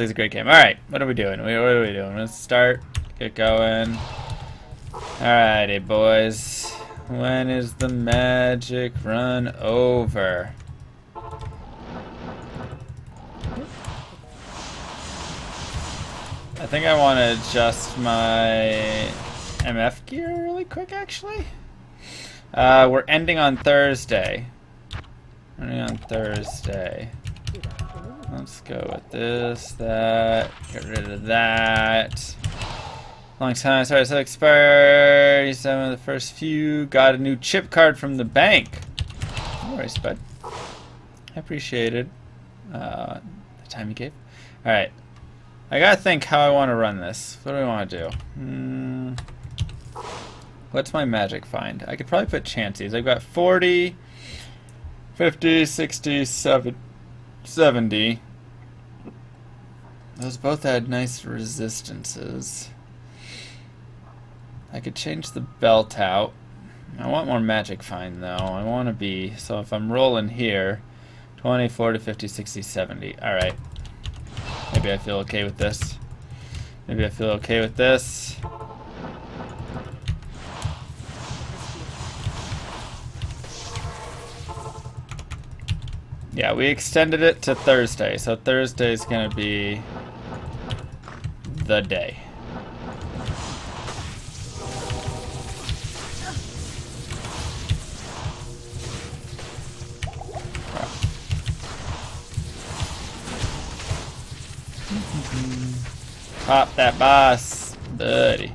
It's a great game. Alright, what are we doing? What are we doing? Let's start. Get going. Alrighty, boys. When is the magic run over? I think I want to adjust my MF gear really quick, actually. We're ending on Thursday. Let's go with this, that, get rid of that. Long time, sorry, so expired. Some of the first few. Got a new chip card from the bank. No worries, bud. I appreciated the time you gave. Alright. I gotta think how I want to run this. What do I want to do? What's my magic find? I could probably put chances. I've got 40, 50, 60, 70. Those both had nice resistances. I could change the belt out. I want more magic find though. I want to be, so if I'm rolling here, 20, 40, 50, 60, 70. Alright. Maybe I feel okay with this. Maybe I feel okay with this. Yeah, we extended it to Thursday, so Thursday's gonna be the day. Pop that boss, buddy.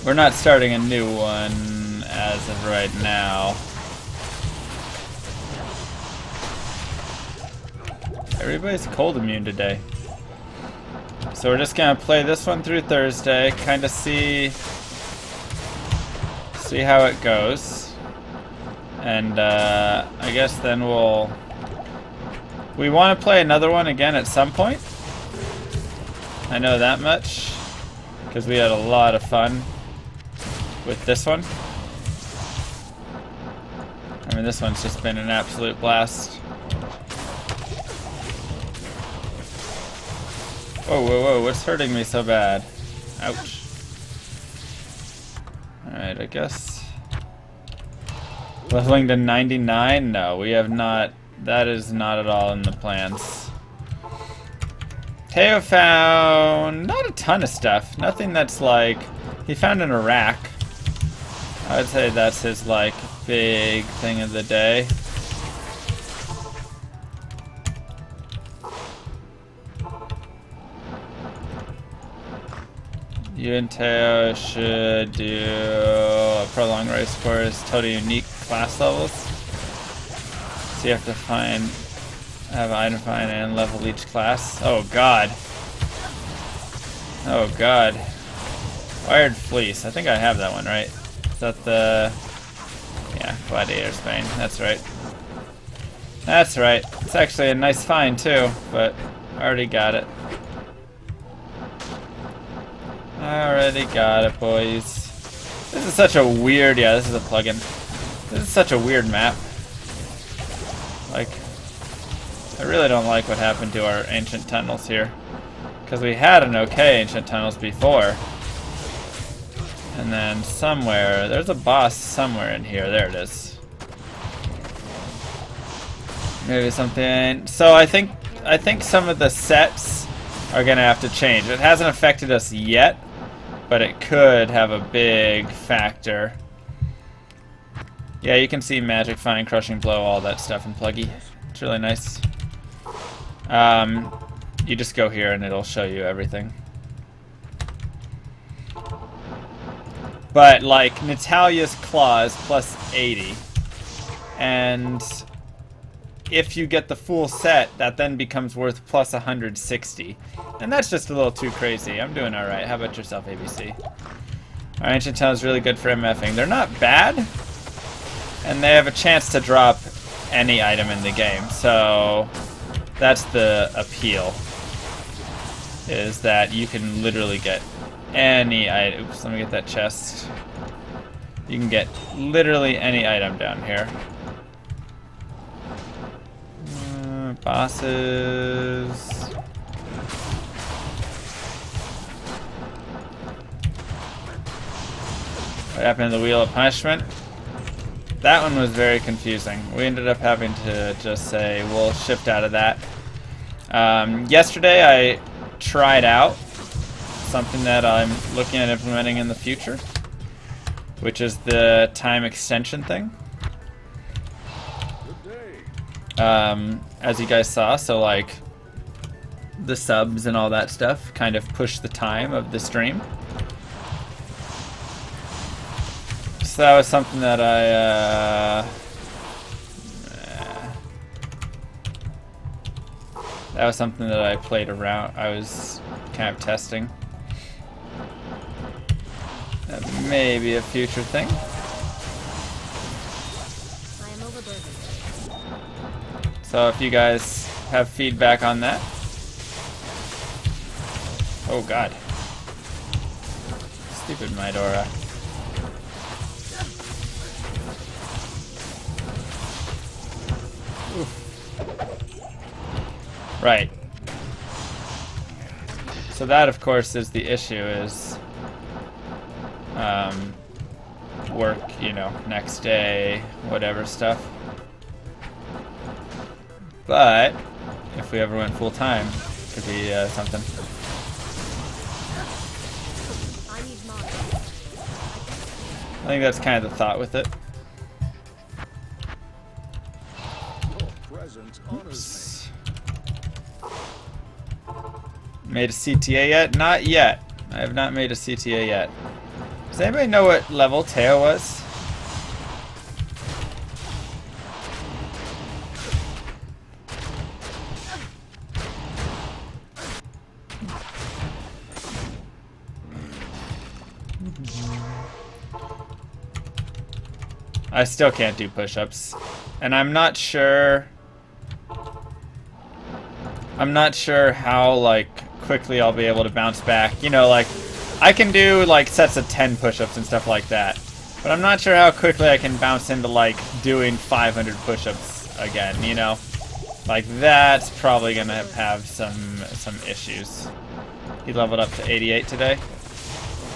We're not starting a new one as of right now. Everybody's cold immune today. So we're just gonna play this one through Thursday, kind of see how it goes. And I guess then we want to play another one again at some point. I know that much, because we had a lot of fun with this one. I mean, this one's just been an absolute blast. Whoa, whoa, whoa, what's hurting me so bad? Ouch. Alright, I guess. Leveling to 99? No, we have not. That is not at all in the plans. Teo found not a ton of stuff. Nothing that's like... He found an Iraq. I would say that's his like big thing of the day. You and Teo should do a prolonged race course, totally unique class levels. So you have to have item find and level each class. Oh god. Oh god. Wired Fleece. I think I have that one, right? Is that the... Yeah, Gladiator Spain. That's right. That's right. It's actually a nice find too, but I already got it. I already got it, boys. This is such a weird... Yeah, this is a plugin. This is such a weird map. Like, I really don't like what happened to our ancient tunnels here. Because we had an okay ancient tunnels before. And then somewhere, there's a boss somewhere in here. There it is. Maybe something... So I think some of the sets are gonna have to change. It hasn't affected us yet, but it could have a big factor. Yeah, you can see Magic, Find, Crushing Blow, all that stuff in PLUGY. It's really nice. You just go here and it'll show you everything. But like Natalia's Claws plus 80, and if you get the full set, that then becomes worth plus 160. And that's just a little too crazy. I'm doing alright. How about yourself, ABC? Our Ancient Town is really good for MFing. They're not bad, and they have a chance to drop any item in the game. So that's the appeal, is that you can literally get any item. Oops, let me get that chest. You can get literally any item down here. Bosses. What happened to the Wheel of Punishment? That one was very confusing. We ended up having to just say we'll shift out of that. Yesterday I tried out something that I'm looking at implementing in the future, which is the time extension thing. As you guys saw, so like the subs and all that stuff kind of push the time of the stream. So that was something that I played around. I was kind of testing. That may be a future thing. I am overburdened. So if you guys have feedback on that. Oh god. Stupid Midora. Oof. Right. So that of course is the issue, is work, you know, next day, whatever stuff. But if we ever went full time, could be something. I need mine. I think that's kind of the thought with it. Oops. Made a CTA yet? Not yet. I have not made a CTA yet. Does anybody know what level Teo was? I still can't do push-ups, and I'm not sure how like quickly I'll be able to bounce back. You know, like I can do like sets of 10 push-ups and stuff like that, but I'm not sure how quickly I can bounce into like doing 500 push-ups again, you know? Like that's probably gonna have some issues. He leveled up to 88 today.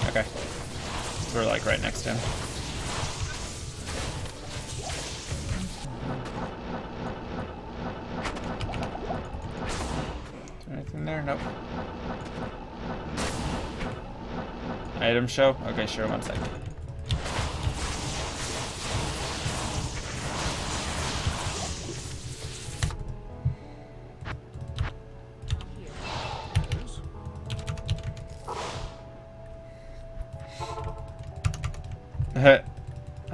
Okay. We're like right next to him. Is there anything there? Nope. Item show? Okay, sure, one second.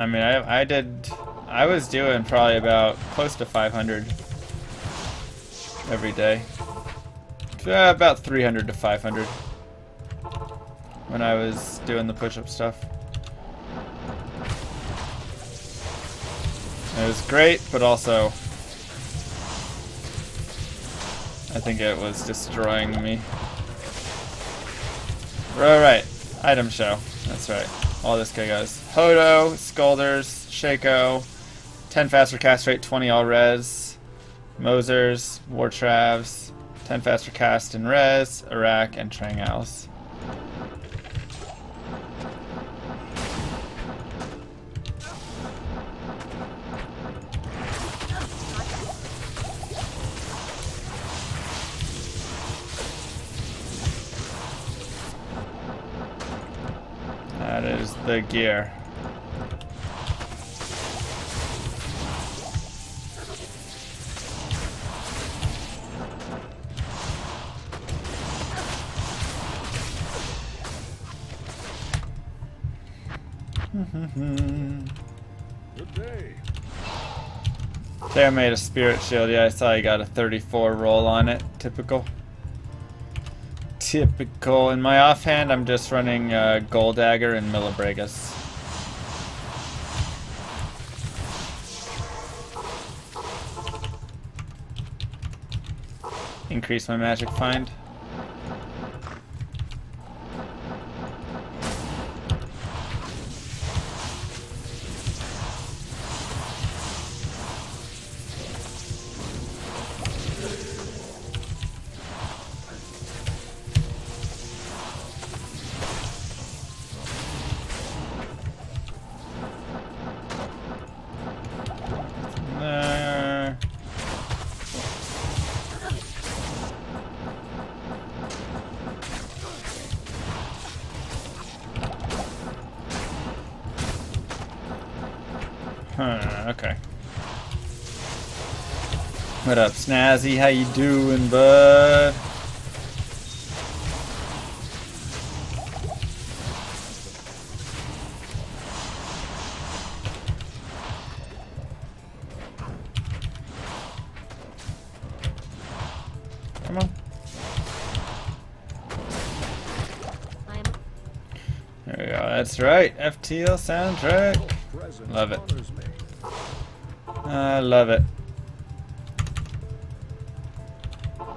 I mean, I was doing probably about close to 500 every day. About 300 to 500 when I was doing the push-up stuff. It was great, but also I think it was destroying me. Right, item show. That's right. All this guy goes. Hodo, Skulders, Shaco, 10 faster cast rate, 20 all res, Mosers, Wartravs, 10 faster cast and res, Iraq, and Trangals. That is the gear. Good day. Teo made a spirit shield. Yeah, I saw he got a 34 roll on it. Typical. Typical. In my offhand, I'm just running Gold Dagger and Millibregas. Increase my magic find. Okay. What up, Snazzy? How you doing, bud? Come on. I am. There we go. That's right. FTL soundtrack. Present Love it. honors me. I love it.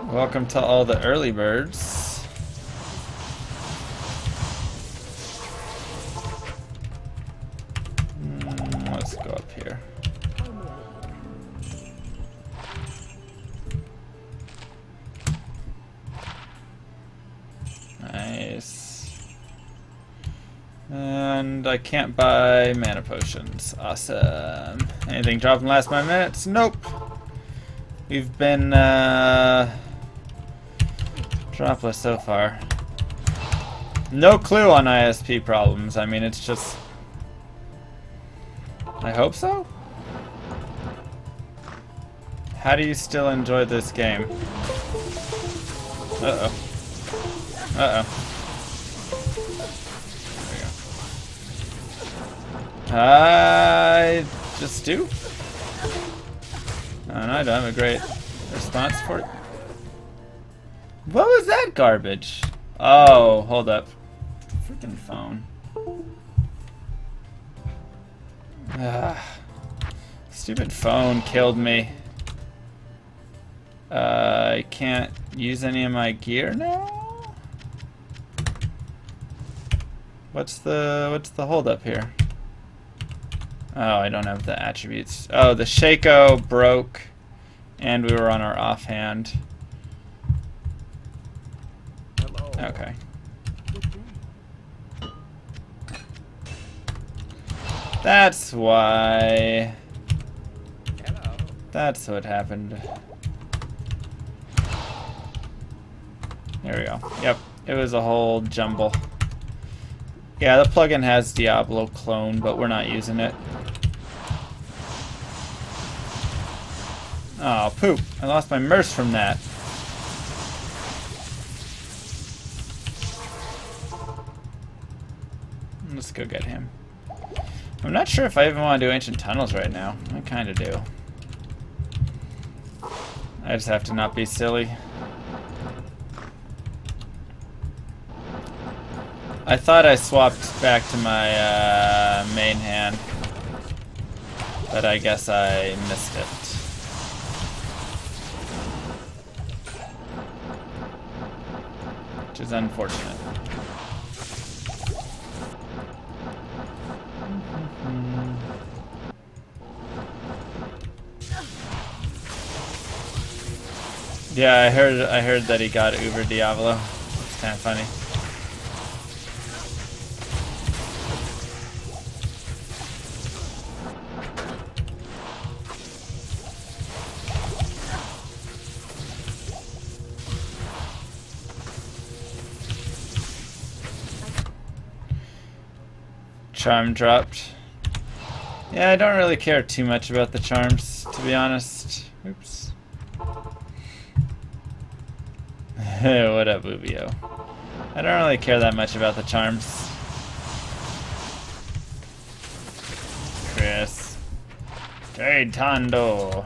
Welcome to all the early birds. Let's go up here. Nice. And I can't buy mana potions. Awesome. Anything dropping last 5 minutes? Nope. We've been dropless so far. No clue on ISP problems. I mean, it's just... I hope so? How do you still enjoy this game? Uh-oh. Uh-oh. There we go. I just do? Oh, no, I don't have a great response for it. What was that garbage? Oh, hold up. Freaking phone. Stupid phone killed me. I can't use any of my gear now? What's the hold up here? Oh, I don't have the attributes. Oh, the Shaco broke and we were on our offhand. Hello. Okay. That's why. Hello. That's what happened. There we go. Yep, it was a whole jumble. Yeah, the plugin has Diablo clone, but we're not using it. Oh, poop. I lost my merce from that. Let's go get him. I'm not sure if I even want to do Ancient Tunnels right now. I kind of do. I just have to not be silly. I thought I swapped back to my main hand, but I guess I missed it. Which is unfortunate. Yeah, I heard that he got Uber Diablo. It's kind of funny. Charm dropped. Yeah, I don't really care too much about the charms, to be honest. Oops. What up, Bubio? I don't really care that much about the charms. Chris. Jade Tondo.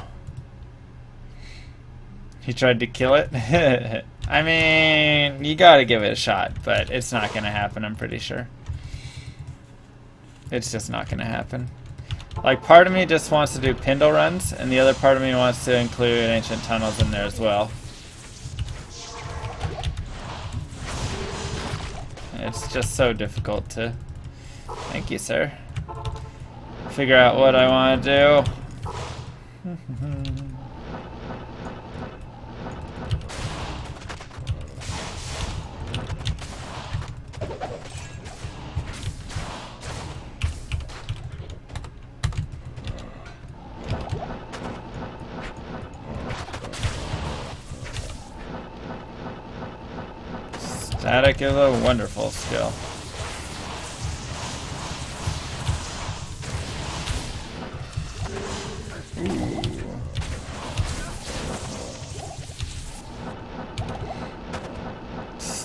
He tried to kill it? I mean, you gotta give it a shot, but it's not gonna happen, I'm pretty sure. It's just not gonna happen. Like, part of me just wants to do Pindle runs, and the other part of me wants to include Ancient Tunnels in there as well. It's just so difficult to, thank you, sir, figure out what I want to do. Static is a wonderful skill.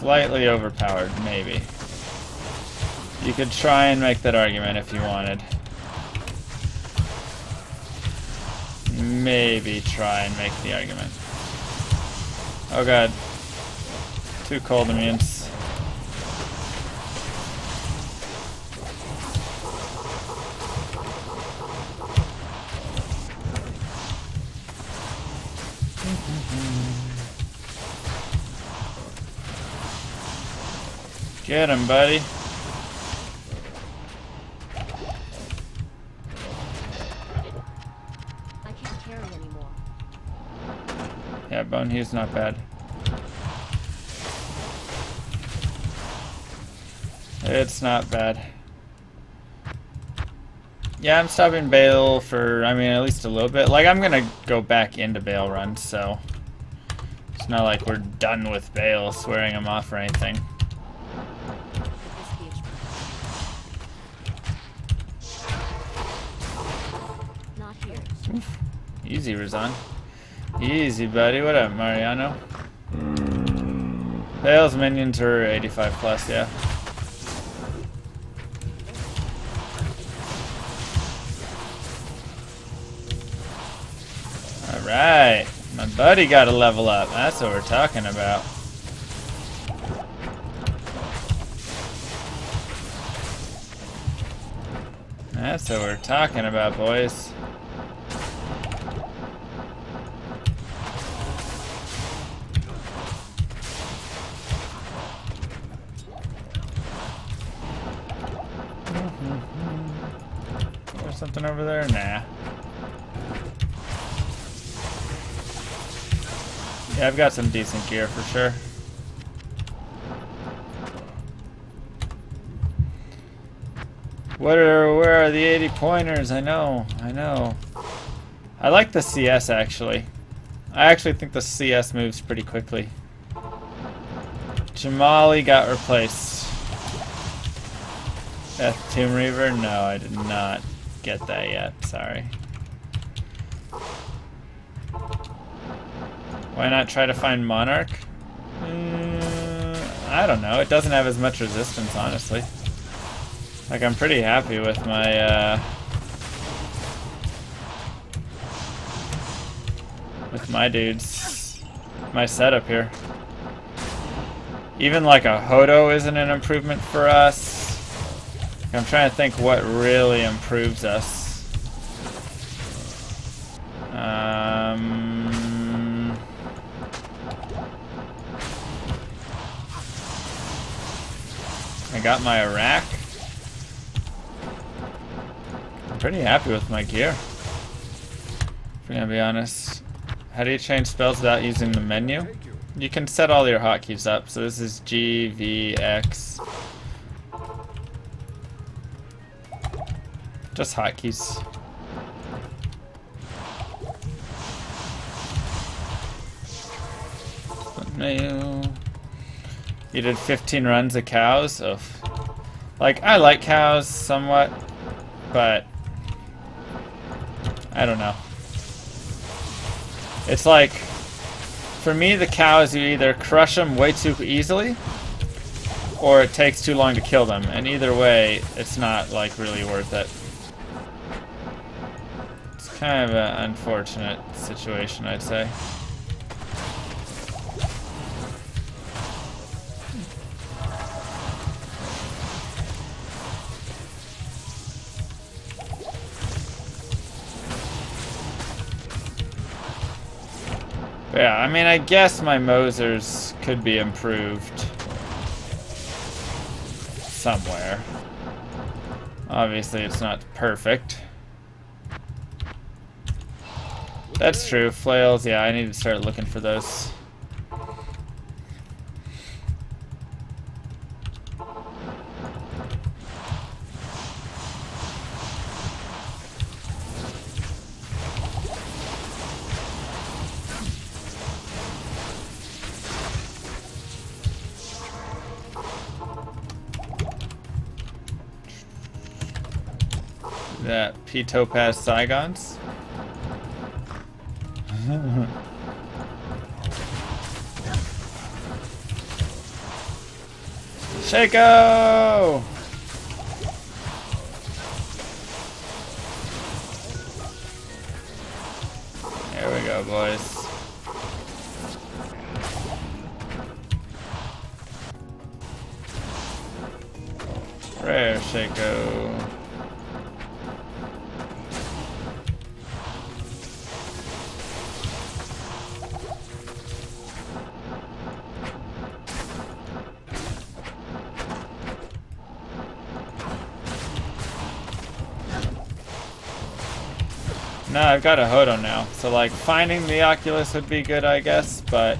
slightly overpowered, maybe. You could try and make that argument if you wanted. Maybe try and make the argument. Oh god. 2 cold immunes. Get him, buddy. I can't carry anymore. Yeah, Bone Hue's not bad. It's not bad. Yeah, I'm stopping Bale for, I mean, at least a little bit. Like, I'm gonna go back into Bale runs, so it's not like we're done with Bale, swearing him off or anything. Not here. Oof. Easy, Razan. Easy, buddy. What up, Mariano? Bale's minions are 85 plus, yeah. Alright. My buddy got a level up. That's what we're talking about. That's what we're talking about, boys. There's something over there? Nah. Yeah, I've got some decent gear for sure. Where are the 80 pointers? I know. I like the CS actually. I actually think the CS moves pretty quickly. Jamali got replaced. Death Tomb Reaver? No, I did not get that yet. Sorry. Why not try to find Monarch? I don't know. It doesn't have as much resistance, honestly. Like, I'm pretty happy with my dudes, my setup here. Even like a Hodo isn't an improvement for us. I'm trying to think what really improves us. I got my Iraq. I'm pretty happy with my gear, if we're gonna be honest. How do you change spells without using the menu? You can set all your hotkeys up. So this is G, V, X. Just hotkeys. You did 15 runs of cows? Oh. Like, I like cows somewhat, but I don't know. It's like, for me, the cows, you either crush them way too easily, or it takes too long to kill them. And either way, it's not, like, really worth it. It's kind of an unfortunate situation, I'd say. But yeah, I mean, I guess my Mosers could be improved somewhere. Obviously, it's not perfect. That's true. Flails, yeah, I need to start looking for those. That P Topaz Saigons. Shaco! There we go, boys. Rare Shaco. No, I've got a Hodo now, so like finding the Oculus would be good, I guess, but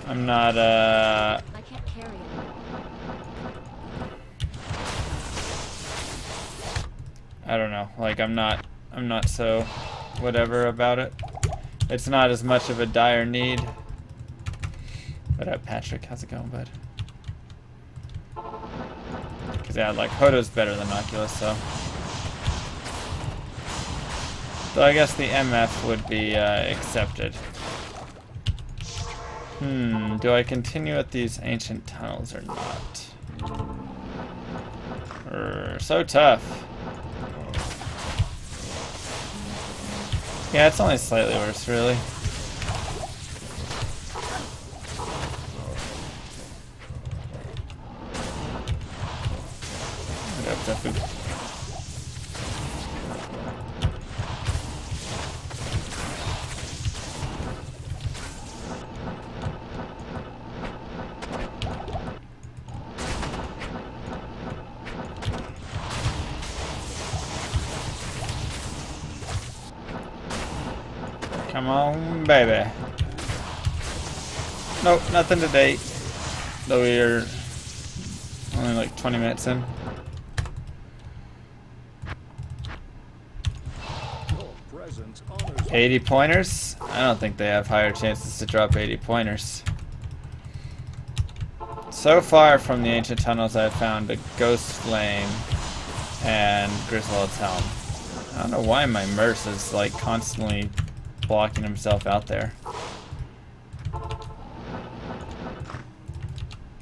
I'm not I can't carry anymore. I don't know, like I'm not so whatever about it. It's not as much of a dire need. What up, Patrick? How's it going, bud? Cause yeah, like Hodo's better than Oculus, so. So I guess the MF would be accepted. Do I continue at these ancient tunnels or not? So tough. Yeah, it's only slightly worse, really. What up, Defu? Come on, baby. Nope, nothing today. Though we're only like 20 minutes in. Your presence honors 80 pointers? I don't think they have higher chances to drop 80 pointers. So far from the ancient tunnels, I've found a Ghost Flame and Griswold's Helm. I don't know why my Merce is like constantly blocking himself out there.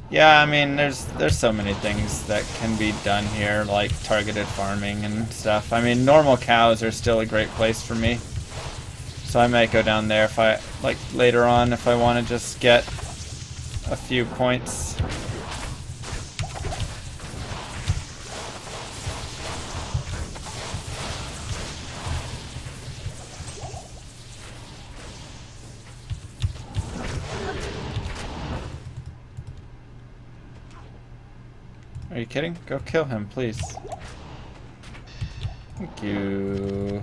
Yeah, I mean, there's so many things that can be done here, like targeted farming and stuff. I mean, normal cows are still a great place for me, so I might go down there if I like later on if I want to just get a few points. Are you kidding? Go kill him, please. Thank you.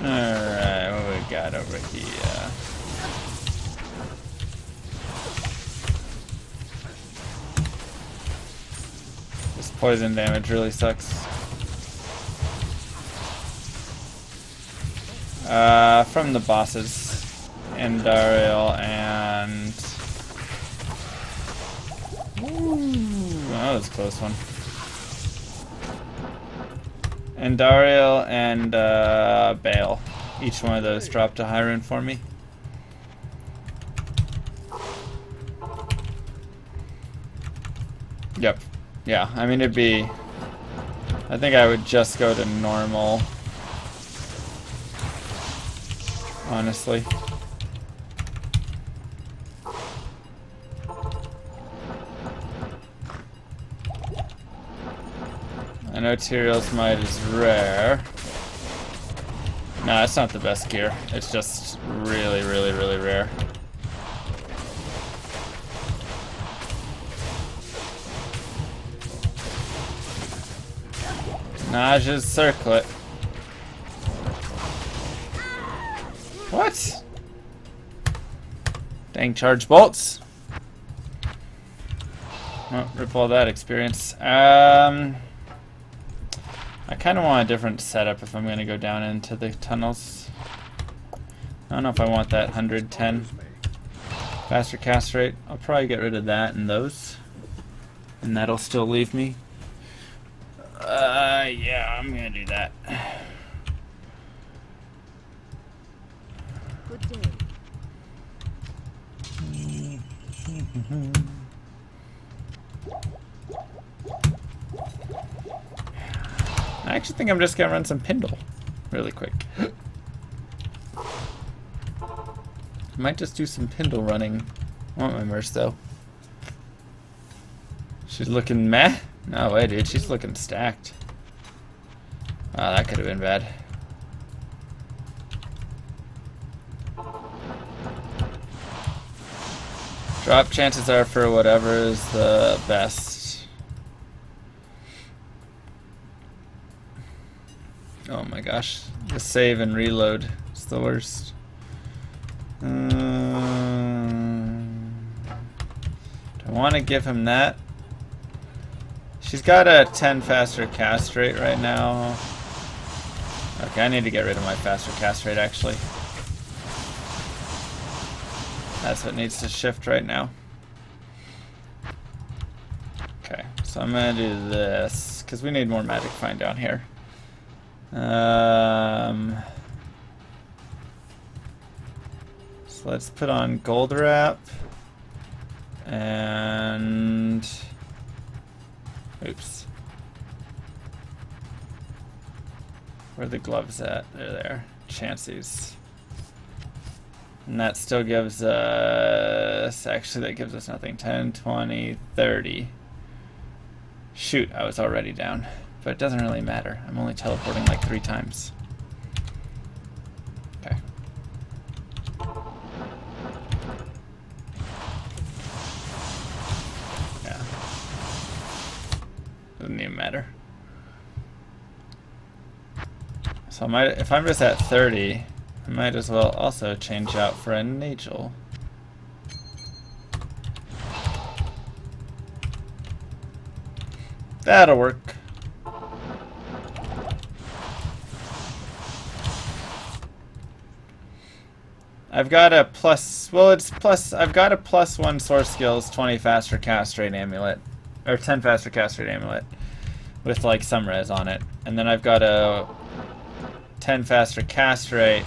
Alright, what we got over here? This poison damage really sucks. From the bosses, Andariel and ooh, that was a close one. Andariel and Bale. Each one of those dropped a high rune for me. Yep. Yeah, I mean it'd be. I think I would just go to normal. Honestly. I know Tyrael's Might is rare. Nah, it's not the best gear. It's just really, really, really rare. Nah, just circlet. What? Dang charge bolts. Oh, rip all that experience. I kind of want a different setup if I'm going to go down into the tunnels. I don't know if I want that 110 faster cast rate. I'll probably get rid of that and those. And that'll still leave me Yeah, I'm gonna do that. Good day. I actually think I'm just gonna run some Pindle really quick. Might just do some Pindle running. I want my Merce though. She's looking meh? No way, dude. She's looking stacked. Wow, that could have been bad. Drop chances are for whatever is the best. Oh my gosh. The save and reload is the worst. Do I want to give him that? She's got a 10 faster cast rate right now. Okay, I need to get rid of my faster cast rate actually. That's what needs to shift right now. Okay, so I'm gonna do this because we need more magic find down here. So let's put on gold wrap and oops. Where are the gloves at? They're there. Chances. And that still gives us, actually that gives us nothing. 10, 20, 30. Shoot, I was already down. But it doesn't really matter. I'm only teleporting like 3 times. Okay. Yeah. Doesn't even matter. So I might, if I'm just at 30, I might as well also change out for a Nagel. That'll work. I've got a plus, well it's plus, I've got a +1 source skills, 20 faster cast rate amulet. Or 10 faster cast rate amulet. With like some res on it. And then I've got a 10 faster cast rate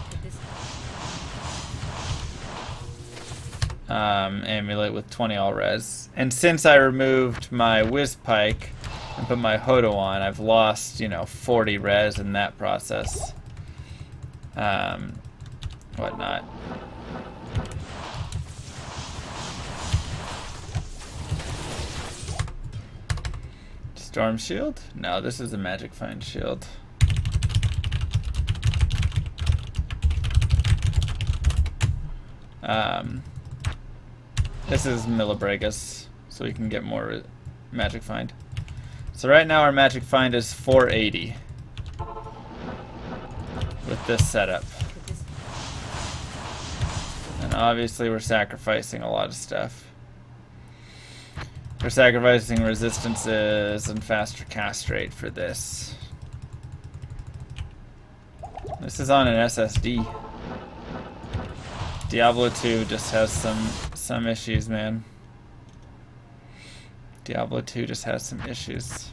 amulet with 20 all res. And since I removed my Whiz Pike and put my Hodo on, I've lost, you know, 40 res in that process. Whatnot. Storm Shield? No, this is a Magic Find Shield. This is Millibregus, so we can get more Magic Find. So right now our Magic Find is 480 with this setup. And obviously we're sacrificing a lot of stuff. We're sacrificing resistances and faster cast rate for this. This is on an SSD. Diablo 2 just has some issues, man. Diablo 2 just has some issues.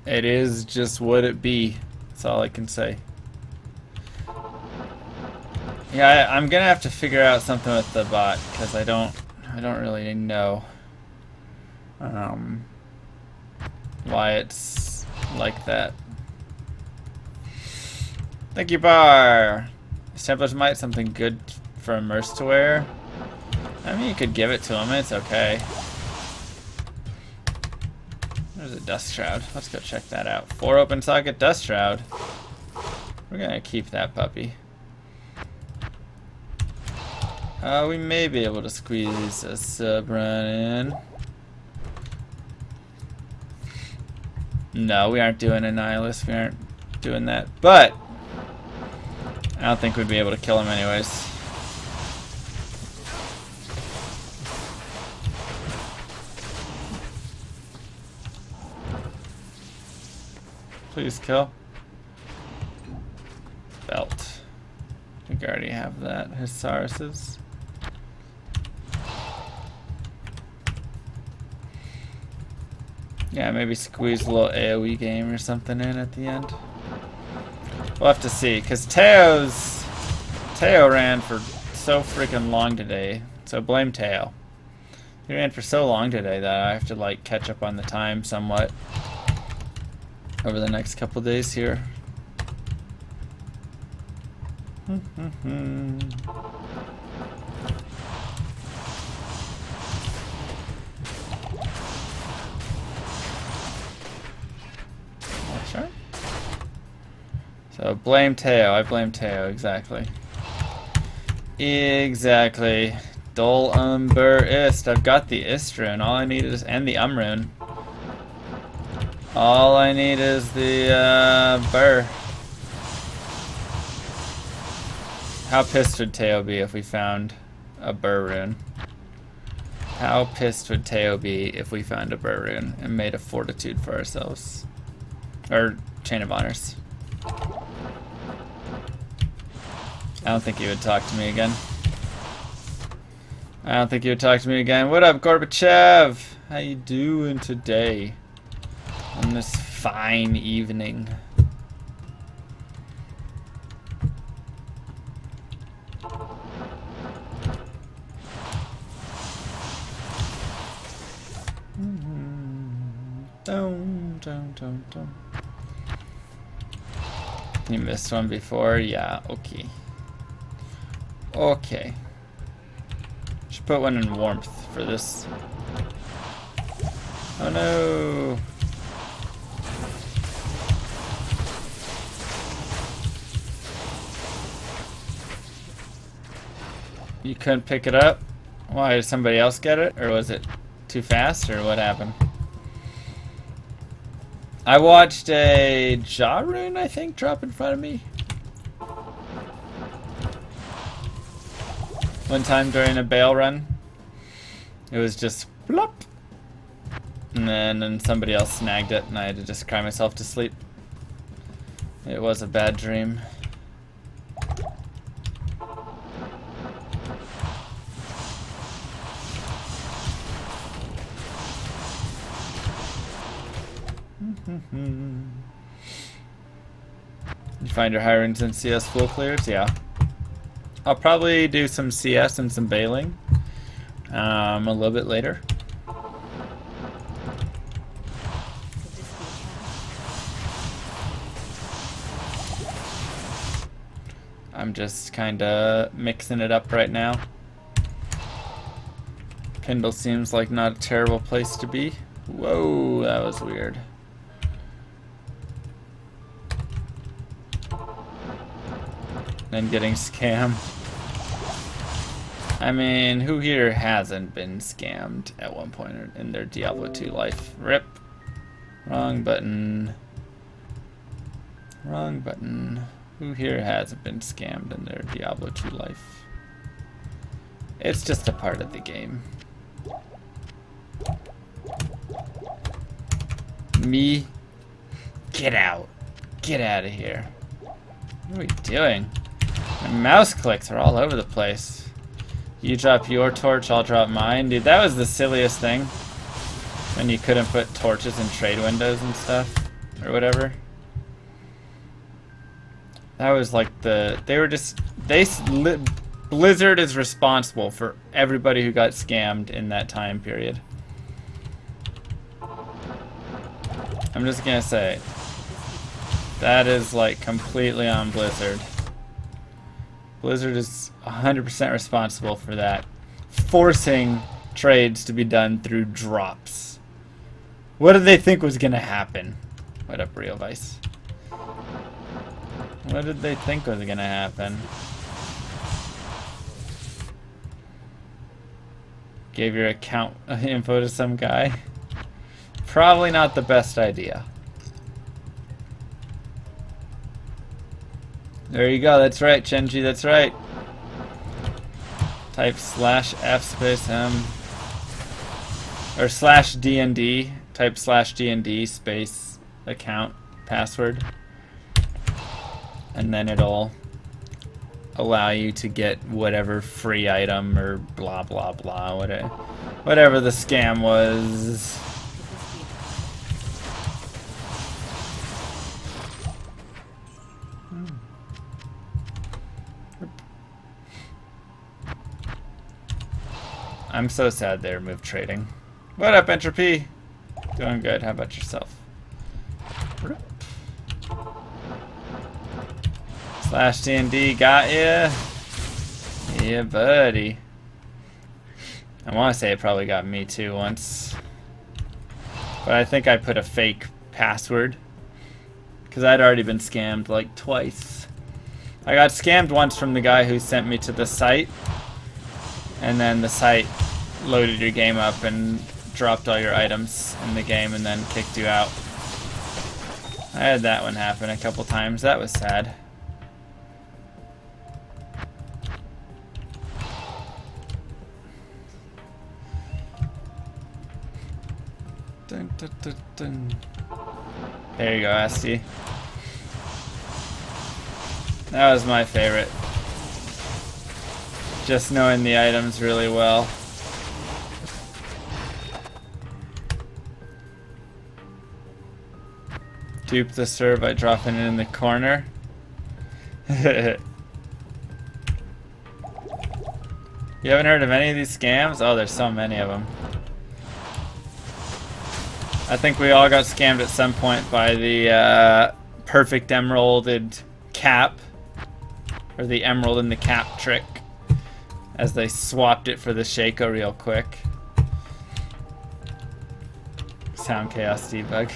It is just what it be. That's all I can say. Yeah, I'm gonna have to figure out something with the bot because I don't really know why it's like that. Thank you, Bar. Is Templar's Might something good for a Merce to wear? I mean, you could give it to him. It's okay. There's a Dust Shroud. Let's go check that out. 4 open socket Dust Shroud. We're gonna keep that puppy. We may be able to squeeze a sub run in. No, we aren't doing a Nihilist. We aren't doing that. But I don't think we'd be able to kill him anyways. Please kill. Belt. I think I already have that. Hisarus's. Yeah, maybe squeeze a little AoE game or something in at the end. We'll have to see, because Teo ran for so freaking long today, so blame Teo. He ran for so long today that I have to like catch up on the time somewhat over the next couple days here. Sure. So blame Teo. I blame Teo, exactly. Exactly. Dol ist. I've got the ist rune. All I need is, and the rune. All I need is the burr. How pissed would Teo be if we found a burr rune? How pissed would Teo be if we found a burr rune and made a fortitude for ourselves? Or chain of honors. I don't think he would talk to me again. I don't think he would talk to me again. What up, Gorbachev? How you doing today? On this fine evening. Don't. You missed one before? Yeah, okay. Okay. Should put one in warmth for this. Oh no! You couldn't pick it up? Why, did somebody else get it? Or was it too fast? Or what happened? I watched a jaw rune, I think, drop in front of me. One time during a bail run. It was just plop. And then somebody else snagged it and I had to just cry myself to sleep. It was a bad dream. You find your high runes in CS full clears? Yeah. I'll probably do some CS and some bailing a little bit later. I'm just kinda mixing it up right now. Kindle seems like not a terrible place to be. Whoa, that was weird. And getting scammed. I mean, who here hasn't been scammed at one point in their Diablo 2 life? Rip. Wrong button. Wrong button. Who here hasn't been scammed in their Diablo 2 life? It's just a part of the game. Me? Get out. Get out of here. What are we doing? My mouse clicks are all over the place. You drop your torch, I'll drop mine. Dude, that was the silliest thing. When you couldn't put torches in trade windows and stuff. Or whatever. That was like the... They were just... Blizzard is responsible for everybody who got scammed in that time period. I'm just gonna say. That is like completely on Blizzard. Blizzard is 100% responsible for that. Forcing trades to be done through drops. What did they think was gonna happen? What up, Real Vice? What did they think was gonna happen? Gave your account info to some guy? Probably not the best idea. There you go, that's right, Chenji, that's right. Type /F space M. Or /DND. Type /DND space account password. And then it'll allow you to get whatever free item or blah blah blah, whatever the scam was. I'm so sad they removed trading. What up, Entropy? Doing good. How about yourself? Slash D&D got ya. Yeah, buddy. I want to say it probably got me too once. But I think I put a fake password. Because I'd already been scammed like twice. I got scammed once from the guy who sent me to the site. And then the site loaded your game up and dropped all your items in the game and then kicked you out. I had that one happen a couple times. That was sad. Dun, dun, dun, dun. There you go, Asti. That was my favorite. Just knowing the items really well. Dupe the serve by dropping it in the corner. You haven't heard of any of these scams? Oh, there's so many of them. I think we all got scammed at some point by the perfect emeralded cap. Or the emerald in the cap trick. As they swapped it for the Shaco real quick. Sound chaos debug.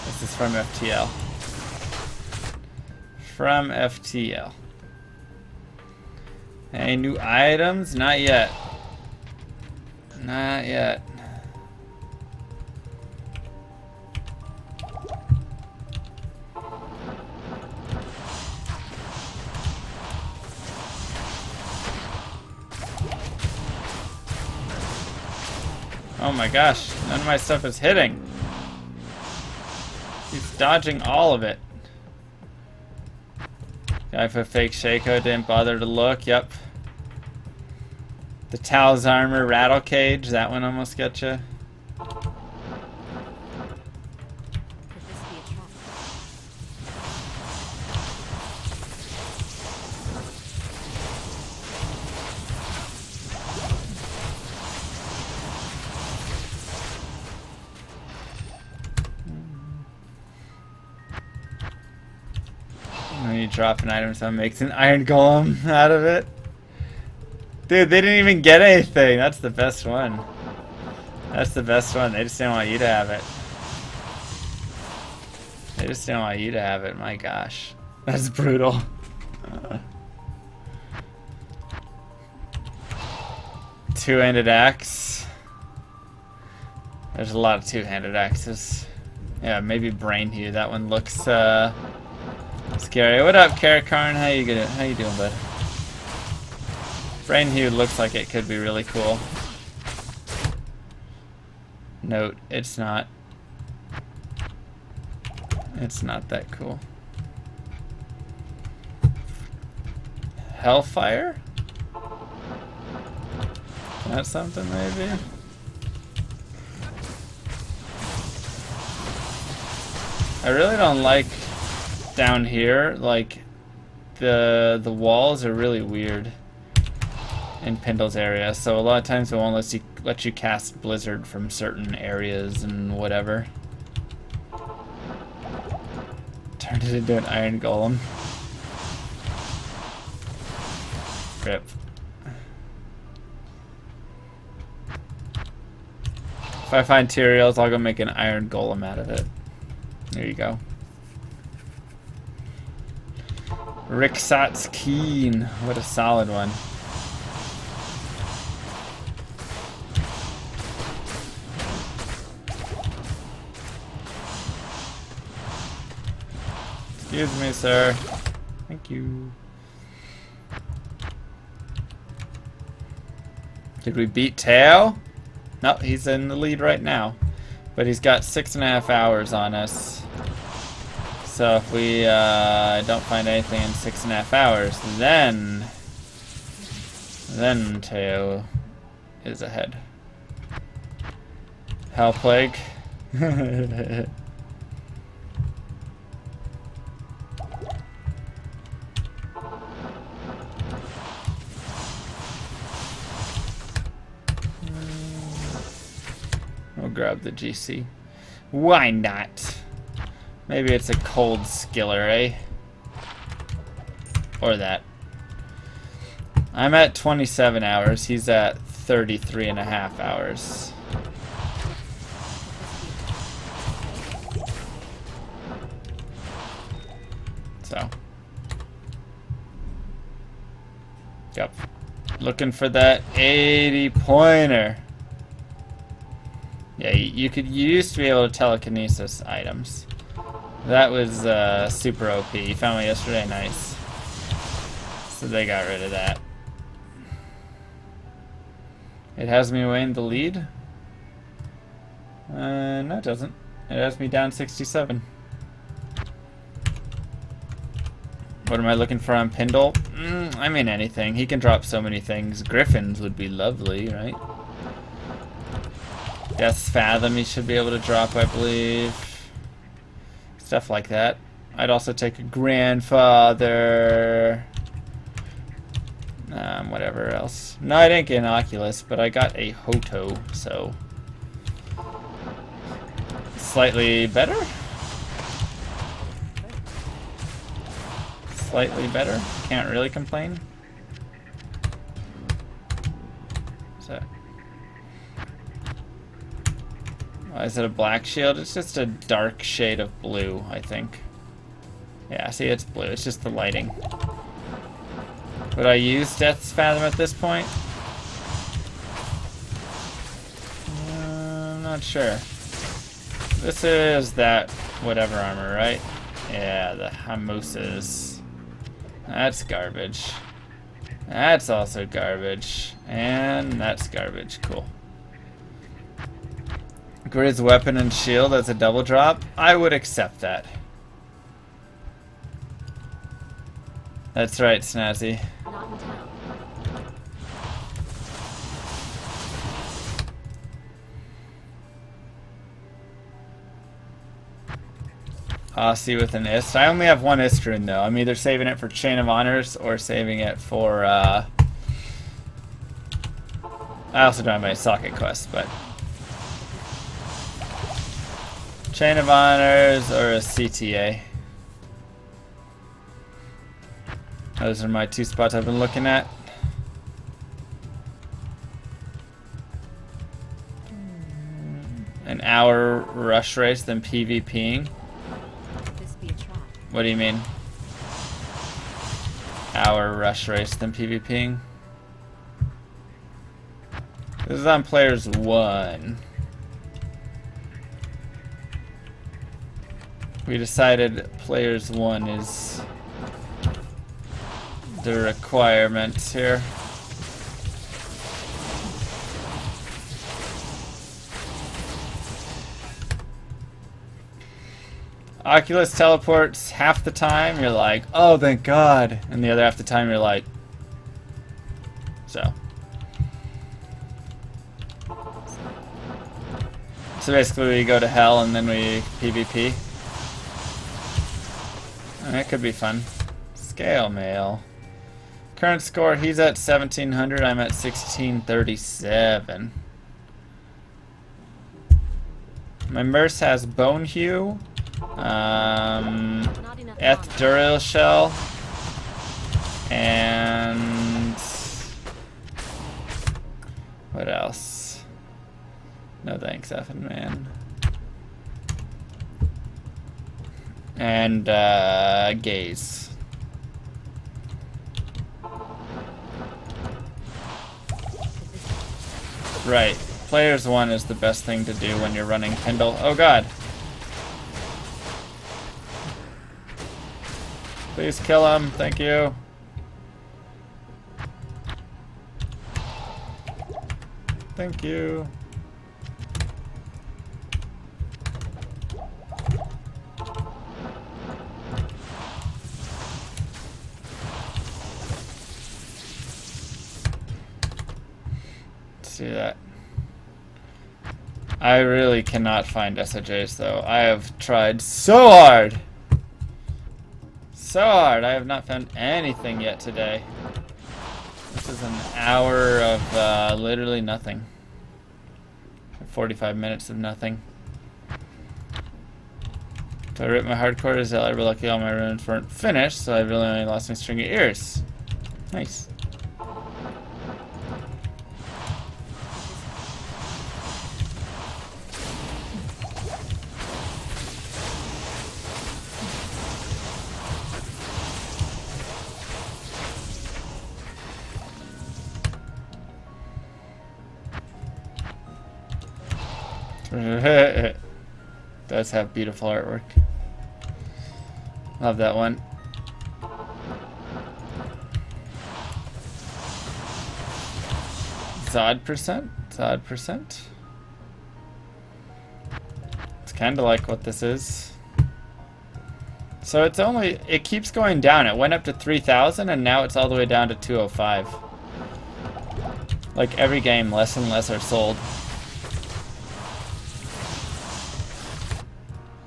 This is from FTL. From FTL. Any new items? Not yet. Not yet. Oh my gosh, none of my stuff is hitting. He's dodging all of it. Guy for fake Shaco didn't bother to look, yep. The Tal's armor rattle cage, that one almost got you. When you drop an item, someone makes an iron golem out of it. Dude, they didn't even get anything. That's the best one. That's the best one. They just didn't want you to have it. They just didn't want you to have it. My gosh. That's brutal. Two-handed axe. There's a lot of two-handed axes. Yeah, maybe brain hue. That one looks scary. What up, Karakarn? How you doing, bud? Brain hue looks like it could be really cool. Note, it's not. It's not that cool. Hellfire? That's something maybe? I really don't like down here, like the walls are really weird in Pindle's area, so a lot of times it won't let you cast Blizzard from certain areas and whatever. Turned it into an iron golem. Rip. If I find Tyraels, I'll go make an iron golem out of it. There you go. Rixat's Keen. What a solid one. Excuse me, sir. Thank you. Did we beat Teo? No, he's in the lead right now. But he's got 6.5 hours on us. So if we don't find anything in 6.5 hours, then Teo is ahead. Hell Plague. grab the GC. Why not? Maybe it's a cold skiller, eh? Or that. I'm at 27 hours. He's at 33 and a half hours. So. Yep. Looking for that 80-pointer. Yeah, you used to be able to telekinesis items. That was super OP. You found me yesterday, nice. So they got rid of that. It has me away in the lead. No, it doesn't. It has me down 67. What am I looking for on Pindle? I mean anything. He can drop so many things. Griffins would be lovely, right? Death's Fathom he should be able to drop, I believe. Stuff like that. I'd also take a Grandfather. Whatever else. No, I didn't get an Oculus, but I got a Hoto, so... Slightly better? Slightly better. Can't really complain. So... Why is it a black shield? It's just a dark shade of blue, I think. Yeah, see, it's blue. It's just the lighting. Would I use Death's Fathom at this point? I'm not sure. This is that whatever armor, right? Yeah, the Hamusas. That's garbage. That's also garbage. And that's garbage. Cool. Grid's weapon and shield as a double drop? I would accept that. That's right, Snazzy. Not in town. Aussie with an Ist. I only have one Istrin though. I'm either saving it for Chain of Honors or saving it for I also don't have my socket quest, but Chain of Honors or a CTA. Those are my two spots I've been looking at. An hour rush race than PvPing. This be a trap. What do you mean? Hour rush race than PvPing? This is on players 1. We decided players 1 is the requirement here. Oculus teleports half the time, you're like, oh thank God, and the other half the time you're like, so. So basically we go to hell and then we PvP. That could be fun. Scale mail. Current score, he's at 1700, I'm at 1637. My Merce has Bone Hue, Eth Duril Shell, and what else? No thanks, effing man. And Gaze. Right. Players 1 is the best thing to do when you're running Pindle. Oh God. Please kill him. Thank you. Thank you. Do that. I really cannot find SOJs though. I have tried so hard. So hard. I have not found anything yet today. This is an hour of literally nothing. 45 minutes of nothing. So I ripped my hardcore as hell. I were lucky all my runes weren't finished, so I really only lost my string of ears. Nice. Does have beautiful artwork. Love that one. Zod percent? Zod percent? It's kind of like what this is. So it's only, it keeps going down. It went up to 3,000 and now it's all the way down to 205. Like every game, less and less are sold.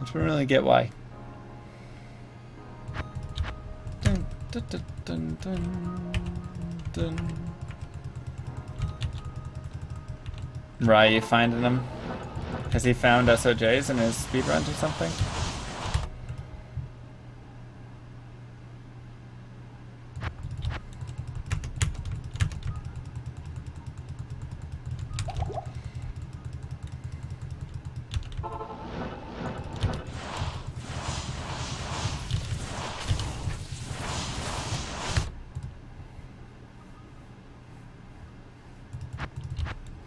I don't really get why. Dun, dun, dun, dun, dun, dun. Ryu finding them? Has he found SOJs in his speedruns or something?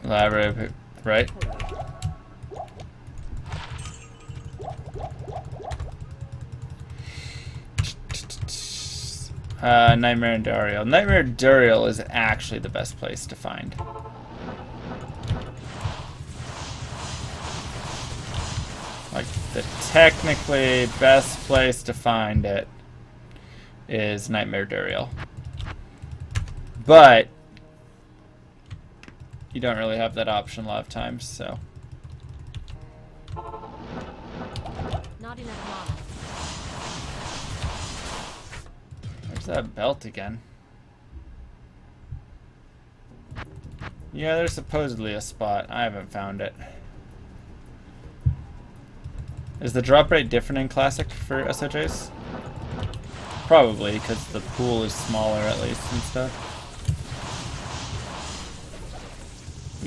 Library, right? Nightmare and Duriel. Nightmare and Duriel is actually the best place to find. Like, the technically best place to find it is Nightmare Duriel. But you don't really have that option a lot of times, so. Not enough mana. Where's that belt again? Yeah, there's supposedly a spot. I haven't found it. Is the drop rate different in Classic for SOJs? Probably, because the pool is smaller at least and stuff.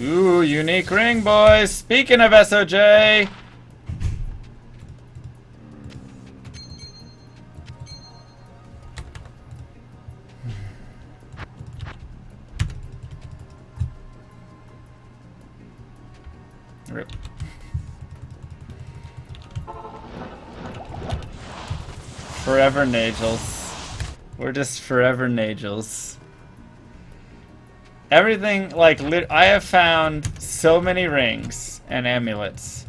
Ooh, unique ring, boys! Speaking of SOJ! Rip. Forever Nagels. We're just forever Nagels. Everything, like, I have found so many rings and amulets,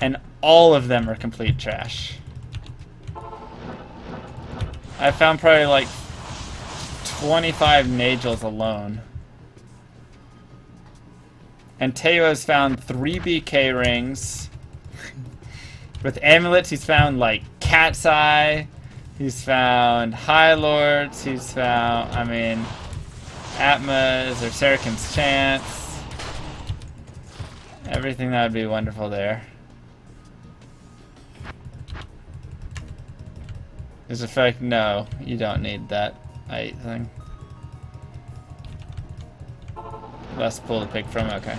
and all of them are complete trash. I found probably like 25 Nagels alone. And Teo has found 3 BK rings. With amulets, he's found like Cat's Eye. He's found High Lords. He's found, I mean, Atma's or Sarakin's Chance. Everything that would be wonderful there. Is effect? No, you don't need that height thing. Less pool to pick from, okay.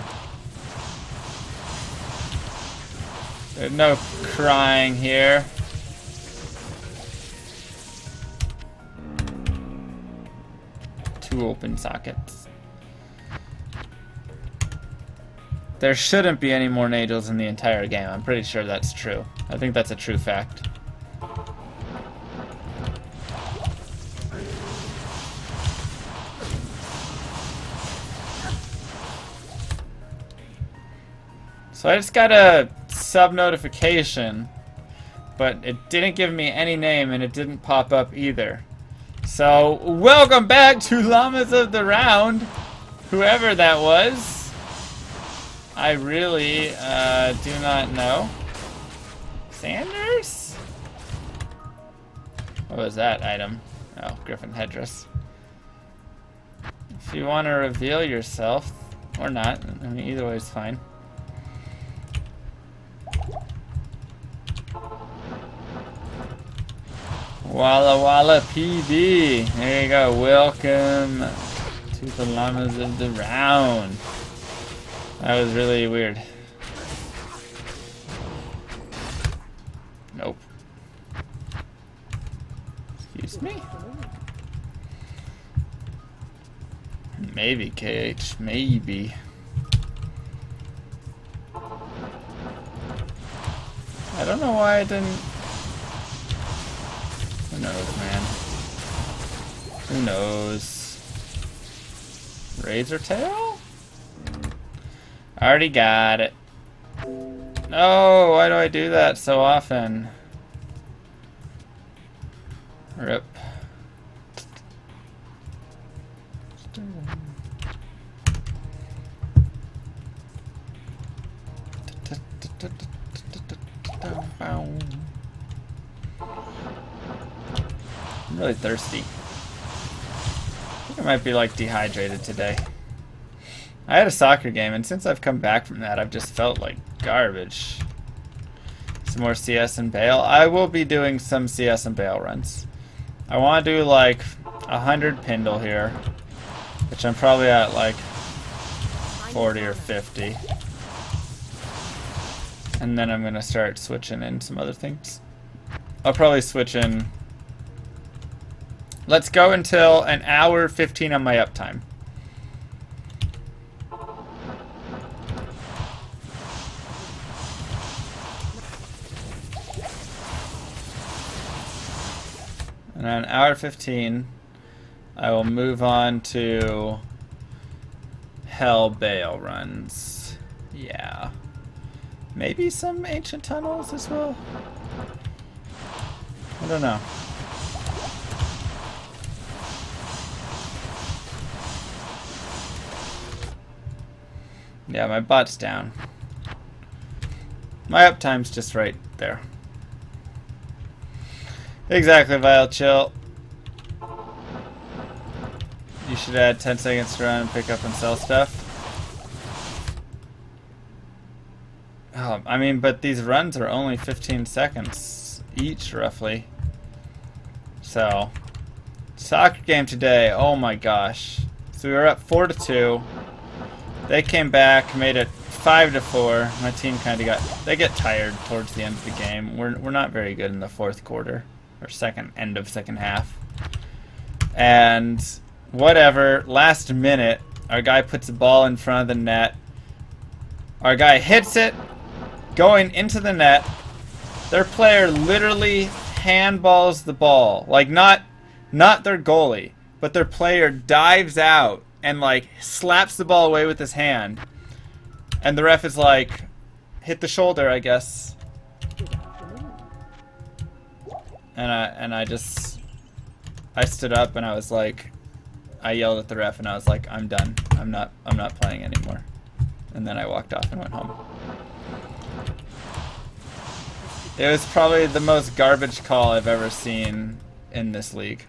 There's no crying here. Two open sockets. There shouldn't be any more Nagels in the entire game. I'm pretty sure that's true. I think that's a true fact. So I just got a sub notification, but it didn't give me any name and it didn't pop up either. So welcome back to Llamas of the Round, whoever that was. I really do not know. Sanders? What was that item? Oh, Griffin Headdress. If you want to reveal yourself, or not, I mean, either way is fine. Walla Walla PB. There you go. Welcome to the llamas of the round. That was really weird. Nope. Excuse me? Maybe, KH. Maybe. I don't know why I didn't... Who knows, man? Who knows? Razor tail? I already got it. No, why do I do that so often? Rip. I'm really thirsty. I think I might be like dehydrated today. I had a soccer game, and since I've come back from that, I've just felt like garbage. Some more CS and Bale. I will be doing some CS and Bale runs. I want to do like 100 Pindle here, which I'm probably at like 40 or 50. And then I'm going to start switching in some other things. I'll probably switch in... Let's go until an hour 15 on my uptime. And at an hour 15, I will move on to Hell Bale runs. Yeah. Maybe some ancient tunnels as well. I don't know. Yeah, my bot's down. My uptime's just right there. Exactly, Vile Chill. You should add 10 seconds to run and pick up and sell stuff. Oh, I mean, but these runs are only 15 seconds each, roughly. So, soccer game today, oh my gosh. So we were up 4-2. They came back, made it 5-4. My team kind of they get tired towards the end of the game. We're not very good in the fourth quarter, or end of second half. And whatever, last minute, our guy puts a ball in front of the net. Our guy hits it, going into the net. Their player literally handballs the ball. Like, not their goalie, but their player dives out and like slaps the ball away with his hand. And the ref is like, hit the shoulder, I guess. And I stood up and I was like, I yelled at the ref and I was like, I'm done. I'm not playing anymore. And then I walked off and went home. It was probably the most garbage call I've ever seen in this league.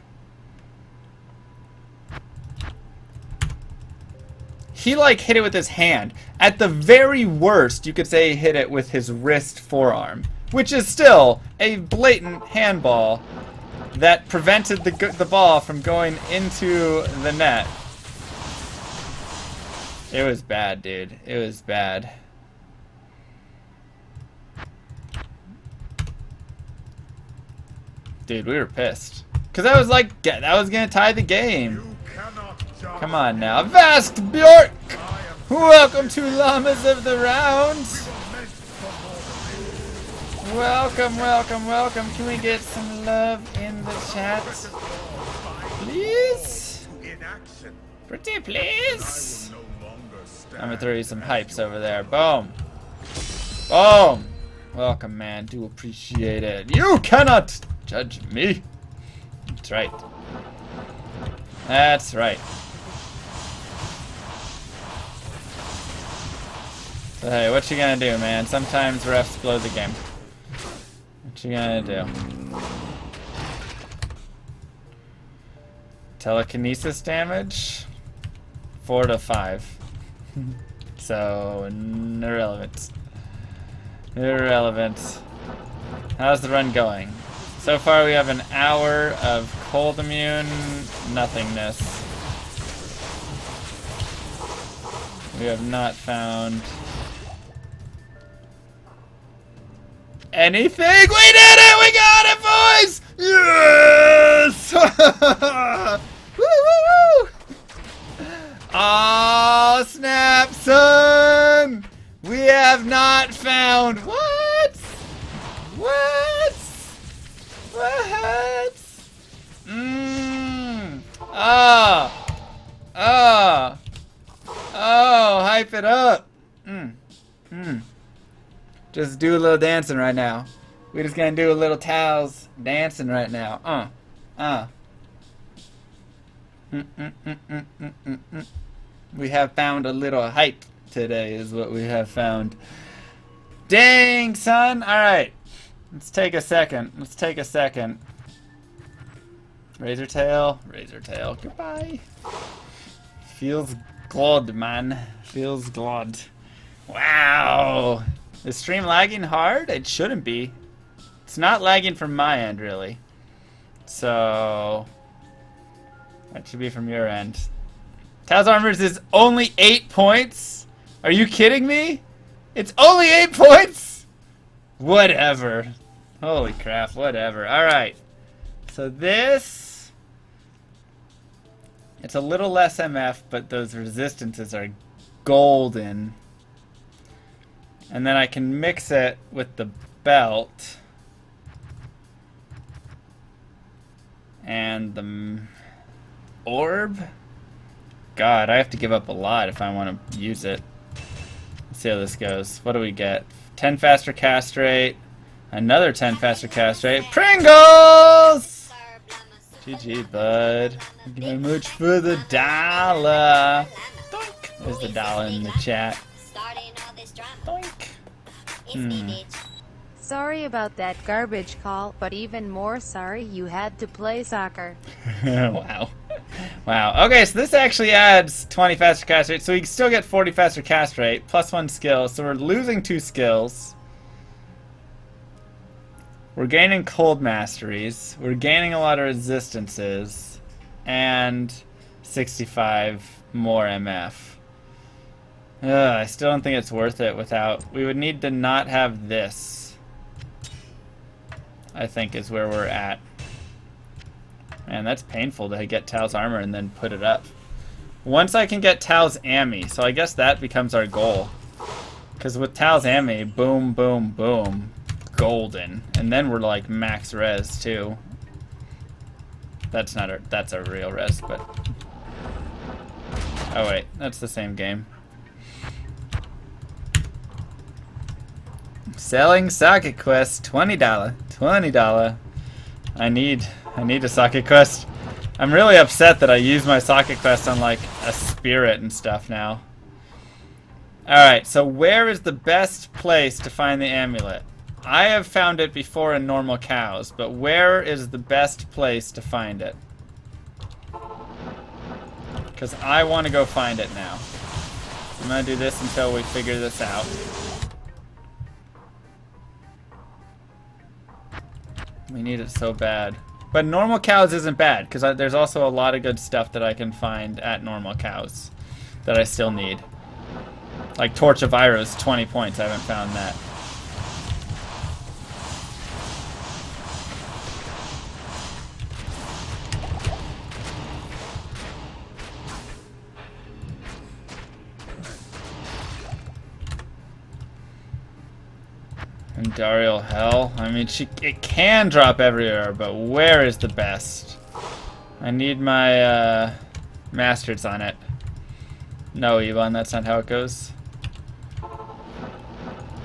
He like hit it with his hand. At the very worst, you could say he hit it with his wrist forearm, which is still a blatant handball that prevented the ball from going into the net. It was bad, dude. It was bad. Dude, we were pissed. Because I was like, that was going to tie the game. Come on now. Vast Bjork! Welcome to Llamas of the Round! Welcome, welcome, welcome. Can we get some love in the chat? Please? Pretty please? I'm going to throw you some hypes over there. Boom. Boom. Welcome, man. Do appreciate it. You cannot judge me. That's right. That's right. So hey, what you gonna do, man? Sometimes refs blow the game. What you gonna do? Telekinesis damage? 4 to 5. So, irrelevant. Irrelevant. How's the run going? So far we have an hour of cold immune nothingness. We have not found anything. We did it! We got it, boys! Yes! Woo, woo, woo! Oh, snap, son! We have not found what? What? What? Oh. Oh. Oh, hype it up. Just do a little dancing right now. We're just gonna do a little towels dancing right now. We have found a little hype today is what we have found. Dang, son. Alright. Let's take a second. Razor tail. Goodbye. Feels good, man. Feels good. Wow. Is stream lagging hard? It shouldn't be. It's not lagging from my end, really. So that should be from your end. Tow's Armors is only 8 points? Are you kidding me? It's only 8 points? Whatever. Holy crap, whatever. Alright. So this... It's a little less MF, but those resistances are golden. And then I can mix it with the belt. And the orb? God, I have to give up a lot if I want to use it. Let's see how this goes. What do we get? 10 faster cast rate. Another 10 faster cast rate. Pringles! GG, bud. Thank you very much for the dollar. Doink. There's the dollar in the chat. Doink. Sorry about that garbage call, but even more sorry you had to play soccer. Wow. Wow. Okay, so this actually adds 20 faster cast rate, so we can still get 40 faster cast rate, plus 1 skill, so we're losing 2 skills. We're gaining cold masteries, we're gaining a lot of resistances, and 65 more MF. I still don't think it's worth it without... We would need to not have this, I think, is where we're at. Man, that's painful to get Tal's armor and then put it up. Once I can get Tal's Ammi, so I guess that becomes our goal. Because with Tal's Ammi, boom, boom, boom, golden. And then we're like max res too. That's not our, that's our real res, but... Oh wait, that's the same game. Selling socket quest, $20. $20. I need a socket quest. I'm really upset that I use my socket quest on like a spirit and stuff now. Alright, so where is the best place to find the amulet? I have found it before in normal cows, but where is the best place to find it? Because I want to go find it now. I'm going to do this until we figure this out. We need it so bad. But normal cows isn't bad, because there's also a lot of good stuff that I can find at normal cows that I still need. Like Torch of Iroh's 20 points, I haven't found that. And Dariel Hell. I mean, it can drop everywhere, but where is the best? I need my masters on it. No, Yvonne, that's not how it goes.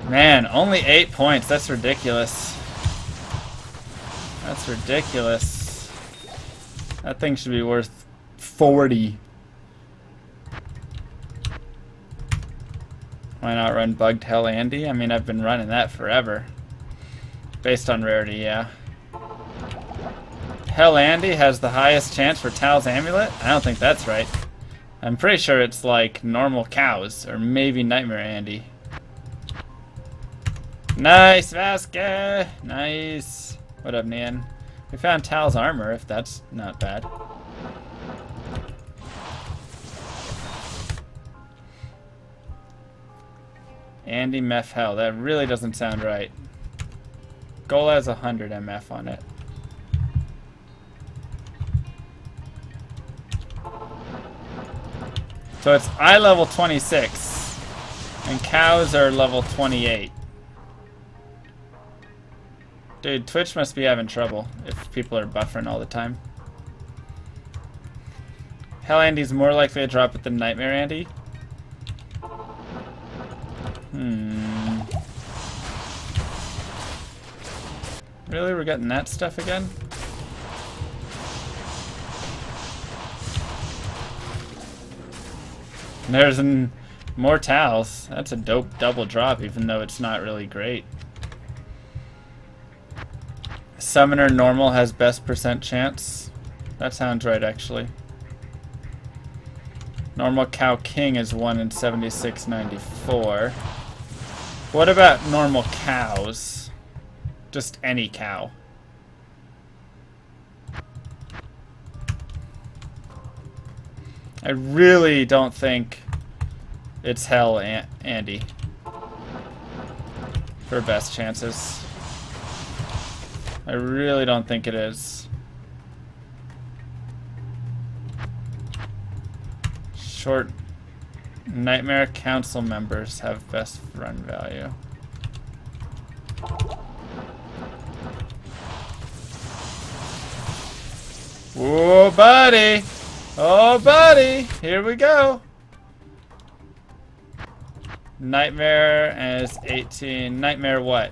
Man, only 8 points. That's ridiculous. That's ridiculous. That thing should be worth 40. Why not run Bugged Hell Andy? I mean, I've been running that forever. Based on rarity, yeah. Hell Andy has the highest chance for Tal's Amulet? I don't think that's right. I'm pretty sure it's like normal cows, or maybe Nightmare Andy. Nice, Vasquez! Nice. What up, Nian? We found Tal's armor, if that's not bad. Andy Mef Hell. That really doesn't sound right. Goal has 100 MF on it. So it's eye level 26, and cows are level 28. Dude, Twitch must be having trouble if people are buffering all the time. Hell Andy's more likely to drop it than Nightmare Andy. Really? We're getting that stuff again? There's more towels. That's a dope double drop, even though it's not really great. Summoner normal has best percent chance. That sounds right, actually. Normal cow king is 1 in 76.94. What about normal cows? Just any cow. I really don't think it's hell Andy for best chances. I really don't think it is. Short Nightmare Council members have best run value. Whoa, buddy! Oh, buddy! Here we go! Nightmare is 18. Nightmare what?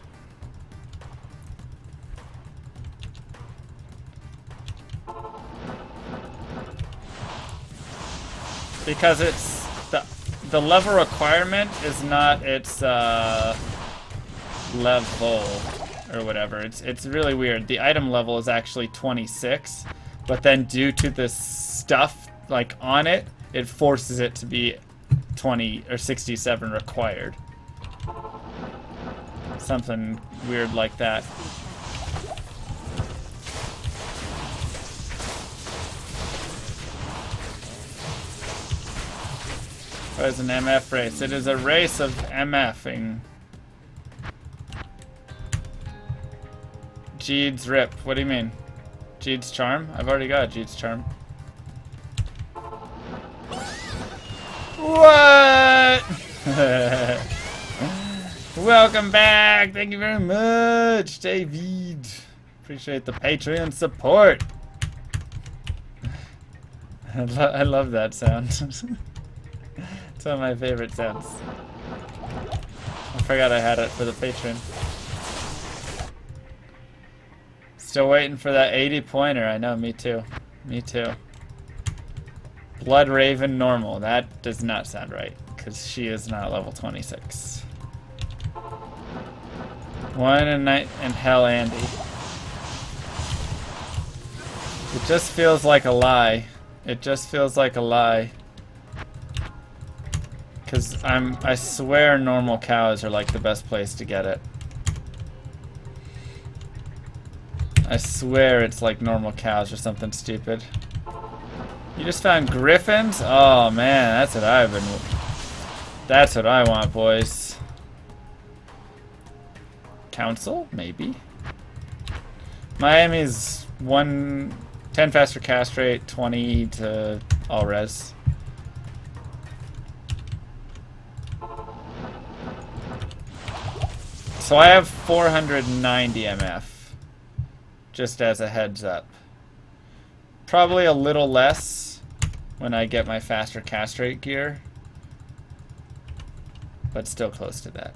Because it's the level requirement is not its level or whatever. It's really weird. The item level is actually 26, but then due to the stuff like on it, it forces it to be 20 or 67 required. Something weird like that. What is an MF race? It is a race of MFing. Jeed's Rip. What do you mean? Jeed's Charm? I've already got Jeed's Charm. What? Welcome back. Thank you very much, David. Appreciate the Patreon support. I love that sound. It's one of my favorite sounds. I forgot I had it for the Patreon. Still waiting for that 80 pointer. I know, me too. Me too. Blood Raven normal. That does not sound right, because she is not level 26. One in night and hell Andy. It just feels like a lie. It just feels like a lie. Because I swear normal cows are like the best place to get it. I swear it's like normal cows or something stupid. You just found griffins? Oh man, that's what I've been... That's what I want, boys. Council? Maybe. Miami's 10 faster cast rate, 20 to all res. So I have 490 MF, just as a heads up. Probably a little less when I get my faster cast rate gear, but still close to that.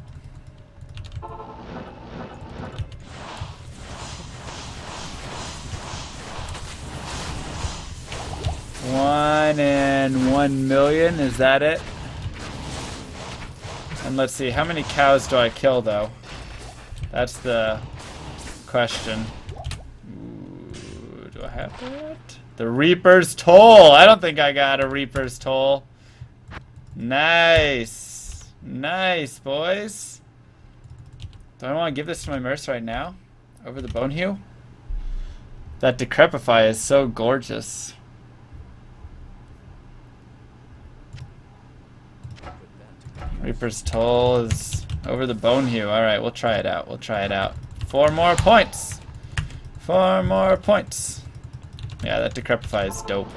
One in 1 million, is that it? And let's see, how many cows do I kill though? That's the question. Ooh, do I have that? The Reaper's Toll! I don't think I got a Reaper's Toll. Nice. Nice, boys. Do I want to give this to my Merc right now? Over the Bone Hue? That Decrepify is so gorgeous. Reaper's Toll is over the Bone Hue. Alright, we'll try it out. We'll try it out. 4 more points. 4 more points. Yeah, that Decrepify is dope.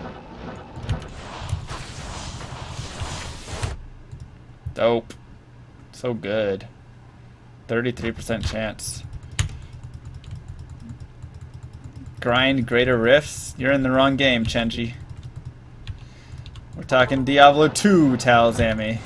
Dope. So good. 33% chance. Grind greater rifts? You're in the wrong game, Chenji. We're talking Diablo 2, Talzami.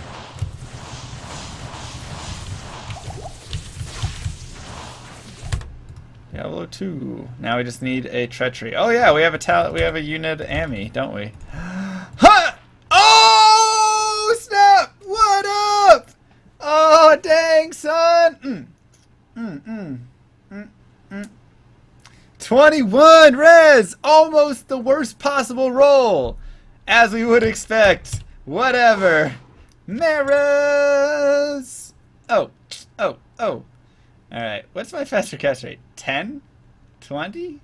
Diablo 2. Now we just need a treachery. Oh yeah, we have a unit Ami, don't we? Ha! Oh snap! What up? Oh dang son! 21 res! Almost the worst possible roll! As we would expect. Whatever. Maris! Oh. Alright, what's my faster cast rate? 10? 20?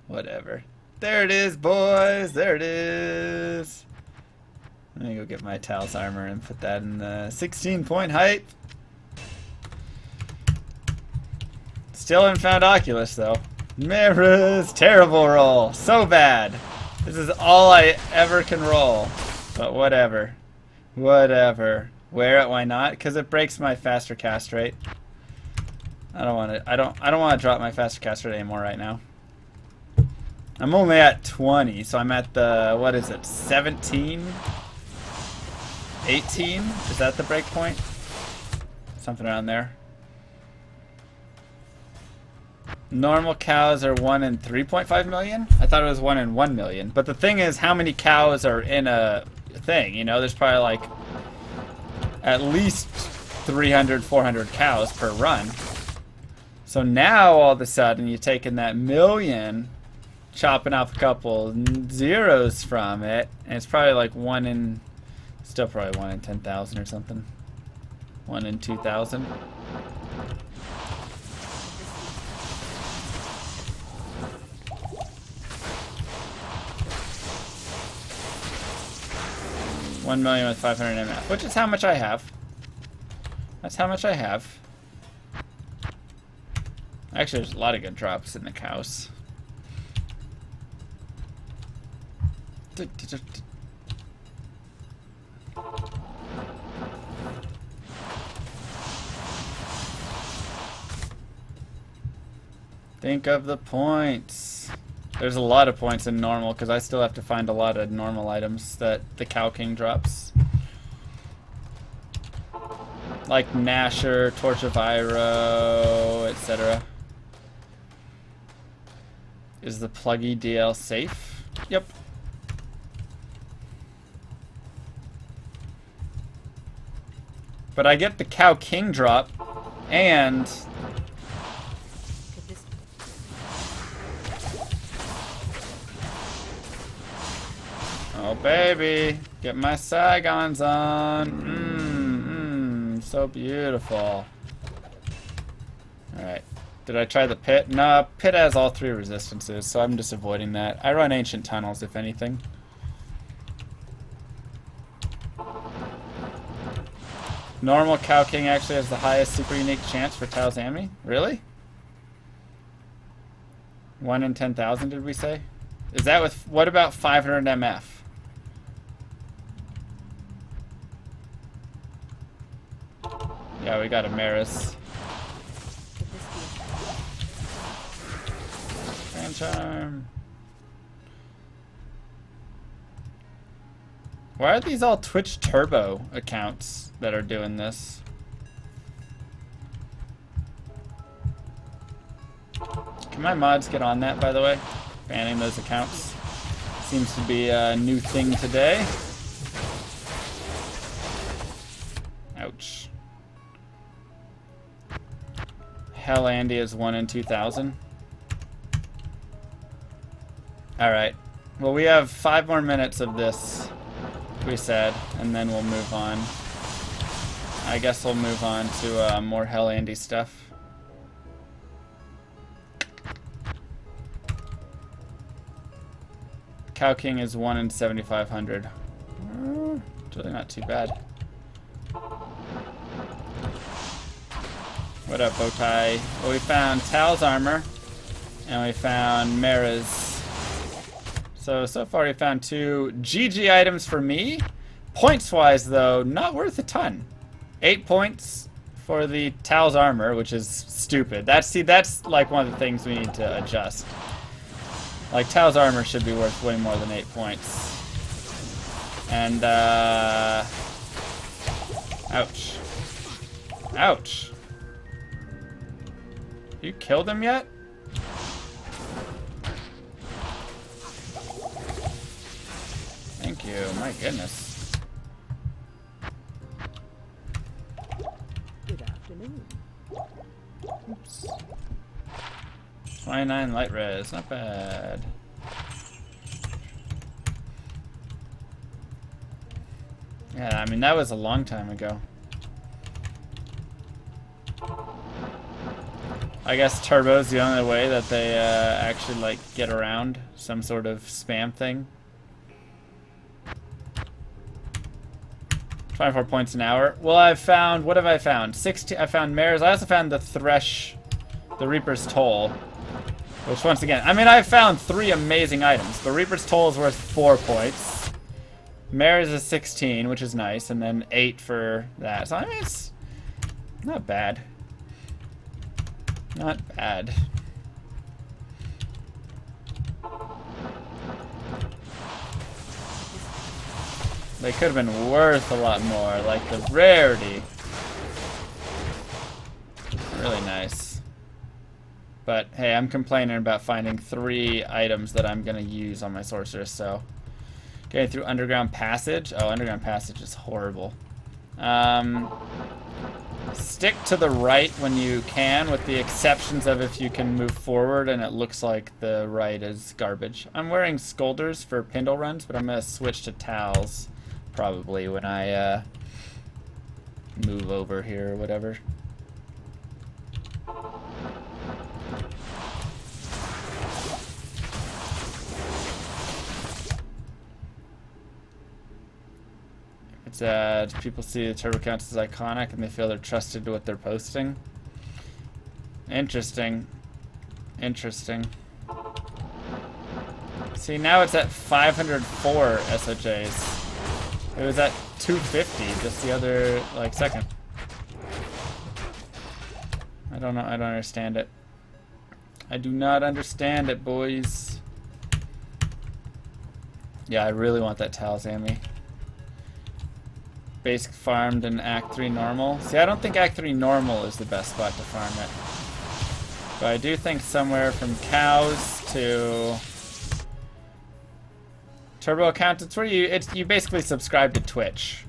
Whatever. There it is, boys! There it is! Let me go get my Tal's armor and put that in the 16-point height. Still haven't found Oculus, though. Maris! Terrible roll. So bad. This is all I ever can roll. But whatever. Whatever. Wear it, why not? Because it breaks my faster cast rate. I don't want to. I don't want to drop my faster cast rate anymore right now. I'm only at 20, so I'm at the, what is it, 17? 18? Is that the break point? Something around there. Normal cows are 1 in 3.5 million? I thought it was 1 in 1 million. But the thing is, how many cows are in a thing? You know, there's probably like at least 300, 400 cows per run. So now all of a sudden you're taking that million, chopping off a couple zeros from it, and it's probably like 1 in, still probably 1 in 10,000 or something. 1 in 2,000. $1 million with 500 MF, which is how much I have. That's how much I have. Actually, there's a lot of good drops in the cows. Think of the points. There's a lot of points in normal because I still have to find a lot of normal items that the Cow King drops. Like Nasher, Torch of Iroh, etc. Is the PLUGY DL safe? Yep. But I get the Cow King drop and oh baby, get my Saigons on. So beautiful. Alright. Did I try the pit? No, pit has all 3 resistances, so I'm just avoiding that. I run ancient tunnels, if anything. Normal Cow King actually has the highest super unique chance for Talzami? Really? 1 in 10,000 did we say? Is that with, what about 500 MF? Yeah, we got a Maris. Grand Charm. Why are these all Twitch Turbo accounts that are doing this? Can my mods get on that, by the way? Banning those accounts. Seems to be a new thing today. Ouch. Hell Andy is 1 in 2,000. Alright. Well, we have 5 more minutes of this, we said, and then we'll move on. I guess we'll move on to more Hell Andy stuff. Cow King is 1 in 7,500. It's really not too bad. What up, Bowtie? Well, we found Tal's armor, and we found Mara's. So far we found 2 GG items for me. Points-wise, though, not worth a ton. 8 points for the Tal's armor, which is stupid. That's like one of the things we need to adjust. Like, Tal's armor should be worth way more than 8 points. And, ouch. Ouch. You killed him yet? Thank you. My goodness. Good afternoon. Oops. 29 light res. Not bad. Yeah, I mean, that was a long time ago. I guess Turbo's the only way that they actually like get around some sort of spam thing. 24 points an hour. Well, I've found, what have I found? 16. I found Mares. I also found the Thresh, the Reaper's Toll, which once again, I mean, I found 3 amazing items. The Reaper's Toll is worth 4 points. Mares is 16, which is nice, and then 8 for that. So I mean, it's not bad. Not bad. They could have been worth a lot more, like the rarity. Really nice. But hey, I'm complaining about finding 3 items that I'm gonna use on my sorceress, so. Getting through Underground Passage. Oh, Underground Passage is horrible. Stick to the right when you can, with the exceptions of if you can move forward and it looks like the right is garbage. I'm wearing Scolders for Pindle runs, but I'm going to switch to Towels probably when I move over here or whatever. It's people see the turbo counts as iconic and they feel they're trusted to what they're posting. Interesting. Interesting. See, now it's at 504 SOJs. It was at 250 just the other, like, second. I don't know. I don't understand it. I do not understand it, boys. Yeah, I really want that Talzami. Basic farmed in Act 3 normal. See, I don't think Act 3 normal is the best spot to farm it. But I do think somewhere from cows to turbo account, it's where you basically subscribe to Twitch.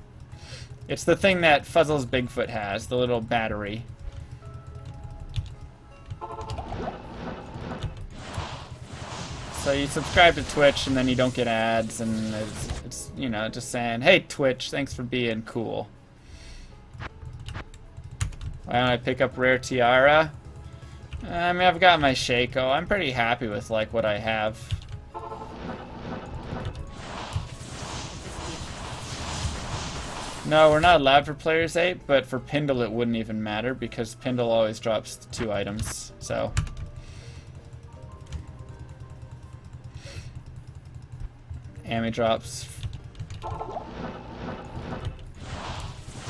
It's the thing that Fuzzle's Bigfoot has, the little battery. So you subscribe to Twitch and then you don't get ads, and it's you know, just saying, hey Twitch, thanks for being cool. Why don't I pick up Rare Tiara? I mean, I've got my Shaco. I'm pretty happy with like what I have. No, we're not allowed for Players 8, but for Pindle it wouldn't even matter because Pindle always drops 2 items, so. Ami drops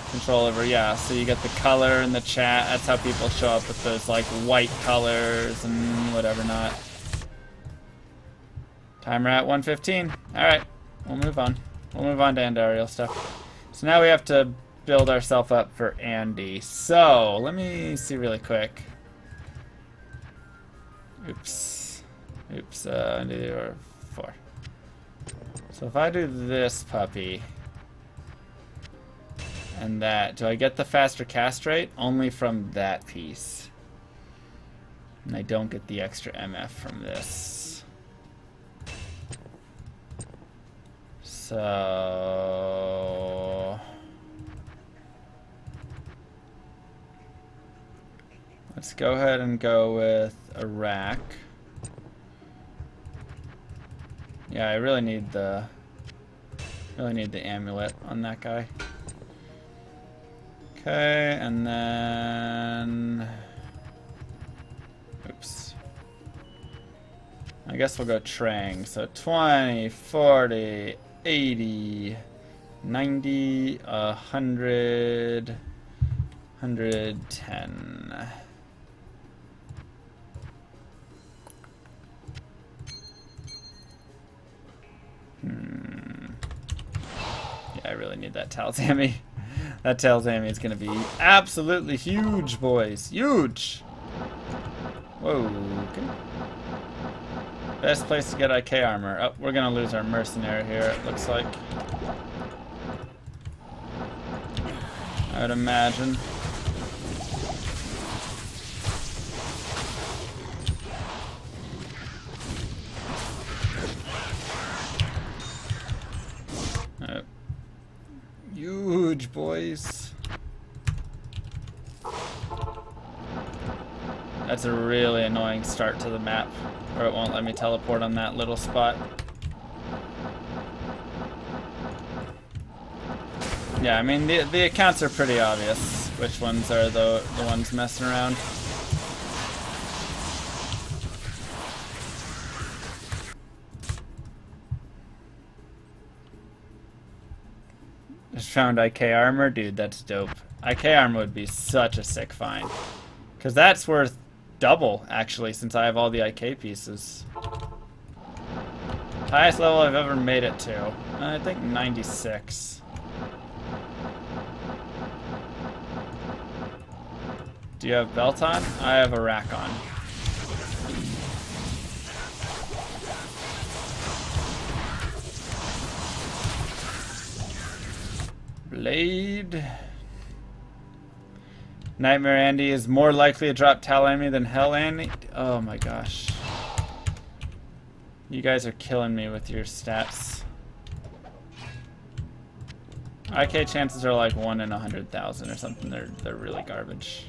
control over, yeah, so you get the color in the chat. That's how people show up with those like white colors and whatever not. Timer at 1:15. Alright, we'll move on. We'll move on to Andariel stuff. So now we have to build ourselves up for Andy. So, let me see really quick. Oops. Oops, Andy or 4. So if I do this puppy and that, do I get the faster cast rate? Only from that piece. And I don't get the extra MF from this. So let's go ahead and go with a rack. Yeah, I really need the amulet on that guy. Okay, and then oops. I guess we'll go Trang. So 20, 40, 80, 90, 100, 110. Yeah, I really need that Talzami. That Talzami is going to be absolutely huge, boys. Huge! Whoa, okay. Best place to get IK armor. Oh, we're going to lose our mercenary here, it looks like. I would imagine. Huge, boys. That's a really annoying start to the map, or it won't let me teleport on that little spot. Yeah, I mean, the accounts are pretty obvious. Which ones are the ones messing around. Just found IK armor? Dude, that's dope. IK armor would be such a sick find. Because that's worth double, actually, since I have all the IK pieces. Highest level I've ever made it to. I think 96. Do you have belt on? I have a rack on. Blade. Nightmare Andy is more likely to drop Tal Andy than Hell Andy. Oh my gosh. You guys are killing me with your stats. IK chances are like 1 in 100,000 or something. They're really garbage.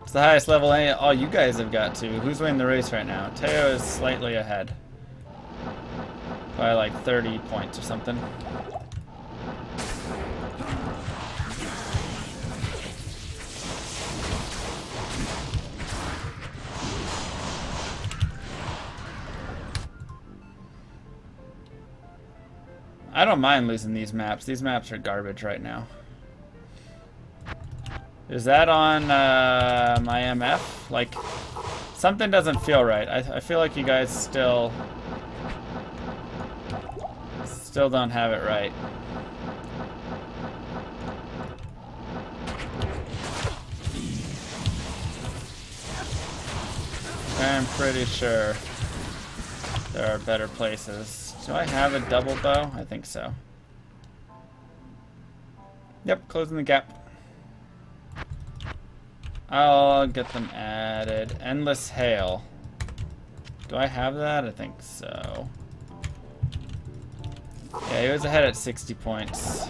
It's the highest level all you guys have got to. Who's winning the race right now? Teo is slightly ahead. By like 30 points or something. I don't mind losing these maps. These maps are garbage right now. Is that on my MF? Like, something doesn't feel right. I feel like you guys still don't have it right. I'm pretty sure there are better places. Do I have a double bow? I think so. Yep, closing the gap. I'll get them added. Endless Hail. Do I have that? I think so. Yeah, he was ahead at 60 points.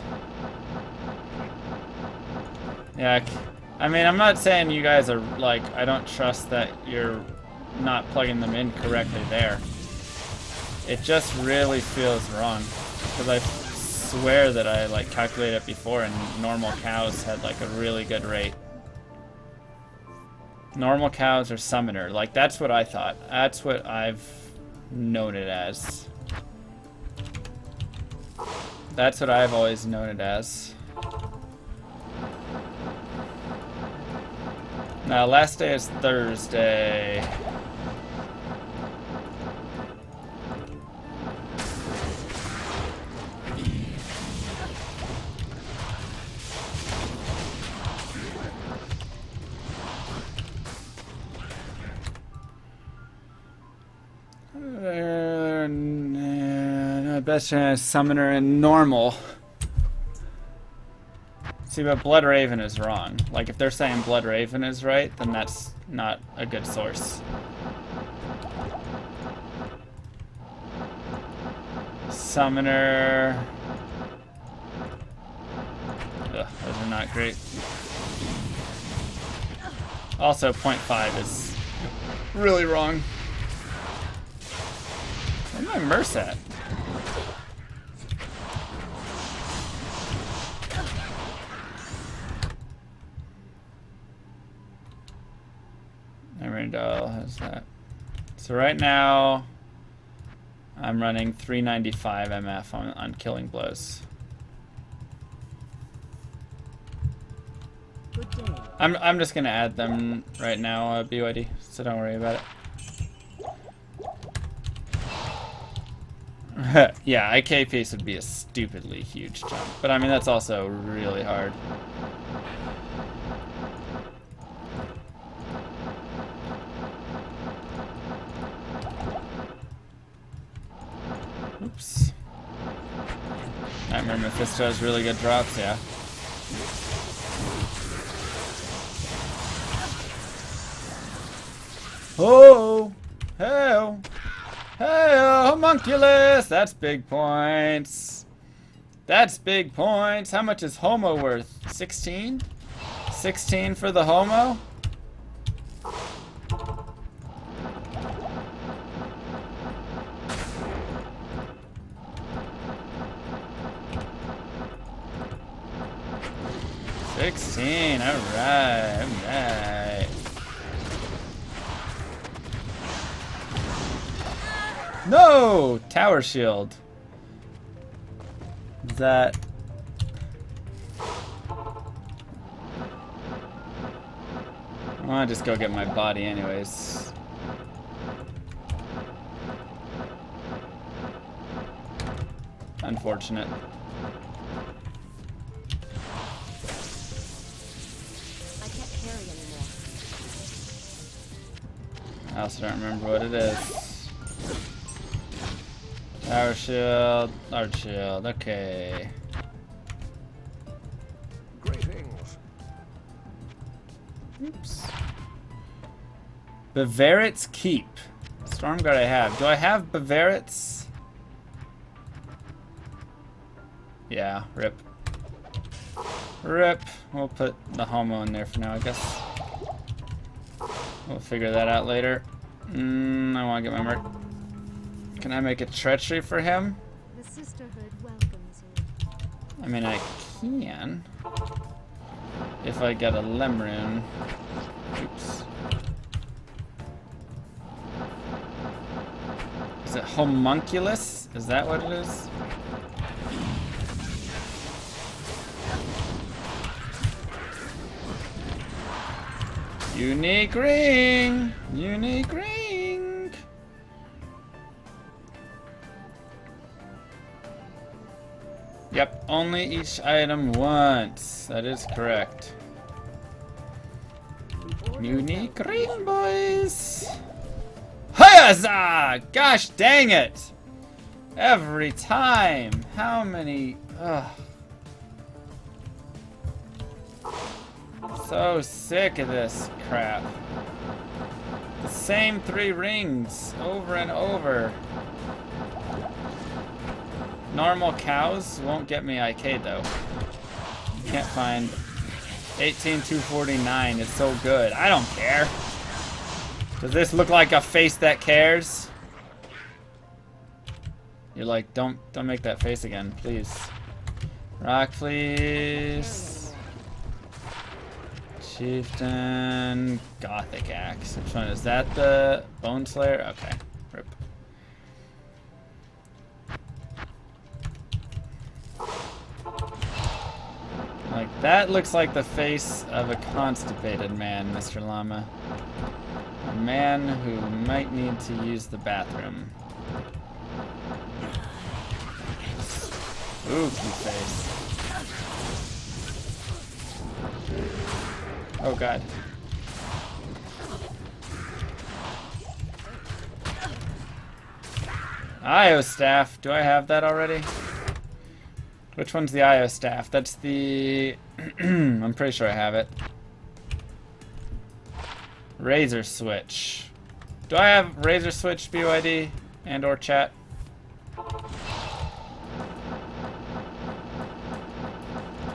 Yeah, I mean, I'm not saying you guys are, like, I don't trust that you're not plugging them in correctly there. It just really feels wrong. Because I swear that I, like, calculated it before and normal cows had, like, a really good rate. Normal cows or summoner. Like, that's what I thought. That's what I've known it as. That's what I've always known it as. Now, last day is Thursday. Best chance summoner and normal. See, but Blood Raven is wrong. Like, if they're saying Blood Raven is right, then that's not a good source. Summoner. Ugh, those are not great. Also, 0.5 is really wrong. Where's my Merc at? How's that? So right now, I'm running 395 MF on killing blows. Good day. I'm just gonna add them right now, BYD. So don't worry about it. Yeah, IK pace would be a stupidly huge jump, but I mean that's also really hard. Oops. Nightmare Mephisto has really good drops, yeah. Oh! Hey! Hey! Homunculus! That's big points. That's big points. How much is Homo worth? 16? 16 for the Homo? $16, alright, alright. No! Tower shield. Is that... I want to just go get my body anyways. Unfortunate. I can't carry anymore. I also don't remember what it is. Tower shield, large shield, okay. Greetings. Oops. Bavaret's Keep. Stormguard I have. Do I have Bavaret's? Yeah, rip. Rip. We'll put the Homo in there for now, I guess. We'll figure that out later. I want to get my merc. Can I make a treachery for him? The sisterhood welcomes you. I mean, I can. If I get a Lemrune. Oops. Is it Homunculus? Is that what it is? Unique ring! Unique ring! Yep, only each item once. That is correct. Unique ring, boys! Hiyaza! Gosh dang it! Every time! How many... Ugh. So sick of this crap. The same 3 rings over and over. Normal cows won't get me IK though. Can't find 18249 is so good. I don't care. Does this look like a face that cares? You're like, don't make that face again, please. Rock, please. Chieftain, Gothic Axe. Which one is that? The Bone Slayer? Okay. Rip. Like that looks like the face of a constipated man, Mr. Llama. A man who might need to use the bathroom. Spooky face. Oh god. IO staff. Do I have that already? Which one's the IO staff? That's the... I'm pretty sure I have it. Razor switch. Do I have razor switch, BYD and or chat?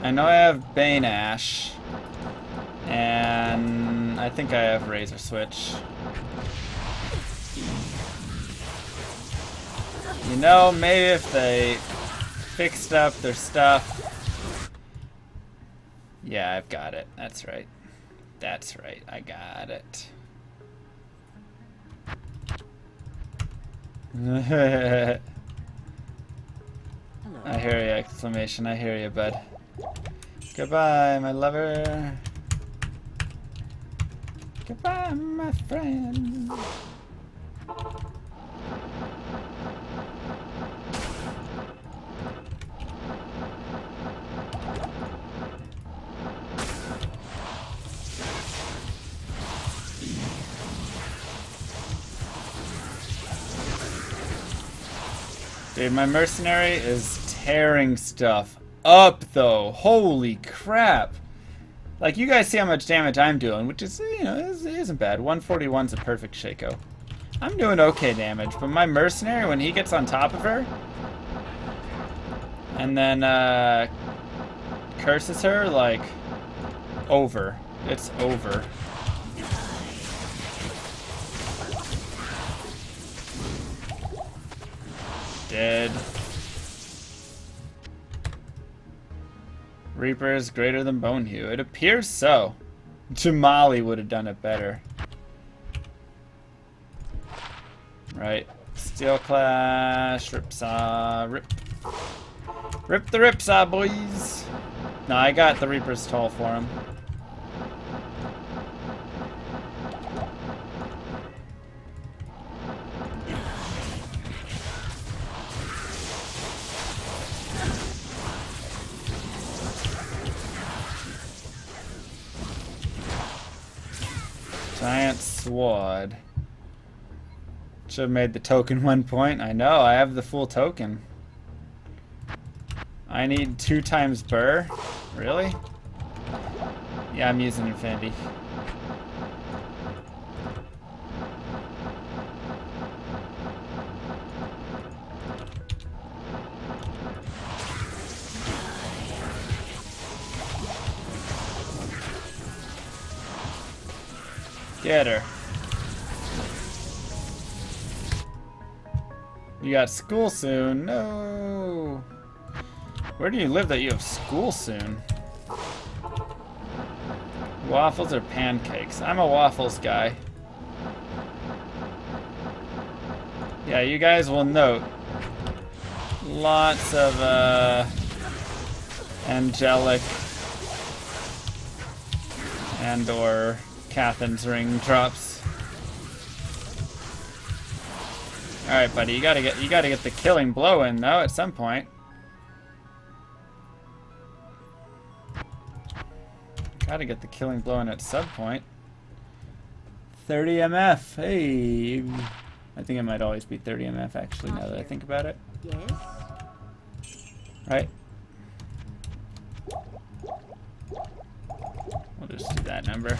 I know I have Bane Ash. And I think I have Razor Switch. You know, maybe if they fixed up their stuff. Yeah, I've got it. That's right. That's right. I got it. I hear you, exclamation. I hear you, bud. Goodbye, my lover. Goodbye, my friend. Dude, my mercenary is tearing stuff up, though. Holy crap. Like, you guys see how much damage I'm doing, which is, you know, isn't bad. 141's a perfect Shaco. I'm doing okay damage, but my mercenary, when he gets on top of her, and then, curses her, like, over. It's over. Dead. Reaper is greater than Bonehew. It appears so. Jamali would have done it better. Right. Steel Clash. Ripsaw. Rip. Rip the Ripsaw, boys. No, I got the Reaper's Toll for him. Giant Sword. Should have made the token 1 point. I know, I have the full token. I need 2 times Burr? Really? Yeah, I'm using Infinity. Get her. You got school soon. No. Where do you live that you have school soon? Waffles or pancakes? I'm a waffles guy. Yeah, you guys will note lots of angelic and or Cathin's ring drops. All right, buddy, you gotta get the killing blow in though at some point. Gotta get the killing blow in at some point. 30 MF. Hey, I think it might always be 30 MF actually. Now that I think about it. Yes. Right. We'll just do that number.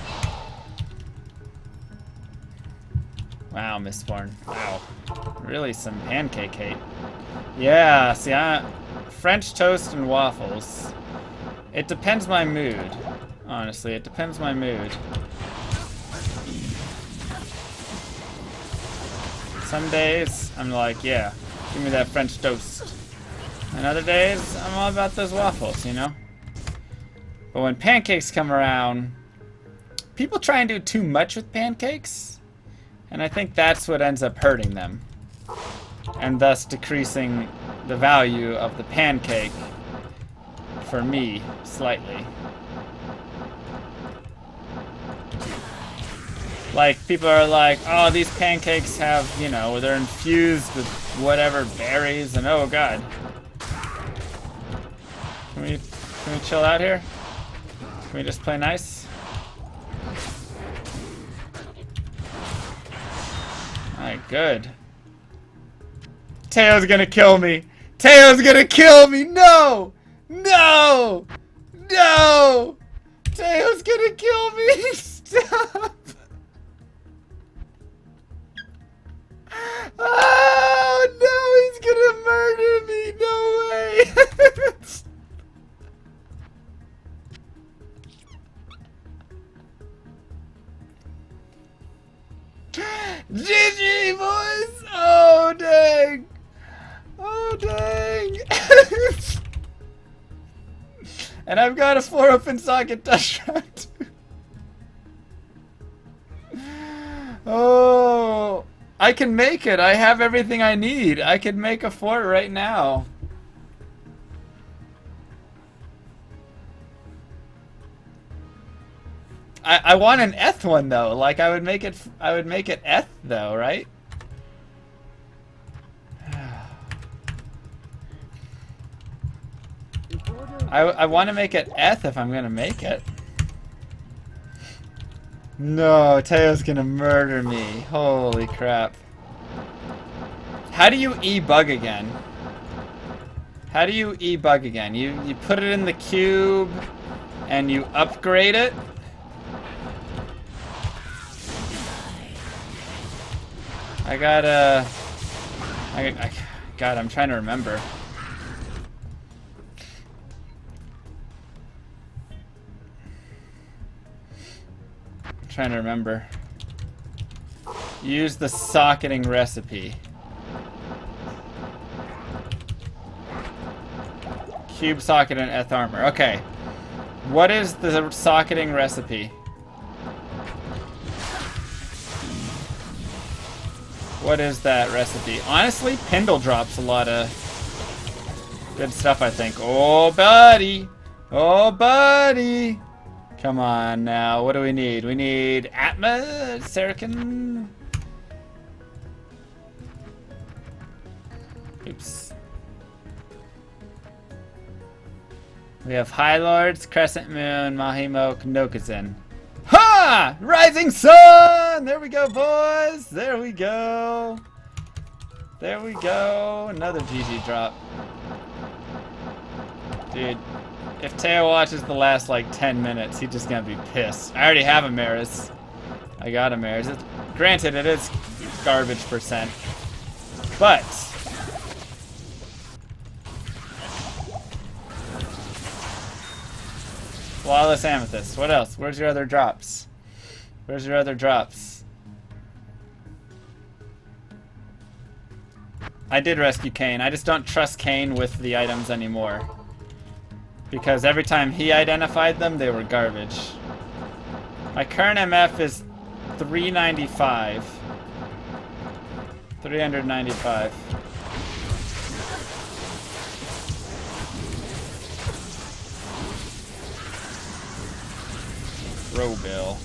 Wow, Mistborn. Wow. Really some pancake hate. Yeah, see, French toast and waffles. It depends my mood. Honestly, it depends my mood. Some days, I'm like, yeah, give me that French toast. And other days, I'm all about those waffles, you know? But when pancakes come around, people try and do too much with pancakes. And I think that's what ends up hurting them. And thus decreasing the value of the pancake for me slightly. Like, people are like, oh, these pancakes have, you know, they're infused with whatever berries, and oh god. Can we chill out here? Can we just play nice? Alright, good. Teo's gonna kill me! Teo's gonna kill me! No! No! No! Teo's gonna kill me! Stop! Oh no, he's gonna murder me! No way! And I've got a 4 open socket dust trap too. Oh, I can make it. I have everything I need. I could make a fort right now. I want an eth one though. Like I would make it eth though, right? I want to make it eth if I'm gonna make it. No, Teo's gonna murder me. Holy crap. How do you e-bug again? How do you e-bug again? You put it in the cube and you upgrade it? I gotta... God, I'm trying to remember. Trying to remember. Use the socketing recipe. Cube socket and eth armor. Okay. What is the socketing recipe? What is that recipe? Honestly, Pindle drops a lot of good stuff, I think. Oh, buddy! Oh, buddy! Come on now, what do we need? We need Atma, Serican. Oops. We have High Lords, Crescent Moon, Mahimo, Knokazin. Ha! Rising Sun! There we go, boys! There we go! There we go! Another GG drop. Dude. If Teo watches the last, like, 10 minutes, he's just gonna be pissed. I already have a Maris. I got a Maris. Granted, it is garbage percent. But... Flawless Amethyst. What else? Where's your other drops? Where's your other drops? I did rescue Kane. I just don't trust Kane with the items anymore. Because every time he identified them, they were garbage. My current MF is 395. 395. Robill.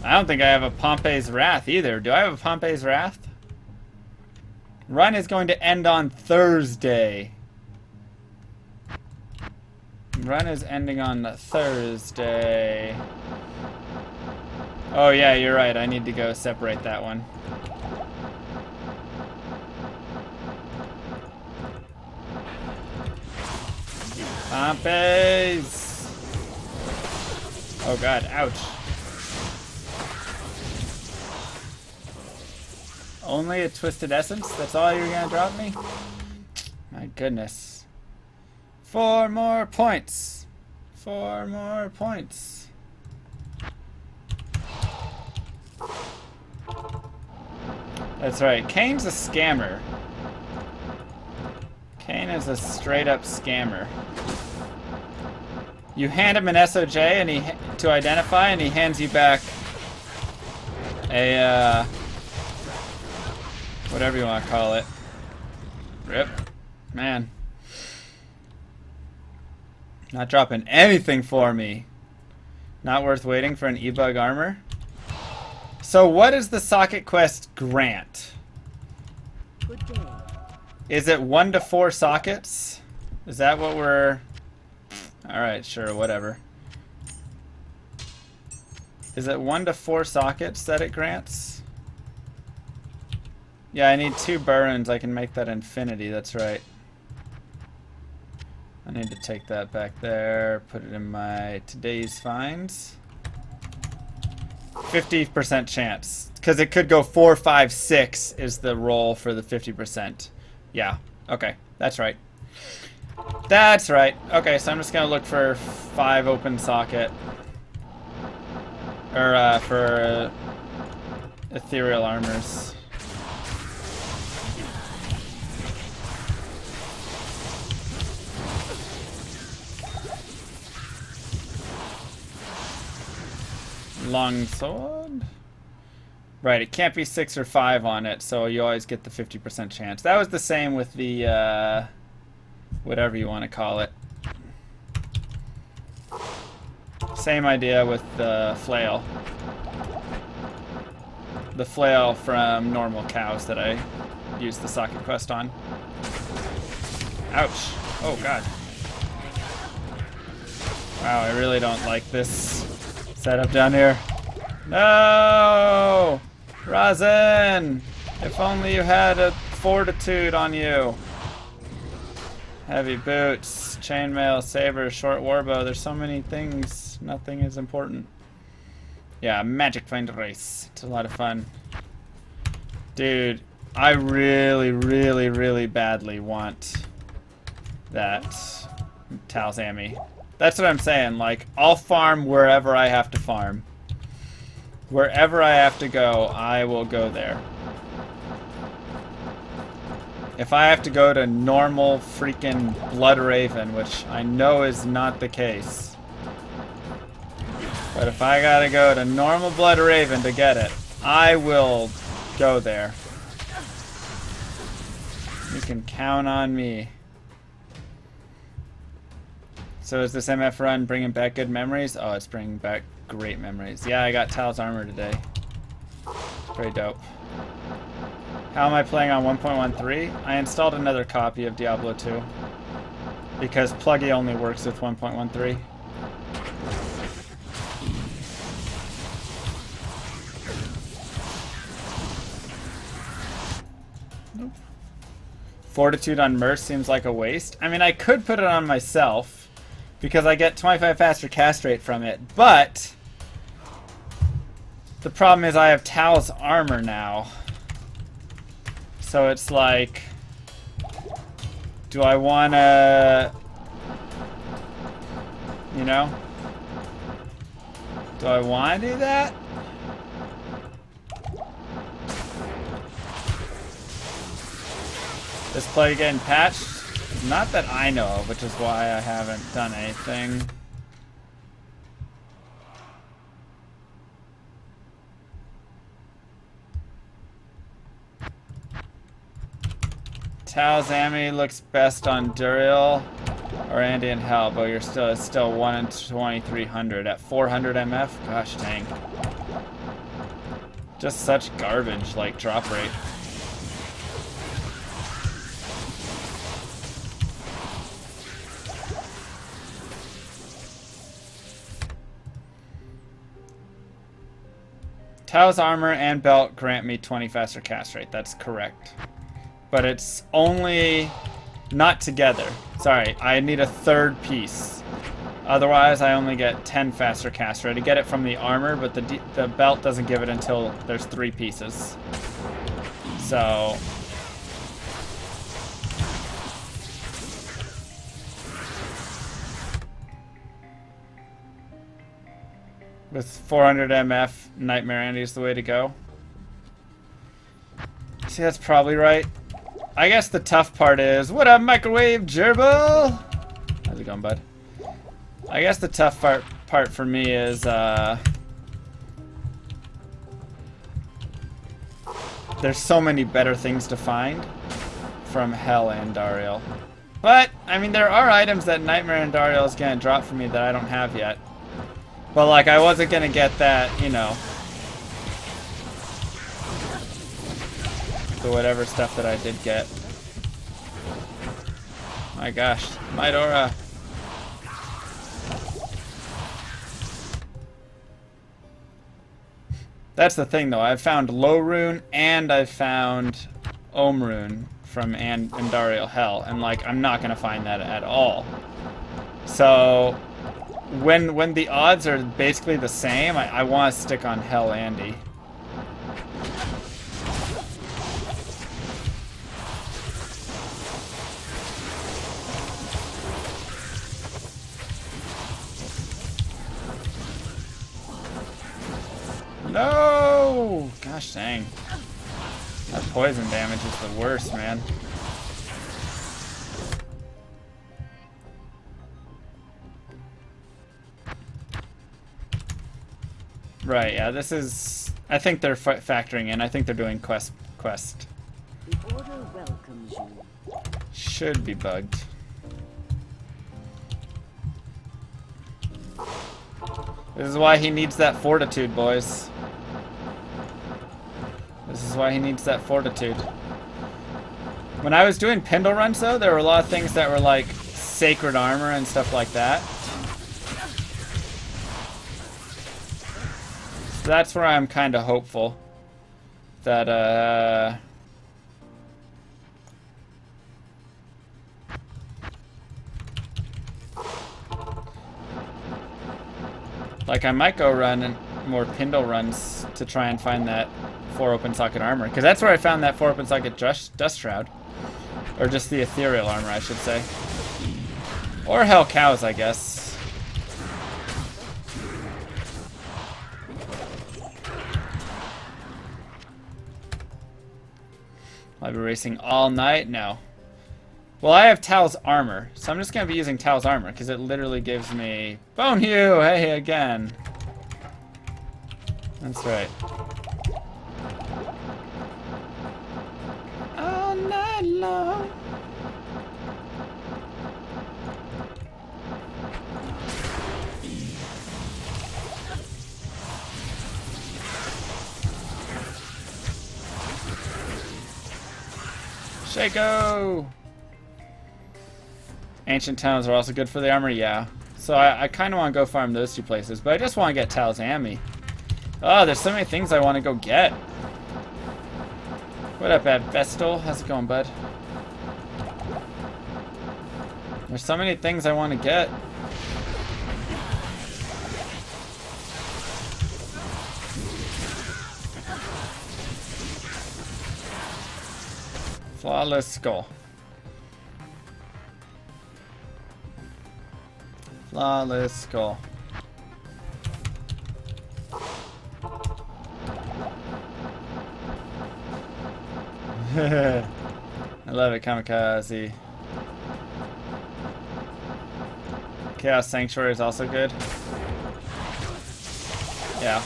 I don't think I have a Pompey's Wrath either. Do I have a Pompey's Wrath? Run is going to end on Thursday. Run is ending on Thursday. Oh yeah, you're right. I need to go separate that one. Pompeys! Oh god, ouch. Only a Twisted Essence? That's all you're gonna drop me? My goodness. 4 more points. 4 more points. That's right. Kane's a scammer. Kane is a straight up scammer. You hand him an SOJ and to identify, and he hands you back a whatever you want to call it. Rip. Man. Not dropping anything for me. Not worth waiting for an e-bug armor. So what is the socket quest grant? Good day. Is it 1 to 4 sockets? Is that what we're... Alright, sure, whatever. Is it 1 to 4 sockets that it grants? Yeah, I need 2 burns. I can make that infinity, that's right. I need to take that back there, put it in my today's finds. 50% chance. Because it could go 4, 5, 6 is the roll for the 50%. Yeah, okay, that's right. That's right. Okay, so I'm just gonna look for 5 open socket. Or, for ethereal armors. long sword. Right, it can't be 6 or 5 on it, so you always get the 50% chance. That was the same with the, whatever you want to call it. Same idea with the flail. The flail from normal cows that I used the socket quest on. Ouch. Oh, God. Wow, I really don't like this setup down here. No! Rosin! If only you had a fortitude on you. Heavy boots, chainmail, saber, short warbow. There's so many things. Nothing is important. Yeah, magic find race. It's a lot of fun. Dude, I really, really, really badly want that Talzami. That's what I'm saying. Like, I'll farm wherever I have to farm. Wherever I have to go, I will go there. If I have to go to normal freaking Blood Raven, which I know is not the case. But if I gotta go to normal Blood Raven to get it, I will go there. You can count on me. So is this MF run bringing back good memories? Oh, it's bringing back great memories. Yeah, I got Tal's armor today. It's pretty dope. How am I playing on 1.13? I installed another copy of Diablo 2 because PLUGY only works with 1.13. Nope. Fortitude on Merc seems like a waste. I mean, I could put it on myself because I get 25 faster cast rate from it, but the problem is I have Tal's armor now. So it's like, do I want to, you know? Do I want to do that? This play getting patched? Not that I know of, which is why I haven't done anything. Talzami looks best on Duriel or Andy in Hell, but it's still 1 in 2300 at 400 MF. Gosh dang. Just such garbage, like drop rate. Tao's armor and belt grant me 20 faster cast rate. That's correct. But it's only not together. Sorry, I need a third piece. Otherwise, I only get 10 faster cast rate. I get it from the armor, but the belt doesn't give it until there's 3 pieces. So with 400 MF, Nightmare Andy is the way to go. See, that's probably right. I guess the tough part is, what up, Microwave Gerbil? How's it going, bud? I guess the tough part for me is, there's so many better things to find from Hell and Dariel. But, I mean, there are items that Nightmare and Dariel is gonna drop for me that I don't have yet. But, like, I wasn't gonna get that, you know, the whatever stuff that I did get. My gosh, Midora. That's the thing though, I've found Low Rune and I've found Ohm Rune from Andariel Hell, and like I'm not gonna find that at all. So when the odds are basically the same, I want to stick on Hell Andy. No! Gosh dang. That poison damage is the worst, man. Right, yeah, this is... I think they're factoring in. I think they're doing quest. The order welcomes you. Should be bugged. This is why he needs that fortitude, boys. This is why he needs that fortitude. When I was doing Pendle runs, though, there were a lot of things that were like sacred armor and stuff like that. So that's where I'm kind of hopeful that, like I might go run more Pendle runs to try and find that 4 open socket armor, because that's where I found that 4 open socket dust shroud, or just the ethereal armor, I should say, or hell cows, I guess. I'll be racing all night? No. Well, I have Tal's armor, so I'm just going to be using Tal's armor, because it literally gives me... Bone Hue! Hey, again. That's right. All night long. Shaco! Ancient Towns are also good for the armor, yeah. So I kind of want to go farm those 2 places, but I just want to get Tal's Ammi. Oh, there's so many things I want to go get. What up, Ad Vestal? How's it going, bud? There's so many things I want to get. Flawless Skull. Flawless Skull. I love it, Kamikaze. Chaos Sanctuary is also good. Yeah.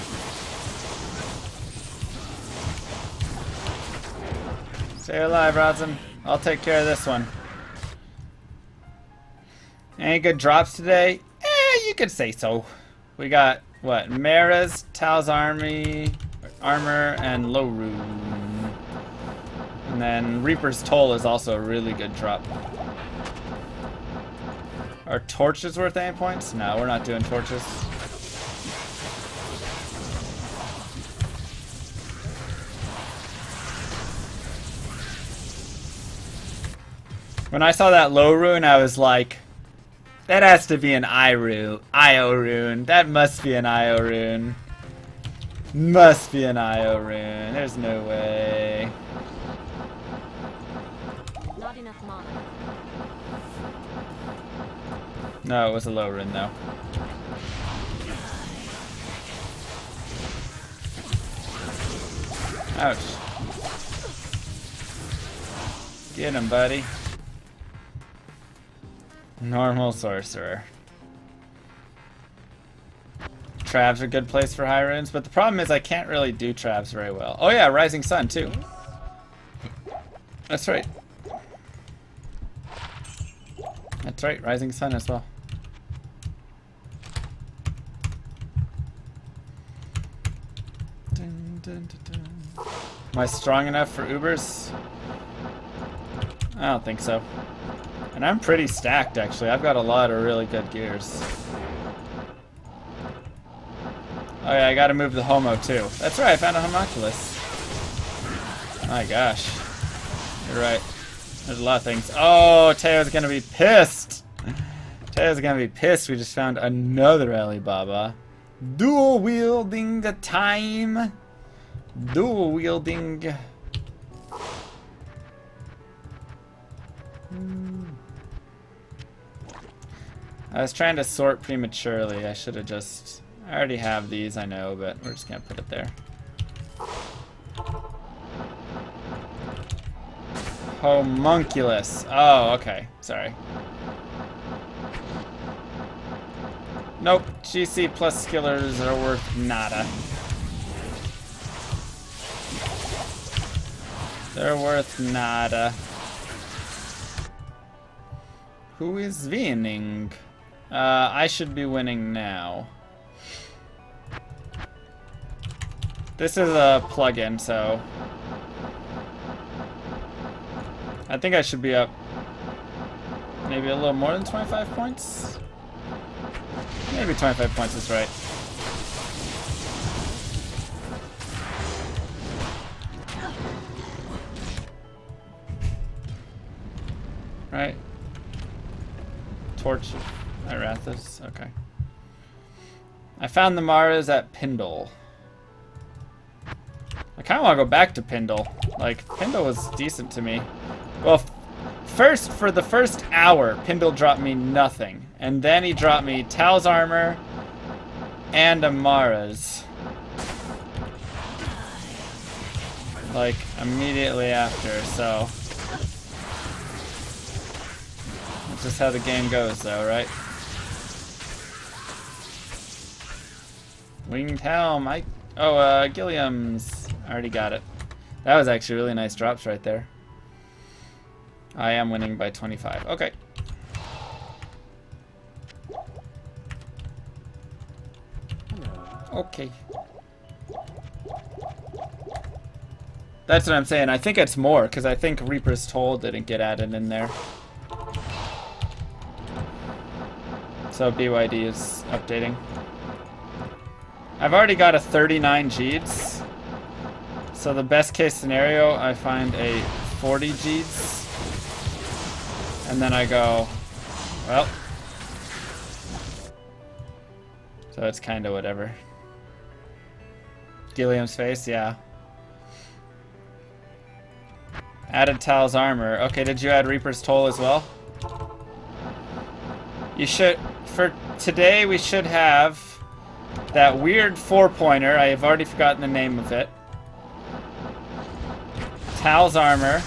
Stay alive, Rodson. I'll take care of this one. Any good drops today? You could say so. We got, what, Mara's, Tal's armor, and Low Rune. And then Reaper's Toll is also a really good drop. Are torches worth any points? No, we're not doing torches. When I saw that Low Rune, I was like, that has to be an IO rune. That must be an IO rune. Must be an IO rune. There's no way. Not enough mana. No, it was a low rune though. Ouch. Get him, buddy. Normal sorcerer. Trav's a good place for high runes, but the problem is I can't really do Travs very well. Oh yeah, Rising Sun too. That's right. That's right, Rising Sun as well. Dun, dun, dun, dun. Am I strong enough for Ubers? I don't think so. And I'm pretty stacked, actually. I've got a lot of really good gears. Oh yeah, I gotta move the Homo, too. That's right, I found a homunculus. My gosh. You're right. There's a lot of things. Oh, Teo's gonna be pissed! Teo's gonna be pissed. We just found another Alibaba. Dual wielding the time. Dual wielding. I was trying to sort prematurely. I should have just... I already have these, I know, but we're just going to put it there. Homunculus. Oh, okay. Sorry. Nope. GC plus skillers are worth nada. They're worth nada. Who is winning? I should be winning now. This is a plugin, so I think I should be up maybe a little more than 25 points. Maybe 25 points is right. Right? Torch of Irathis. Okay. I found the Maras at Pindle. I kind of want to go back to Pindle. Like, Pindle was decent to me. Well, first, for the first hour, Pindle dropped me nothing. And then he dropped me Tal's armor and Amara's. Like, immediately after, so. That's just how the game goes, though, right? Winged Helm, Gilliam's. I already got it. That was actually really nice drops right there. I am winning by 25. Okay. Okay. That's what I'm saying. I think it's more, because I think Reaper's Toll didn't get added in there. So BYD is updating. I've already got a 39 G's. So the best case scenario, I find a 40 G's. And then I go, well. So it's kind of whatever. Gilliam's face, yeah. Added Tal's armor. Okay, did you add Reaper's Toll as well? You should, for today we should have that weird 4-pointer. I have already forgotten the name of it. Tal's armor.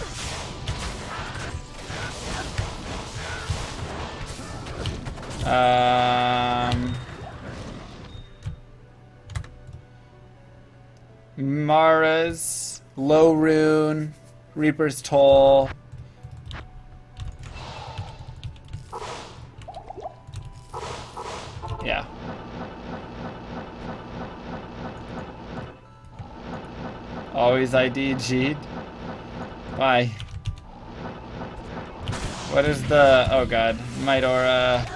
Mara's, Low Rune, Reaper's Toll. Yeah. Always ID G'd. Why? What is the... oh god. Midora...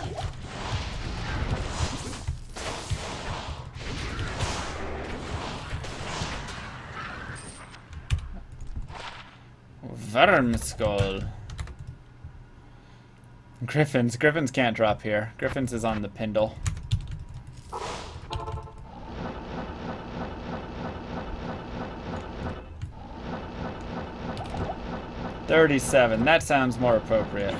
Vermskull. Griffins. Griffins can't drop here. Griffins is on the Pindle. $37. That sounds more appropriate.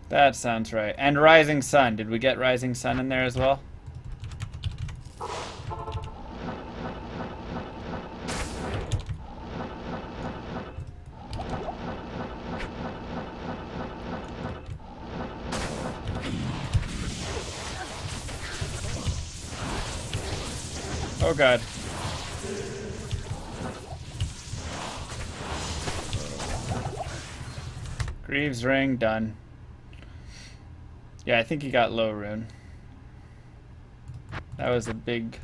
That sounds right. And Rising Sun. Did we get Rising Sun in there as well? Oh god. Greaves Ring, done. Yeah, I think he got Low Rune. That was a big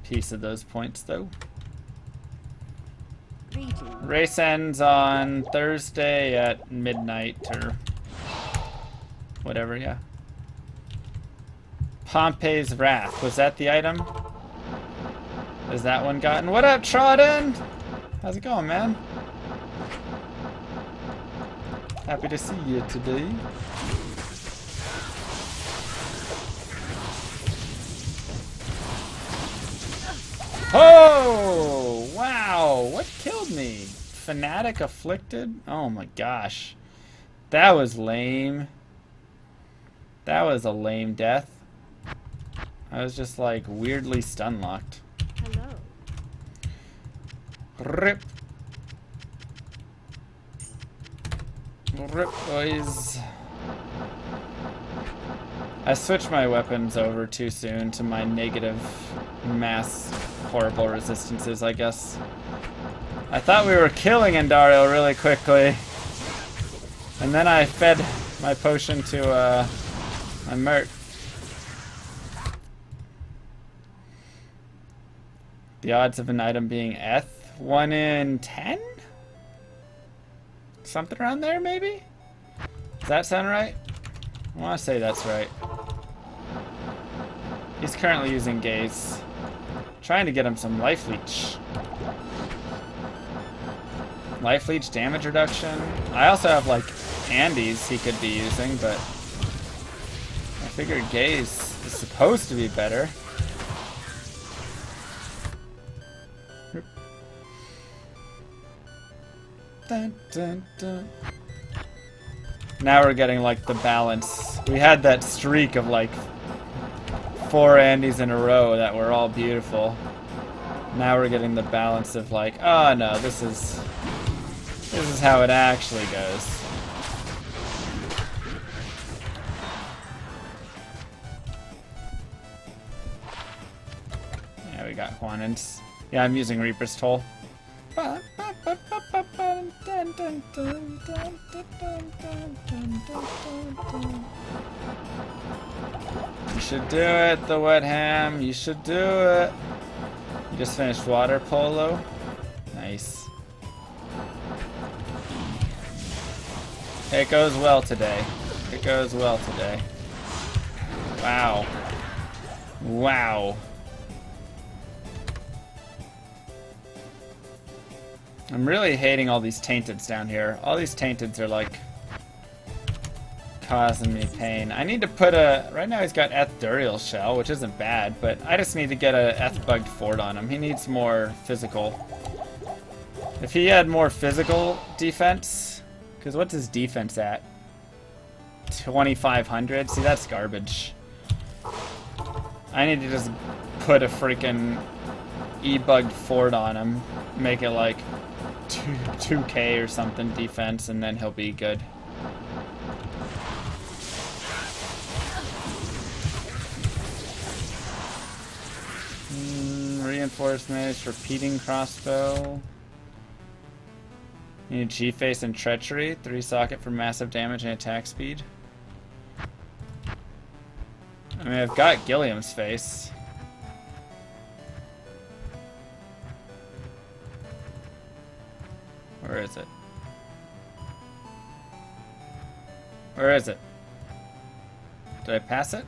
piece of those points, though. Race ends on Thursday at midnight, or whatever, yeah. Pompey's Wrath. Was that the item? Is that one gotten? What up, Trodden? How's it going, man? Happy to see you today. Oh, wow. What killed me? Fanatic Afflicted? Oh my gosh. That was lame. That was a lame death. I was just like weirdly stun locked. Hello. Rip. Rip, boys. I switched my weapons over too soon to my negative mass horrible resistances, I guess. I thought we were killing Endario really quickly. And then I fed my potion to my Mert. The odds of an item being Eth, 1 in 10? Something around there, maybe? Does that sound right? I want to say that's right. He's currently using Gaze. Trying to get him some Life Leech. Life Leech damage reduction. I also have like Andes he could be using, but I figured Gaze is supposed to be better. Dun, dun, dun. Now we're getting like the balance. We had that streak of like 4 Andes in a row that were all beautiful. Now we're getting the balance of like, oh no, this is how it actually goes. Yeah, we Got Juanins. Yeah, I'm using Reaper's Toll. You should do it, the wet ham. You should do it. You just finished water polo. Nice. It goes well today. It goes well today. Wow. Wow. I'm really hating all these tainteds down here. All these tainteds are like causing me pain. I need to put a... Right now he's got Eth-Duriel Shell, which isn't bad, but I just need to get a Eth-Bugged Fort on him. He needs more physical. If he had more physical defense... Because what's his defense at? 2,500? See, that's garbage. I need to just put a freaking E-Bugged Fort on him. Make it like 2k or something defense, and then he'll be good. Reinforced mace, repeating crossbow. You need G-Face and Treachery. 3 socket for massive damage and attack speed. I mean, I've got Gilliam's Face. Where is it? Where is it? Did I pass it?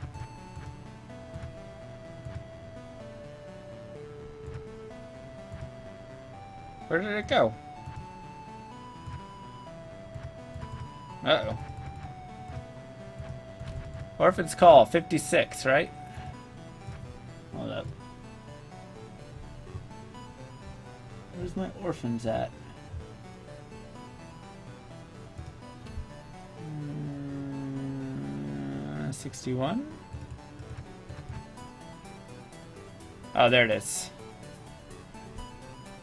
Where did it go? Uh-oh. Orphan's Call, 56, right? Hold up. Where's my orphans at? 61? Oh, there it is.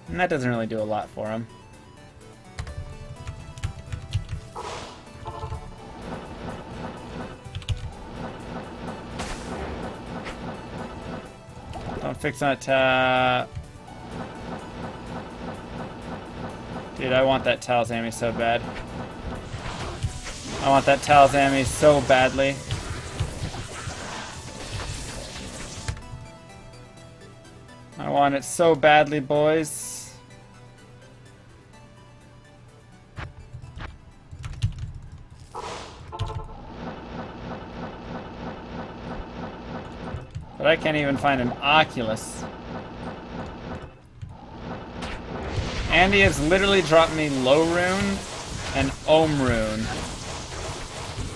And that doesn't really do a lot for him. Don't fix on tap. Dude, I want that Talzami so bad. I want that Talzami so badly. I want it so badly, boys. But I can't even find an Oculus. Andy has literally dropped me Low Rune and Ohm Rune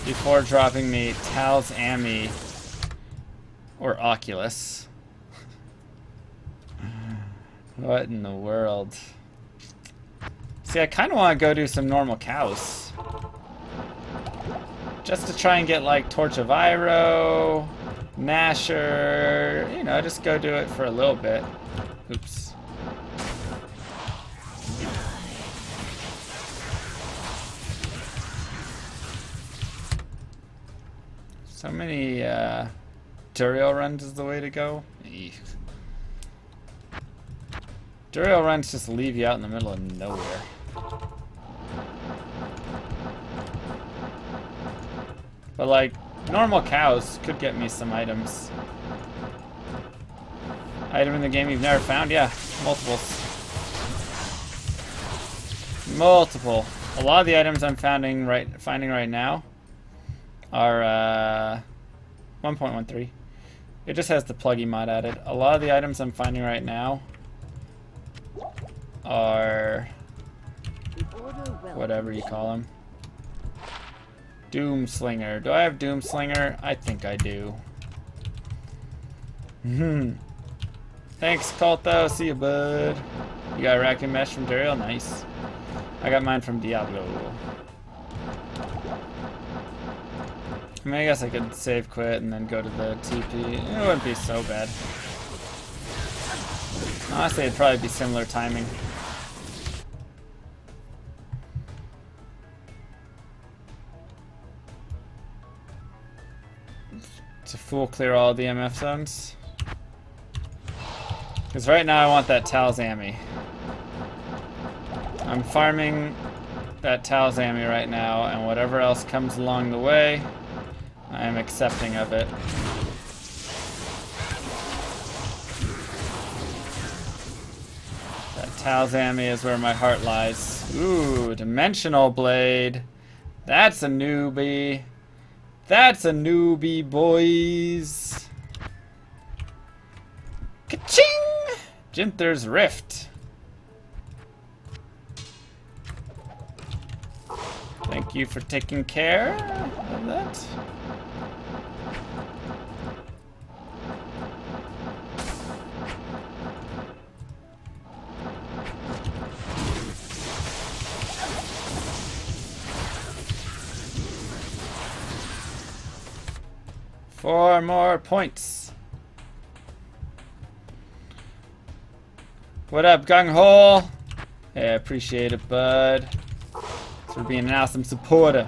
before dropping me Talzami or Oculus. What in the world? See, I kind of want to go do some normal cows. Just to try and get, like, Torch of Iroh, Nasher, you know, just go do it for a little bit. Oops. So many tutorial runs is the way to go. Eek. Tutorial runs just leave you out in the middle of nowhere. But like, normal cows could get me some items. Item in the game you've never found? Yeah, multiples. Multiple. A lot of the items I'm finding right now are 1.13. It just has the PLUGY mod added. A lot of the items I'm finding right now are whatever you call them. Doomslinger. Do I have Doomslinger? I think I do. Thanks, Colto. See you, bud. You got a Raccoon Mesh from Daryl? Nice. I got mine from Diablo. I mean, I guess I could save quit and then go to the TP. It wouldn't be so bad. Honestly, it'd probably be similar timing. To full clear all the MF zones. Because right now I want that Talzami. I'm farming that Talzami right now, and whatever else comes along the way, I am accepting of it. That Talzami is where my heart lies. Ooh, Dimensional Blade. That's a newbie. That's a newbie, boys. Ka-ching! Jinther's Rift. Thank you for taking care of that. Four more points. What up, Gung Ho? Hey, I appreciate it, bud. Thanks for being an awesome supporter.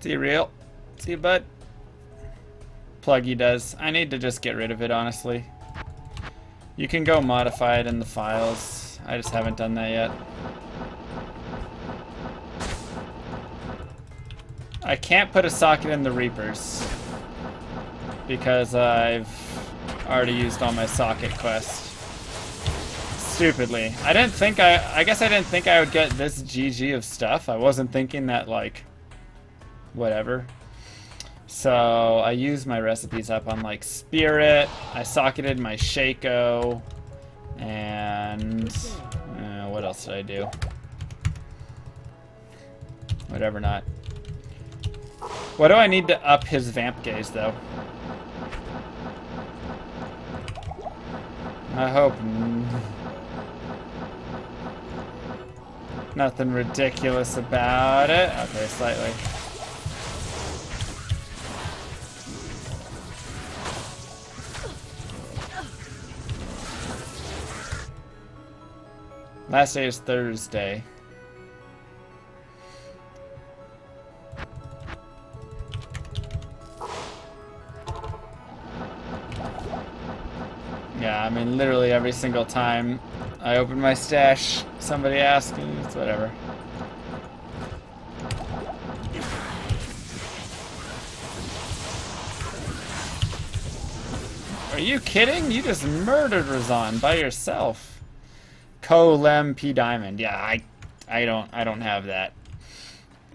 See you, real. See you, bud. PLUGY does. I need to just get rid of it, honestly. You can go modify it in the files. I just haven't done that yet. I can't put a socket in the Reapers because I've already used all my socket quests. Stupidly. I guess I didn't think I would get this GG of stuff. I wasn't thinking that, like, whatever. So I used my recipes up on like Spirit, I socketed my Shaco, and what else did I do? Whatever not. What do I need to up his Vamp Gaze though? I hope nothing ridiculous about it. Okay, slightly. Last day is Thursday. Yeah, I mean, literally every single time I open my stash, somebody asks, and it's whatever. Are you kidding? You just murdered Razan by yourself. Colem P Diamond. Yeah, I don't have that.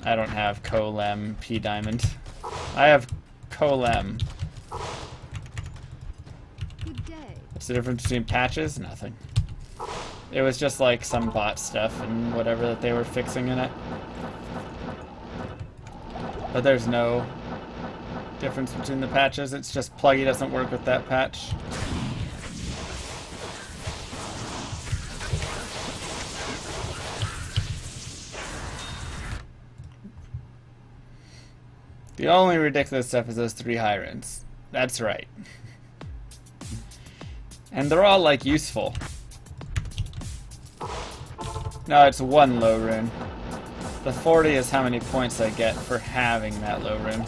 I don't have Colem P Diamond. I have Colem. Good day. What's the difference between patches? Nothing. It was just like some bot stuff and whatever that they were fixing in it. But there's no difference between the patches. It's just PLUGY doesn't work with that patch. The only ridiculous stuff is those 3 high runes. That's right. And they're all, like, useful. No, it's 1 low rune. The 40 is how many points I get for having that low rune.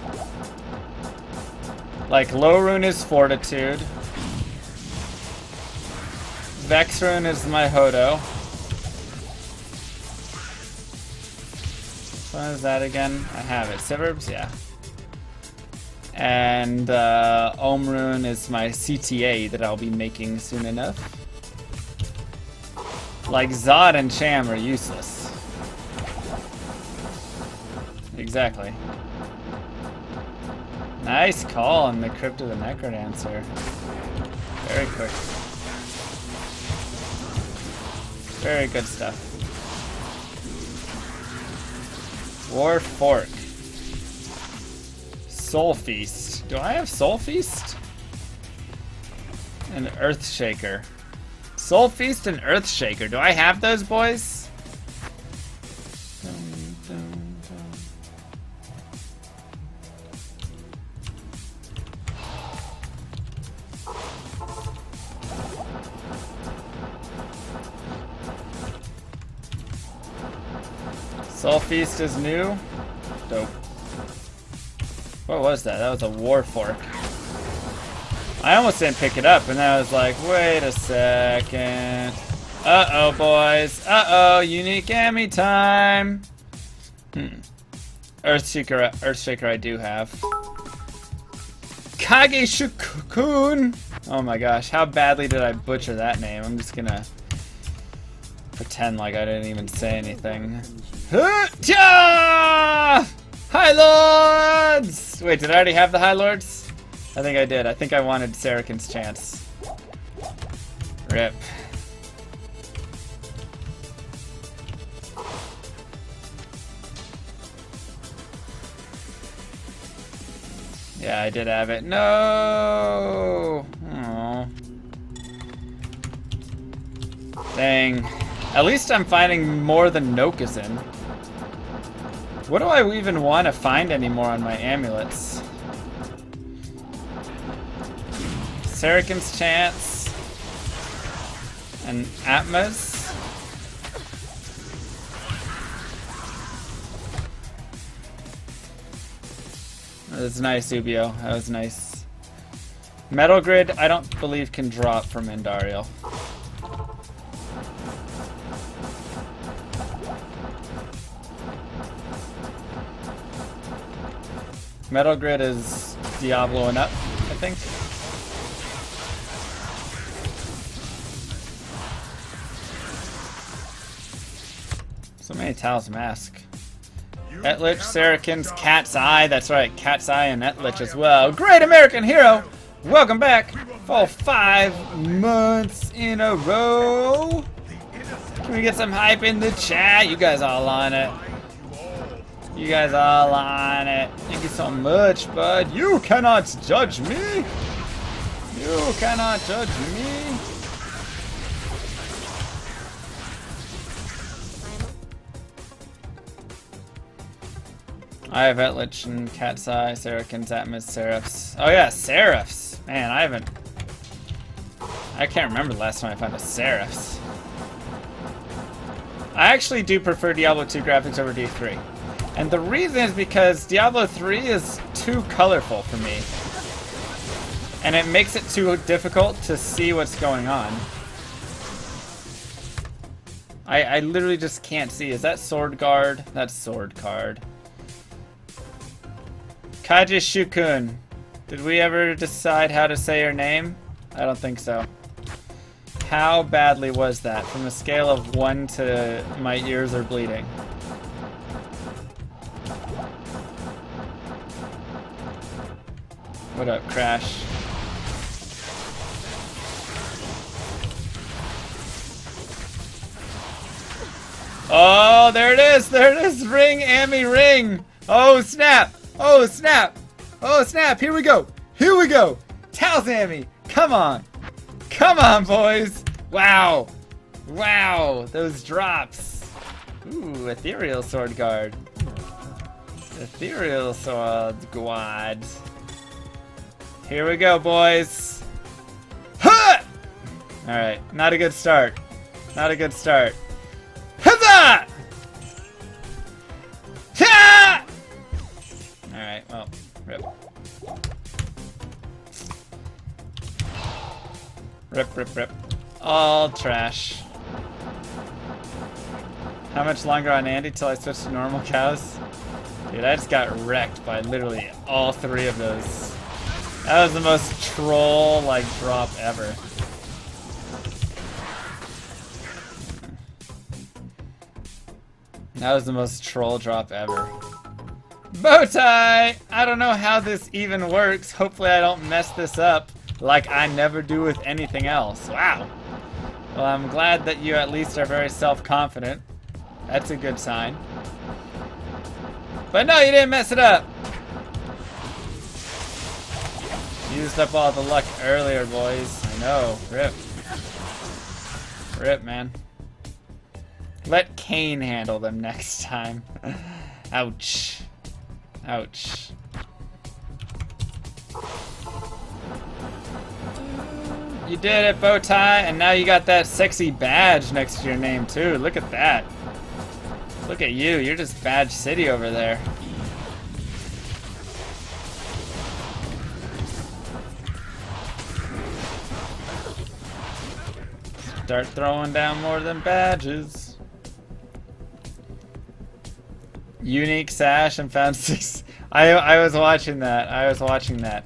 Like, low rune is Fortitude. Vex rune is my Hodo. What is that again? I have it. Suburbs? Yeah. And Ohm rune is my CTA that I'll be making soon enough. Like, Zod and Cham are useless. Exactly. Nice call on the Crypt of the Necrodancer. Very quick. Very good stuff. War Fork. Soul Feast. Do I have Soul Feast? And Earth Shaker. Soul Feast and Earth Shaker. Do I have those, boys? Soul Feast is new. Dope. What was that? That was a War Fork. I almost didn't pick it up, and then I was like, wait a second. Uh-oh, boys. Uh-oh, unique Emmy time. Earthshaker I do have. Kage-shukun. Oh my gosh, how badly did I butcher that name? I'm just gonna pretend like I didn't even say anything. High Lords! Wait, did I already have the High Lords? I think I did. I think I wanted Sarakin's chance. Rip. Yeah, I did have it. No! Aww. Dang. At least I'm finding more than Nokuzen. What do I even want to find anymore on my amulets? Sarakin's Chance. And Atmas. That was nice, Ubio. That was nice. Metal Grid, I don't believe can drop from Indariel. Metal Grid is Diablo and up, I think. So many Tao's Mask. Etlich, Sarakin's Cat's Eye. That's right, Cat's Eye and Etlich as well. Great American Hero! Welcome back for 5 months in a row. Can we get some hype in the chat? You guys all on it. You guys all on it. Thank you so much, bud. You cannot judge me. You cannot judge me. I have Etlich and Cat's Eye, Sarakin's Atmos, Seraphs. Oh yeah, Seraphs. Man, I can't remember the last time I found a Seraphs. I actually do prefer Diablo 2 graphics over D3. And the reason is because Diablo 3 is too colorful for me. And it makes it too difficult to see what's going on. I literally just can't see. Is that Sword Guard? That's Sword Card. Kajishukun. Did we ever decide how to say her name? I don't think so. How badly was that? From a scale of 1 to my ears are bleeding. What up, Crash? Oh, there it is! There it is! Ring, Amy, ring! Oh, snap! Oh, snap! Oh, snap! Here we go! Here we go! Talzami! Come on! Come on, boys! Wow! Wow! Those drops! Ooh, Ethereal Sword Guard. Ethereal Sword Squad. Here we go, boys. Ha! Alright, not a good start. Not a good start. Huzzah! Ha! Alright, well, rip. Rip. All trash. How much longer on Andy till I switch to normal cows? Dude, I just got wrecked by literally all 3 of those. That was the most troll, like, drop ever. That was the most troll drop ever. Bowtie! I don't know how this even works. Hopefully I don't mess this up like I never do with anything else. Wow. Well, I'm glad that you at least are very self-confident. That's a good sign. But no, you didn't mess it up. Used up all the luck earlier, boys. I know. Rip. Rip, man. Let Kane handle them next time. Ouch. Ouch. You did it, Bowtie, and now you got that sexy badge next to your name, too. Look at that. Look at you. You're just Badge City over there. Start throwing down more than badges. Unique sash and found 6. I was watching that. I was watching that.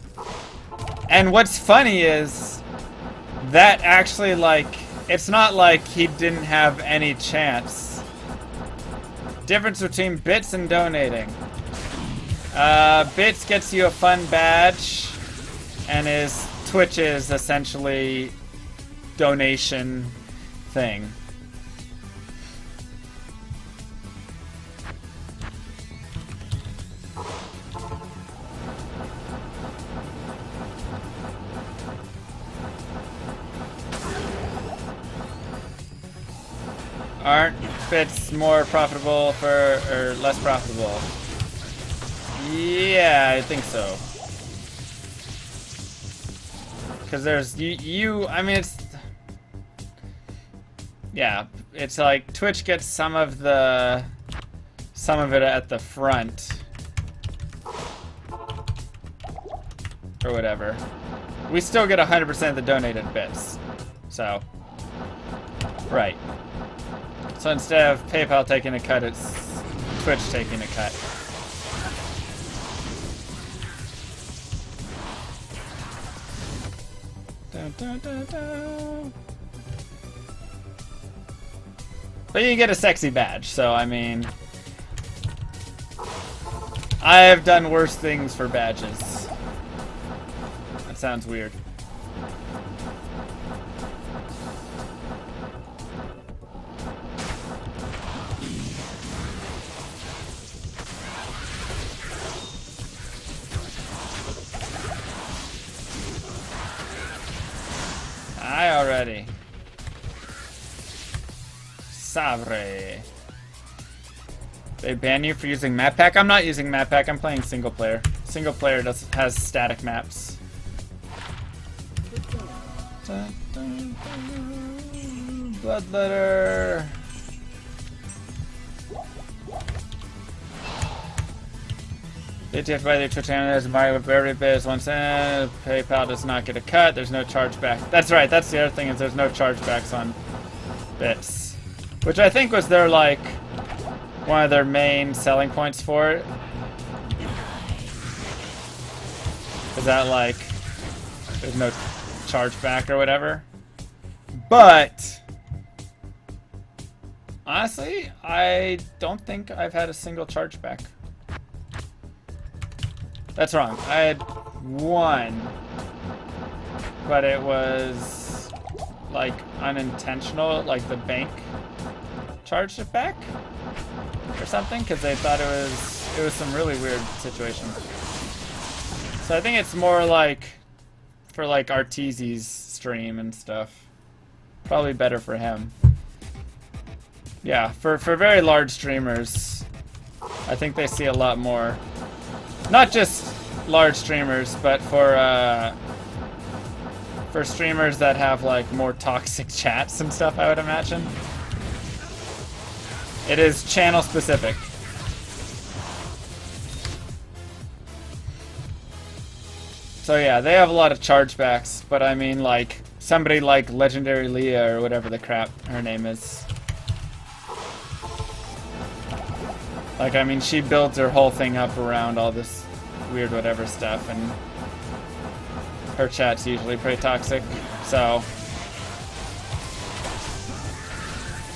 And what's funny is that actually, like, it's not like he didn't have any chance. Difference between bits and donating. Bits gets you a fun badge, and his Twitch is essentially donation thing. Aren't bits more profitable or less profitable? Yeah, I think so. Because there's I mean, it's, yeah, it's like Twitch gets some of it at the front or whatever. We still get 100% of the donated bits. So, right. So instead of PayPal taking a cut, it's Twitch taking a cut. Dun, dun, dun, dun. But you get a sexy badge, so I mean, I have done worse things for badges. That sounds weird. Already. Sabre. They ban you for using map pack? I'm not using map pack, I'm playing single player. Single player has static maps. Dun, dun, dun. Bloodletter. They have to buy their Twitch channel as Mario with every bit is 1 cent. PayPal does not get a cut. There's no chargeback. That's right. That's the other thing, is there's no chargebacks on bits, which I think was their, like, one of their main selling points for it. Is that, like, there's no chargeback or whatever. But honestly, I don't think I've had a single chargeback. That's wrong. I had one, but it was like unintentional, like the bank charged it back or something, because they thought it was some really weird situation. So I think it's more like for like Arteezy's stream and stuff. Probably better for him. Yeah, for very large streamers, I think they see a lot more. Not just large streamers, but for streamers that have like more toxic chats and stuff, I would imagine. It is channel specific. So yeah, they have a lot of chargebacks, but I mean like somebody like Legendary Leah or whatever the crap her name is. Like, I mean, she builds her whole thing up around all this weird whatever stuff, and her chat's usually pretty toxic, so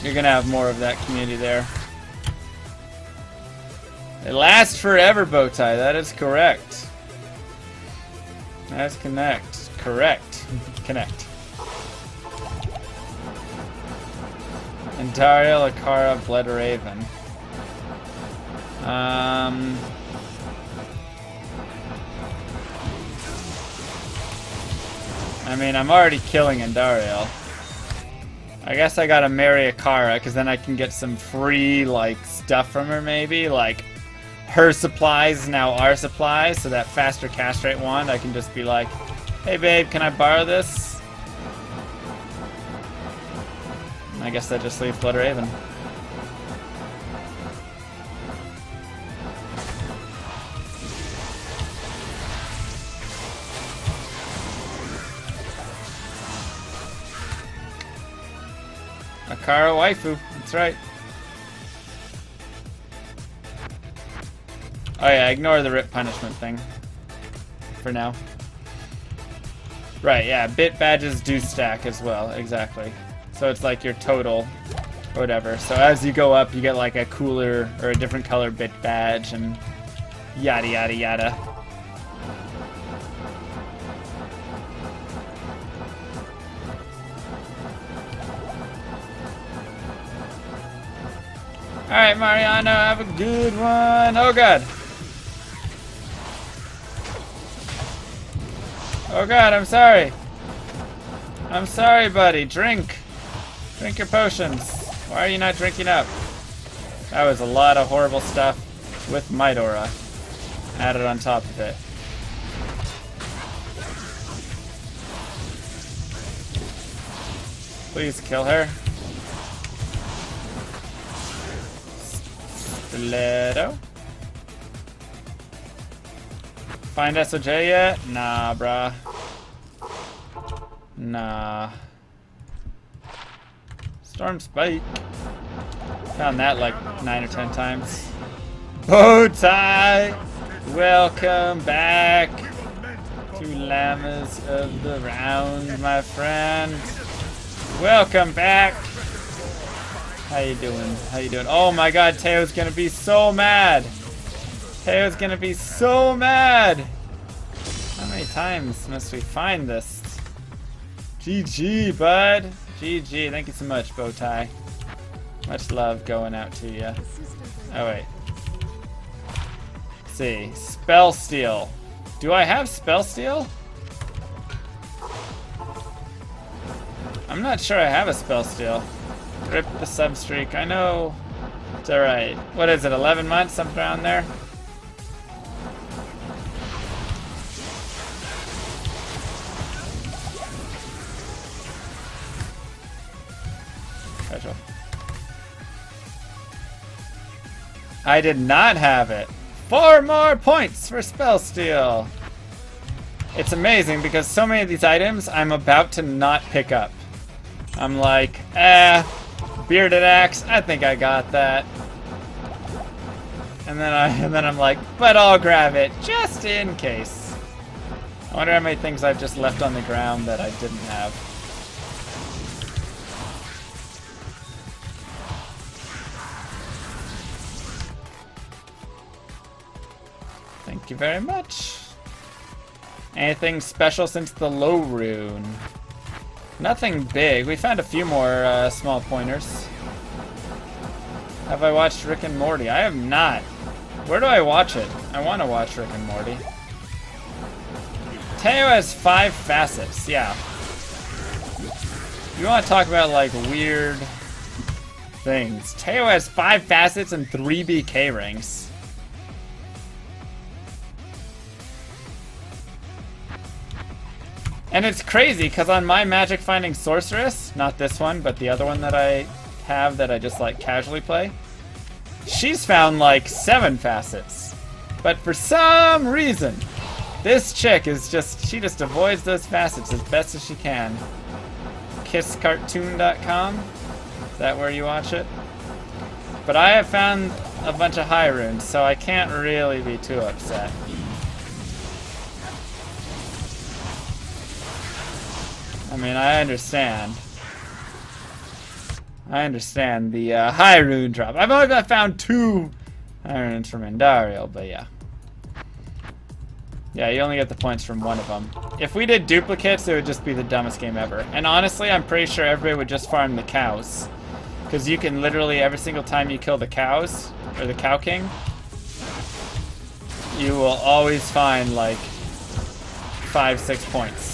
you're gonna have more of that community there. It lasts forever, Bowtie, that is correct. That's correct. Connect. And Daria, Lakara, Blood Raven. I mean, I'm already killing Andariel. I guess I gotta marry Akara, because then I can get some free, like, stuff from her, maybe. Like, her supplies is now our supplies, so that faster cast rate wand, I can just be like, hey babe, can I borrow this? And I guess I just leave Blood Raven. Akara waifu, that's right. Oh yeah, ignore the rip punishment thing. For now. Right, yeah, bit badges do stack as well, exactly. So it's like your total, or whatever. So as you go up, you get like a cooler, or a different color bit badge, and yada yada yada. Alright, Mariano, have a good one. Oh god. Oh god, I'm sorry. I'm sorry, buddy. Drink. Drink your potions. Why are you not drinking up? That was a lot of horrible stuff with Might Aura added on top of it. Please kill her. Stiletto. Find SOJ yet? Nah, bruh. Nah. Storm Spike. Found that like 9 or 10 times. Bowtie! Welcome back to Llamas of the Round, my friend. Welcome back. How you doing? How you doing? Oh my god, Teo's gonna be so mad. Teo's gonna be so mad. How many times must we find this? GG, bud. GG. Thank you so much, Bowtie. Much love going out to you. Oh, wait. Let's see. Spell Steal. Do I have Spell Steal? I'm not sure I have a Spell Steal. Rip the substreak. I know. It's alright. What is it, 11 months? Something around there? Casual. I did not have it. 4 more points for Spell Steal. It's amazing because so many of these items I'm about to not pick up. I'm like, Bearded Axe, I think I got that. And then I'm like, but I'll grab it just in case. I wonder how many things I've just left on the ground that I didn't have. Thank you very much. Anything special since the low rune? Nothing big. We found a few more small pointers. Have I watched Rick and Morty? I have not. Where do I watch it? I want to watch Rick and Morty. Teo has 5 facets. Yeah. You want to talk about like weird things. Teo has 5 facets and 3 BK ranks. And it's crazy, because on my magic finding sorceress, not this one, but the other one that I have that I just like casually play, she's found like 7 facets. But for some reason, this chick is just, she just avoids those facets as best as she can. Kisscartoon.com? Is that where you watch it? But I have found a bunch of high runes, so I can't really be too upset. I mean, I understand. The high rune drop. I've only found 2 high runes from Indario, but yeah. Yeah, you only get the points from one of them. If we did duplicates, it would just be the dumbest game ever. And honestly, I'm pretty sure everybody would just farm the cows. Because you can literally, every single time you kill the cows, or the Cow King, you will always find like 5-6 points.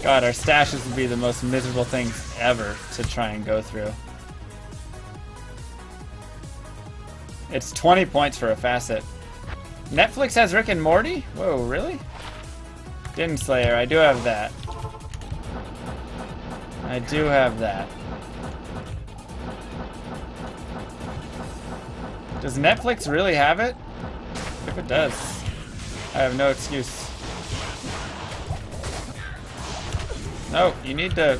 God, our stashes would be the most miserable things ever to try and go through. It's 20 points for a facet. Netflix has Rick and Morty? Whoa, really? Din Slayer, I do have that. I do have that. Does Netflix really have it? If it does, I have no excuse. No, you need to...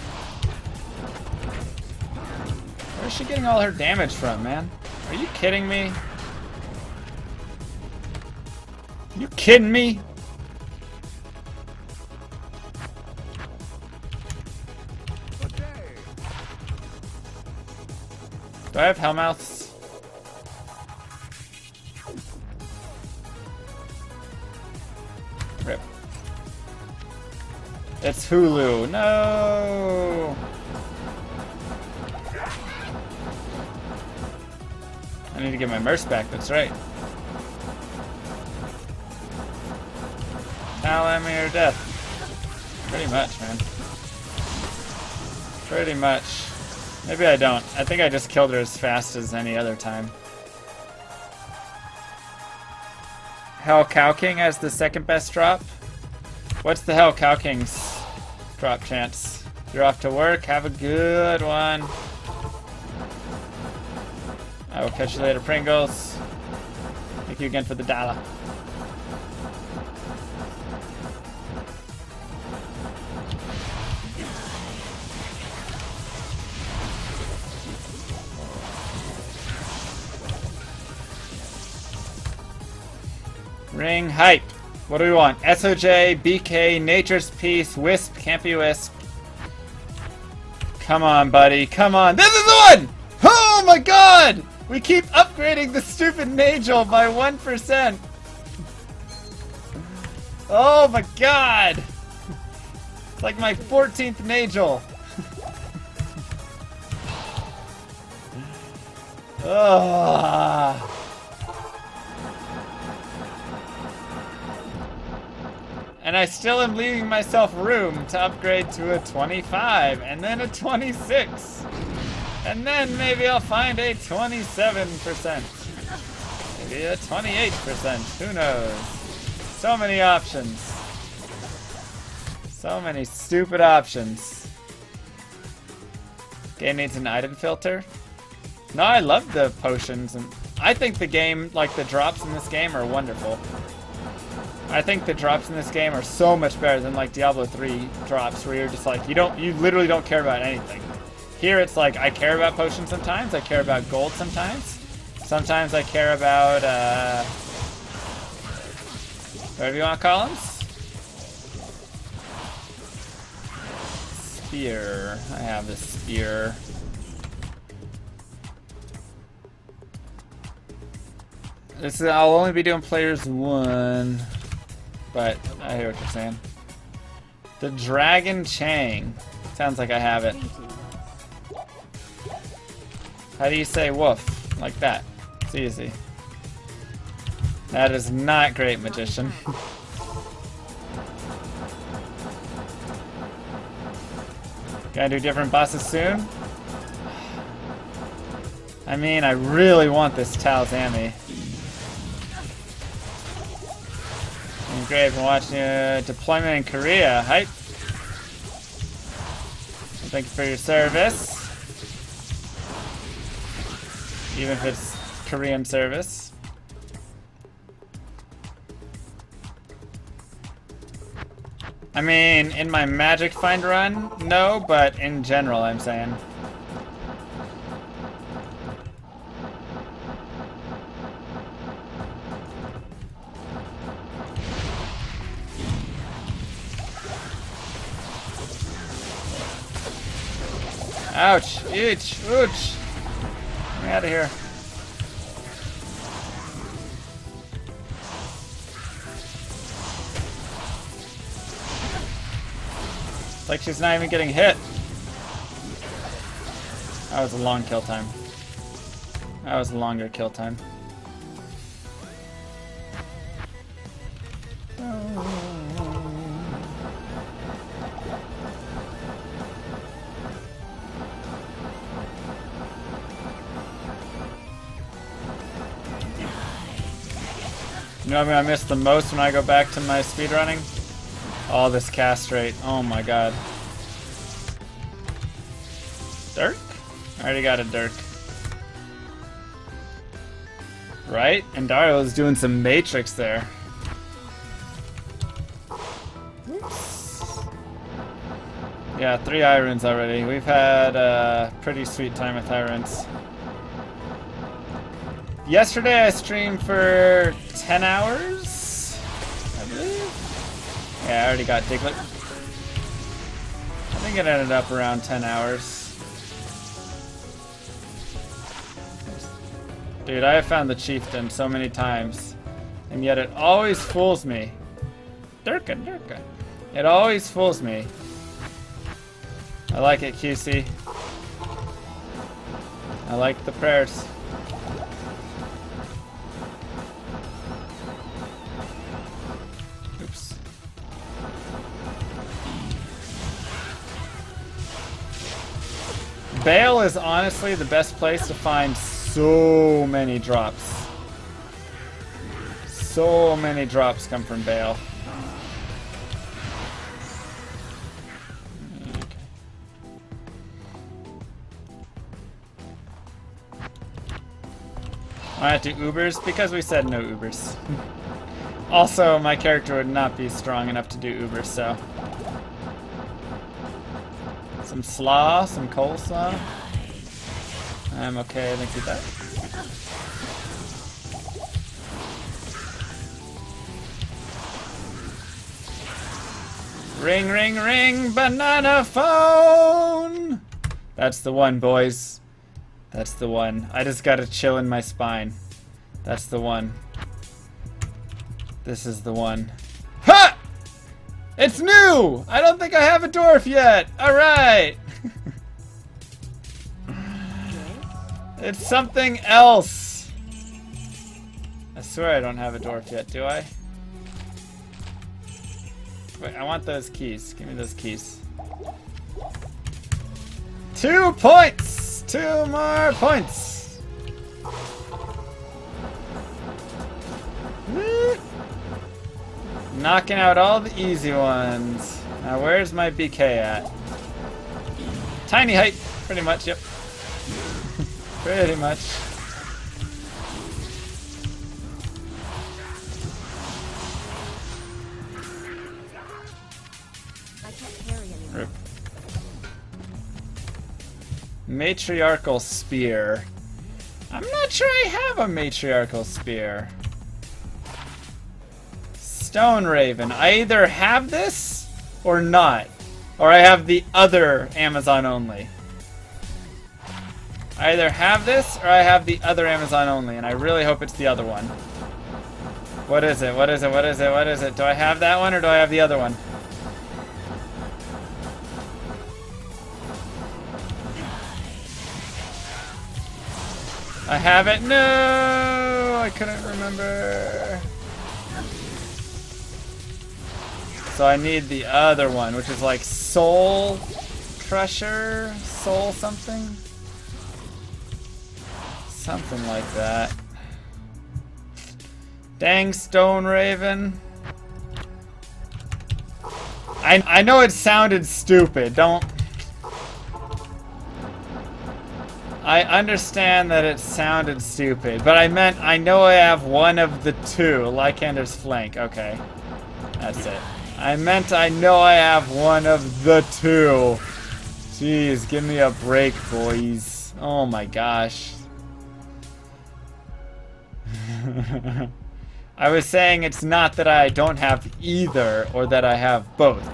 Where's she getting all her damage from, man? Are you kidding me? You kidding me? Do I have Hellmouths? Rip. It's Hulu. No! I need to get my Merce back, that's right. Talamir death. Pretty much, man. Pretty much. Maybe I don't. I think I just killed her as fast as any other time. Hell Cow King has the second best drop. What's the Hell Cow King's drop chance? You're off to work. Have a good one. I will catch you later, Pringles. Thank you again for the dollar. Ring hype. What do we want? SOJ, BK, Nature's Peace, Wisp, can't be Wisp. Come on, buddy. Come on. This is the one! Oh my god! We keep upgrading the stupid Nagel by 1%. Oh my god! It's like my 14th Nagel. Oh. And I still am leaving myself room to upgrade to a 25, and then a 26. And then maybe I'll find a 27%. Maybe a 28%, who knows? So many options. So many stupid options. Game needs an item filter? No, I love the potions, and I think the game, like the drops in this game are wonderful. I think the drops in this game are so much better than like Diablo 3 drops where you're just like, you literally don't care about anything. Here it's like, I care about potions sometimes, I care about gold sometimes. Sometimes I care about, whatever you want to call them. Spear. I have the spear. I'll only be doing players 1. But I hear what you're saying. The Dragon Chang. Sounds like I have it. How do you say woof? Like that. It's easy. That is not great, Magician. Gotta do different bosses soon? I mean, I really want this Talzami. Great for watching deployment in Korea. Hype. Thank you for your service. Even if it's Korean service. I mean, in my Magic Find run, no, but in general, I'm saying. Ouch! Each! Ouch! Get me out of here. It's like she's not even getting hit. That was a long kill time. That was a longer kill time. You know what I miss the most when I go back to my speedrunning? All this cast rate. Oh my god. Dirk? I already got a Dirk. Right? And Dario's doing some Matrix there. Oops. Yeah, 3 Irons already. We've had a pretty sweet time with Irons. Yesterday I streamed for 10 hours, I believe. Yeah, I already got Diglett. I think it ended up around 10 hours. Dude, I have found the Chieftain so many times, and yet it always fools me. Durka, Durka. It always fools me. I like it, QC. I like the prayers. Oops. Bale is honestly the best place to find so many drops. So many drops come from Bale. Why not do Ubers? Because we said no Ubers. Also, my character would not be strong enough to do Ubers, so. Some slaw, some coleslaw. I'm okay, thank you for that. Ring, ring, ring, banana phone! That's the one, boys. That's the one. I just got a chill in my spine. That's the one. This is the one. Ha! It's new! I don't think I have a dwarf yet! Alright! It's something else! I swear I don't have a dwarf yet, do I? Wait, I want those keys. Give me those keys. 2 points! 2 more points! Knocking out all the easy ones. Now where's my BK at? Tiny height, pretty much, yep. Pretty much. I can't carry anymore. Rip. Matriarchal Spear. I'm not sure I have a Matriarchal Spear. Stone Raven. I either have this or not. Or I have the other Amazon only. I either have this or I have the other Amazon only, and I really hope it's the other one. What is it? What is it? What is it? What is it? Do I have that one or do I have the other one? I have it. No! I couldn't remember. So I need the other one, which is like Soul Crusher? Soul something? Something like that. Dang Stone Raven. I know it sounded stupid. Don't. I understand that it sounded stupid, but I meant I know I have one of the two. Lycander's flank. Okay. That's it. I meant I know I have one of the two. Jeez, give me a break, boys. Oh my gosh. I was saying it's not that I don't have either or that I have both.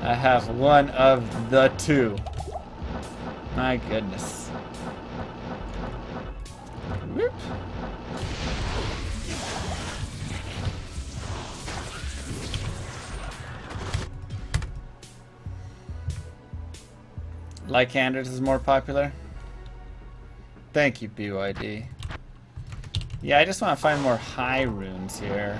I have one of the two. My goodness. Whoop. Lycander's is more popular. Thank you, BYD. Yeah, I just want to find more high runes here.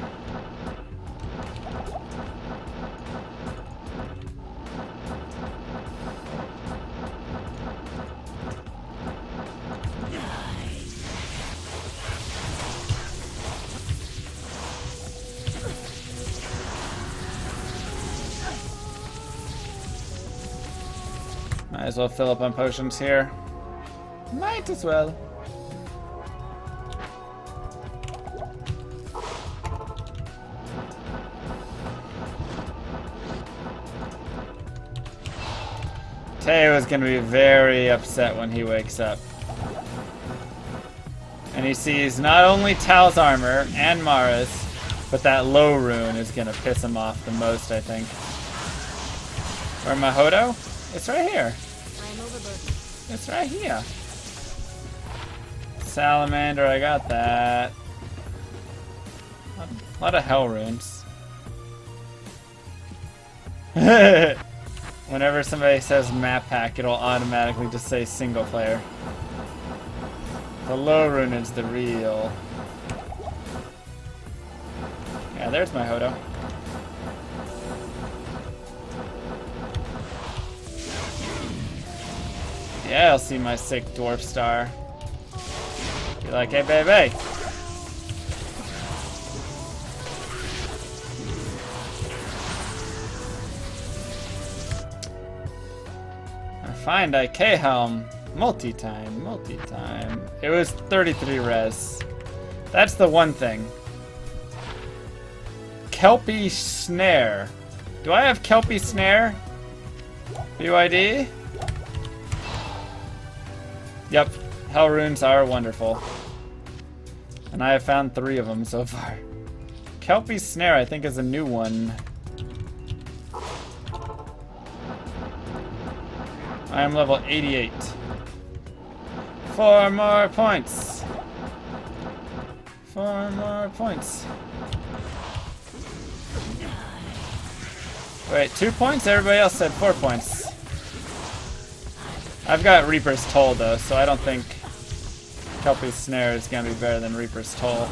Might as well fill up on potions here. Might as well. Teo is going to be very upset when he wakes up. And he sees not only Tal's armor and Mara's, but that low rune is going to piss him off the most, I think. Where my Hodo? It's right here. I'm overburdened. It's right here. Salamander, I got that. A lot of hell runes. Whenever somebody says map pack, it'll automatically just say single player. The low rune is the real. Yeah, there's my Hodo. Yeah, I'll see my sick dwarf star. Be like, hey, baby. Find IK helm. Multi-time, multi-time. It was 33 res. That's the one thing. Kelpie snare. Do I have Kelpie snare? BYD? Yep. Hell runes are wonderful. And I have found 3 of them so far. Kelpie snare, I think, is a new one. I am level 88. 4 more points. 4 more points. Wait, 2 points? Everybody else said 4 points. I've got Reaper's Toll though, so I don't think Kelpie's Snare is gonna be better than Reaper's Toll.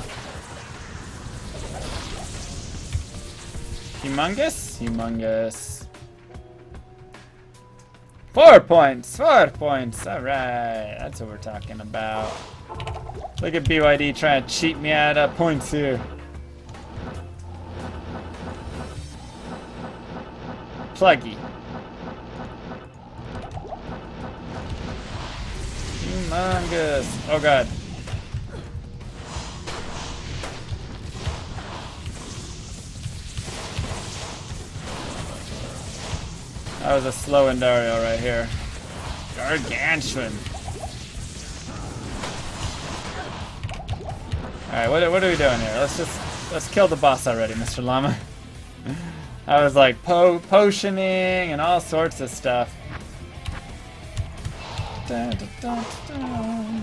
Humongous? Humongous. 4 points! 4 points! Alright, that's what we're talking about. Look at BYD trying to cheat me out of points here. Pluggy. Humongous. Oh god. That was a slow Endario right here. Gargantuan. Alright, what are we doing here? Let's kill the boss already, Mr. Llama. I was like potioning and all sorts of stuff. Dun, dun, dun, dun.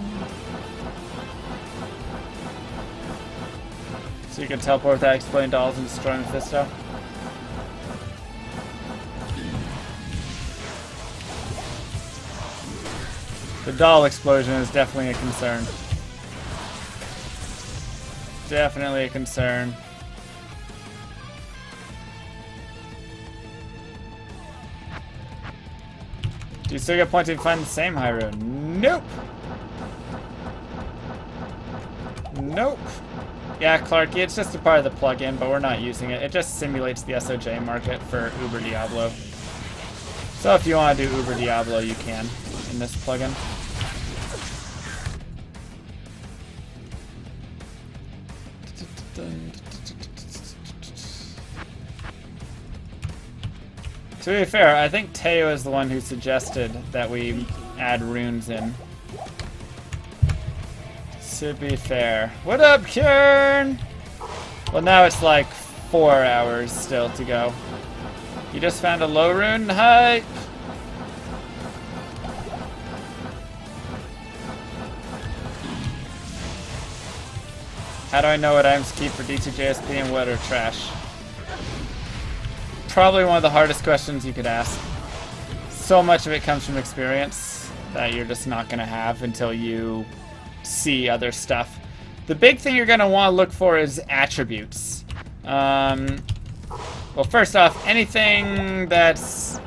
So you can teleport without exploding dolls and destroying Mephisto? The doll explosion is definitely a concern. Definitely a concern. Do you still get points if you find the same high rune? Nope! Nope! Yeah, Clarky, it's just a part of the plugin, but we're not using it. It just simulates the SOJ market for Uber Diablo. So if you want to do Uber Diablo, you can in this plugin. To be fair, I think Teo is the one who suggested that we add runes in. To be fair. What up, Kern? Well, now it's like 4 hours still to go. You just found a low rune? Hype! How do I know what items to keep for D2JSP and what are trash? Probably one of the hardest questions you could ask. So much of it comes from experience that you're just not going to have until you see other stuff. The big thing you're going to want to look for is attributes. Well, first off, anything that's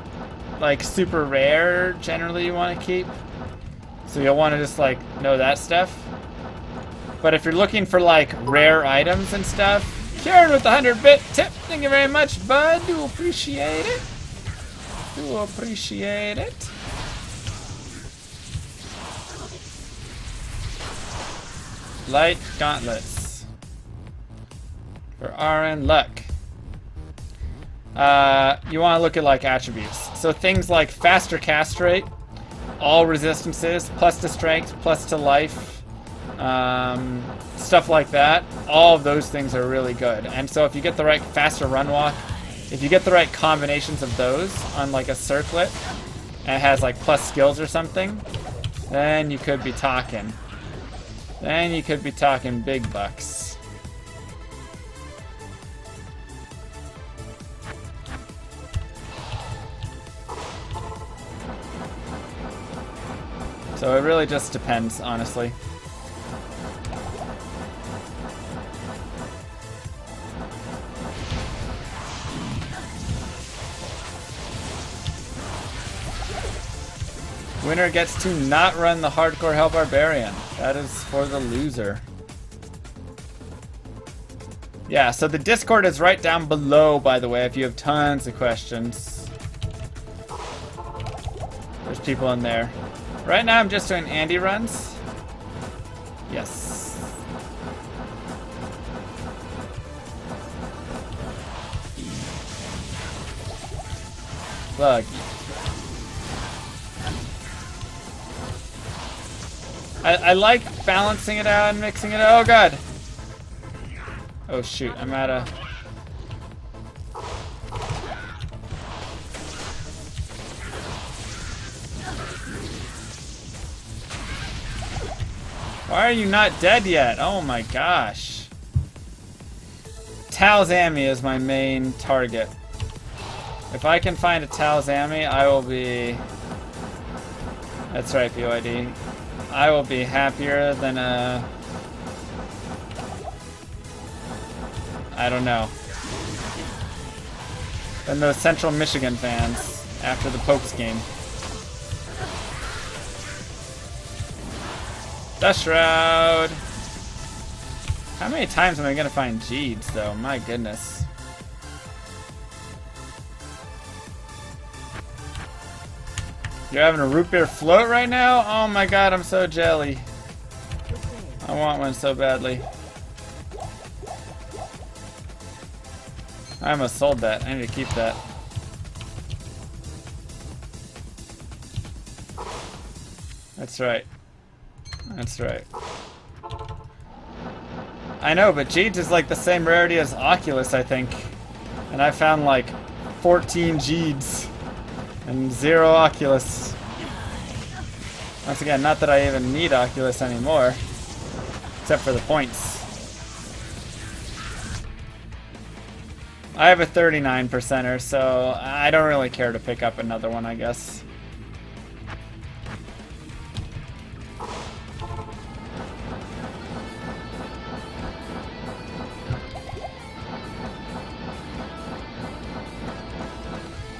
like super rare, generally you want to keep. So you'll want to just like know that stuff. But if you're looking for like rare items and stuff, Karen with the 100-bit tip, thank you very much, bud. Do appreciate it. Do appreciate it. Light gauntlets for RN luck. You want to look at like attributes. So things like faster cast rate, all resistances, plus to strength, plus to life, stuff like that. All of those things are really good. And so if you get the right faster run walk, if you get the right combinations of those on like a circlet, and it has like plus skills or something, then you could be talking. Then you could be talking big bucks. So it really just depends, honestly. Winner gets to not run the hardcore Hell Barbarian. That is for the loser. Yeah, so the Discord is right down below, by the way, if you have tons of questions. There's people in there. Right now I'm just doing Andy runs. Yes. Plug. I like balancing it out and mixing it. Oh god. Oh shoot, I'm out of... Why are you not dead yet? Oh my gosh. Talzami is my main target. If I can find a Talzami, I will be... That's right, BYD. I will be happier than a... I don't know. Than those Central Michigan fans after the Pokes game. Dust Shroud! How many times am I gonna find Jeeds though? My goodness. You're having a root beer float right now? Oh my god, I'm so jelly. I want one so badly. I almost sold that. I need to keep that. That's right. That's right. I know, but Jeeds is like the same rarity as Oculus, I think. And I found like 14 Jeeds. And 0 Oculus. Once again, not that I even need Oculus anymore. Except for the points. I have a 39%er, so I don't really care to pick up another one, I guess.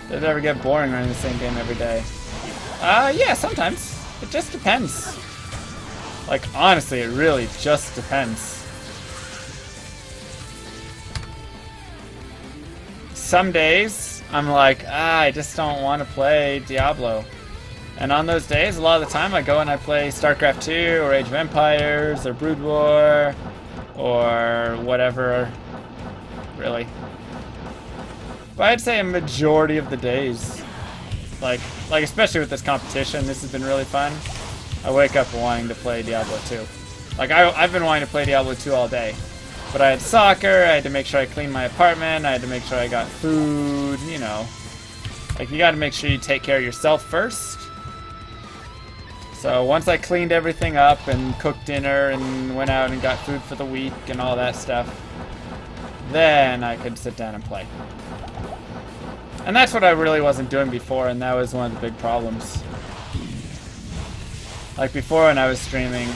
Does it ever get boring running the same game every day? Yeah, sometimes. It just depends. Like, honestly, it really just depends. some days, I'm like, I just don't want to play Diablo. And on those days, a lot of the time, I go and I play StarCraft 2, or Age of Empires, or Brood War, or whatever, really. But I'd say a majority of the days, like especially with this competition, this has been really fun. I wake up wanting to play Diablo 2. Like, I've been wanting to play Diablo 2 all day. But I had soccer, I had to make sure I cleaned my apartment, I had to make sure I got food, you know. Like, you gotta make sure you take care of yourself first. So once I cleaned everything up and cooked dinner and went out and got food for the week and all that stuff, then I could sit down and play. And that's what I really wasn't doing before, and that was one of the big problems. Like before when I was streaming,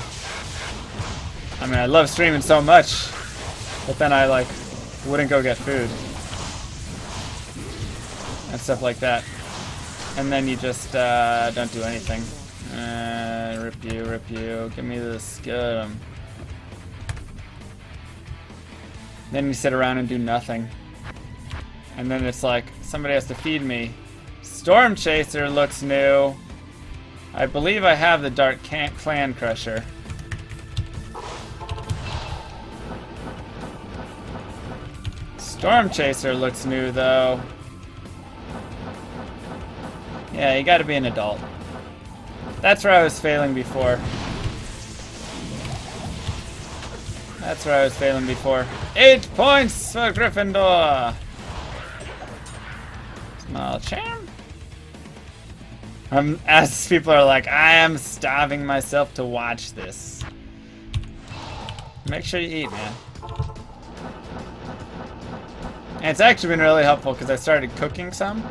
I mean, I love streaming so much, but then I like wouldn't go get food and stuff like that. And then you just don't do anything. Rip you, give me the scum. Then you sit around and do nothing. And then it's like, somebody has to feed me. Storm Chaser looks new. I believe I have the Dark Clan Crusher. Storm Chaser looks new though. Yeah, you gotta be an adult. That's where I was failing before. That's where I was failing before. 8 points for Gryffindor! Small charm. As people are like, I am starving myself to watch this. Make sure you eat, man. And it's actually been really helpful because I started cooking some.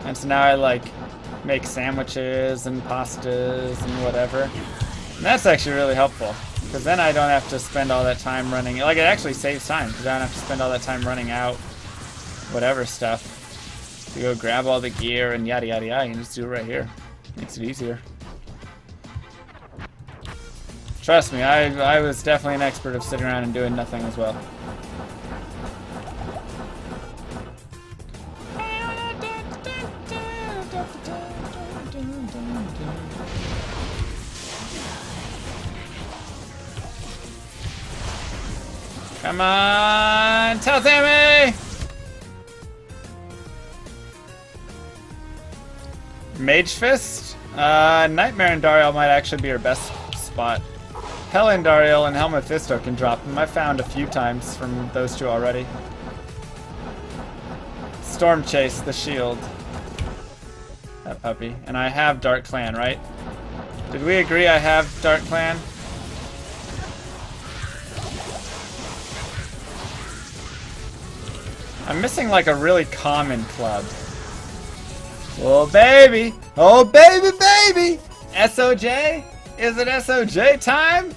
And so now I like make sandwiches and pastas and whatever. And that's actually really helpful. Because then I don't have to spend all that time running. Like, it actually saves time because I don't have to spend all that time running out whatever stuff to go grab all the gear and yada yada yada. You can just do it right here. Makes it easier. Trust me, I was definitely an expert of sitting around and doing nothing as well. Come on, tell Sammy! Mage Fist? Nightmare and Dariel might actually be her best spot. Hell and Dariel and Helmephisto can drop them. I found a few times from those two already. Storm Chase, the shield. That puppy. And I have Dark Clan, right? Did we agree I have Dark Clan? I'm missing like a really common club. Oh baby! Oh baby baby! SOJ? Is it SOJ time?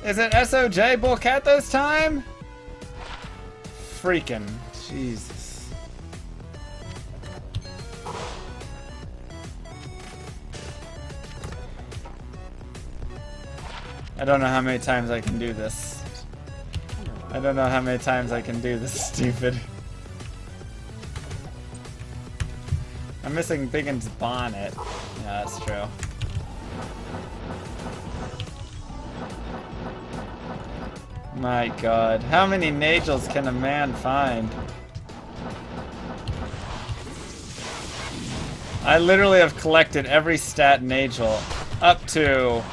Is it SOJ Bullcathos time? Freaking Jesus. I don't know how many times I can do this. I don't know how many times I can do this, stupid. I'm missing Biggin's bonnet. Yeah, that's true. My god. How many Nagels can a man find? I literally have collected every stat Nagel up to